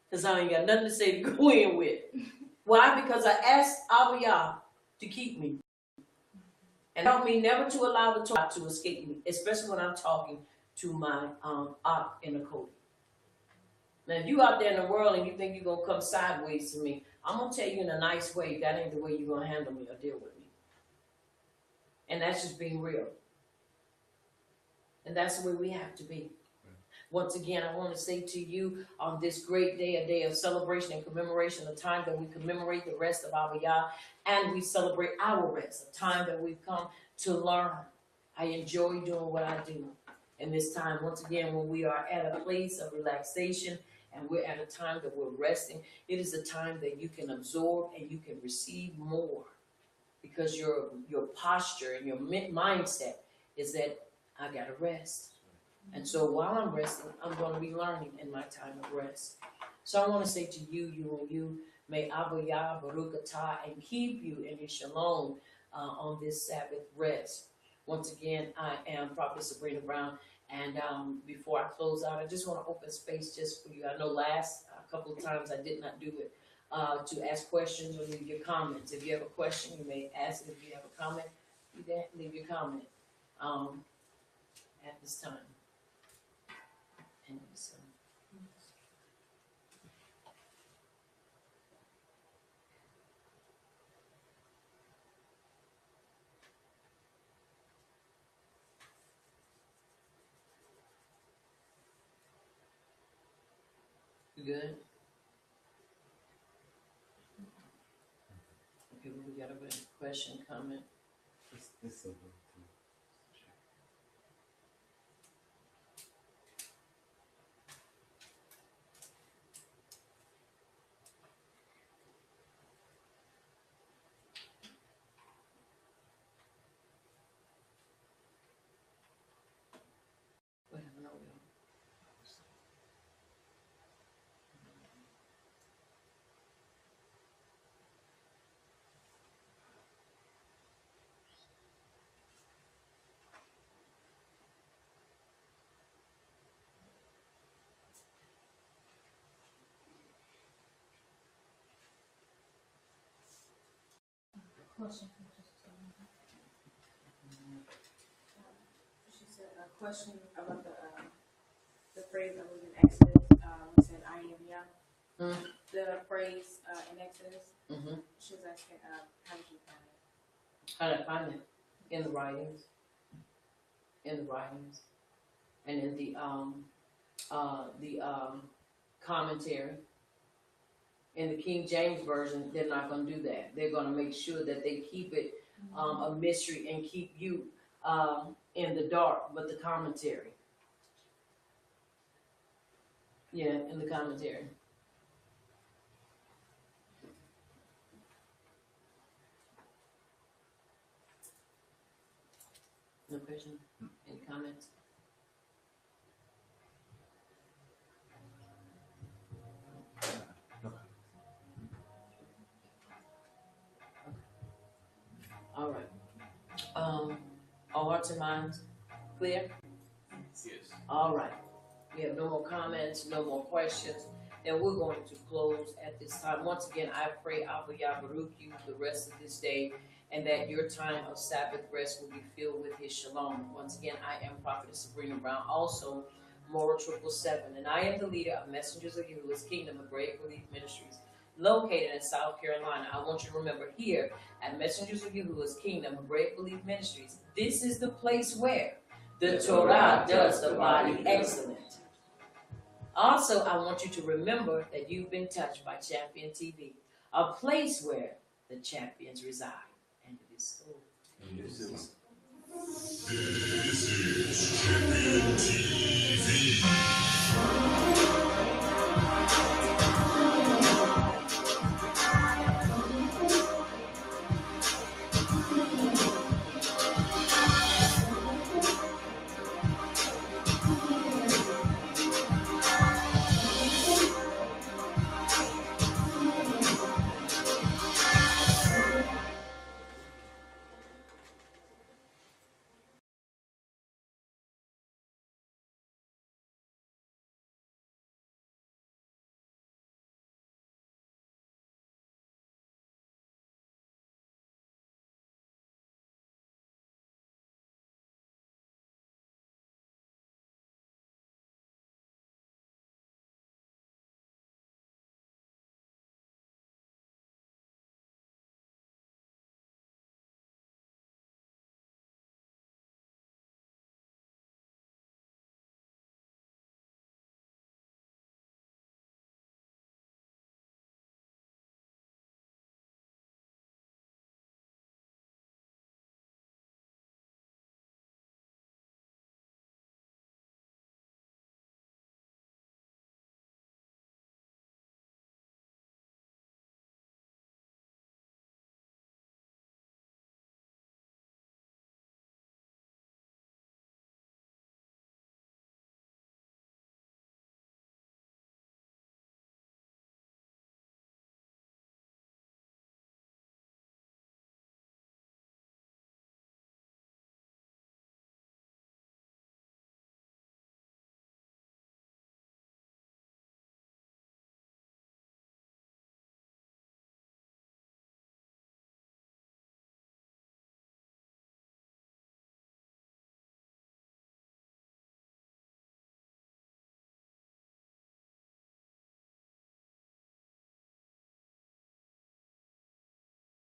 Because I ain't got nothing to say to go in with. Why? Because I asked Abiyah to keep me. And help me never to allow the Torah to escape me, especially when I'm talking to my aunt in the code. Now, if you out there in the world and you think you're going to come sideways to me, I'm going to tell you in a nice way, that ain't the way you're going to handle me or deal with me. And that's just being real. And that's the way we have to be. Once again, I want to say to you on this great day, a day of celebration and commemoration, a time that we commemorate the rest of our Yah, and we celebrate our rest, a time that we've come to learn. I enjoy doing what I do. And this time, once again, when we are at a place of relaxation and we're at a time that we're resting, it is a time that you can absorb and you can receive more. Because your posture and your mindset is that I got to rest. And so while I'm resting, I'm going to be learning in my time of rest. So I want to say to you, may Abba Yah Baruch Atah and keep you in his shalom on this Sabbath rest. Once again, I am Prophet Sabrina Brown. And before I close out, I just want to open space just for you. I know last couple of times I did not do it. To ask questions or leave your comments. If you have a question, you may ask it. If you have a comment, you can leave your comment at this time. And so, you good? Okay, we got a question, comment. Question. She said a question about the phrase that was in Exodus. It said, "I am Yah." Mm. The phrase in Exodus. Mm-hmm. She was asking, how did you find How did I find it? In the writings. In the writings. And in the commentary. In the King James Version, they're not going to do that. They're going to make sure that they keep it a mystery and keep you in the dark. But the commentary. Yeah, in the commentary. No question? Any comments? All right. All hearts and minds clear? Yes. All right. We have no more comments, no more questions. Then we're going to close at this time. Once again, I pray Abba Yah Baruch you the rest of this day, and that your time of Sabbath rest will be filled with his shalom. Once again, I am Prophetess Sabrina Brown, also Moral 777, and I am the leader of Messengers of Yahuwah's Kingdom of Great Relief Ministries, located in South Carolina. I want you to remember, here at Messengers of Yahuwah's Kingdom of Great Relief Ministries, this is the place where the Torah does the body excellent. Also, I want you to remember that you've been touched by Champion TV, a place where the champions reside. And it is so.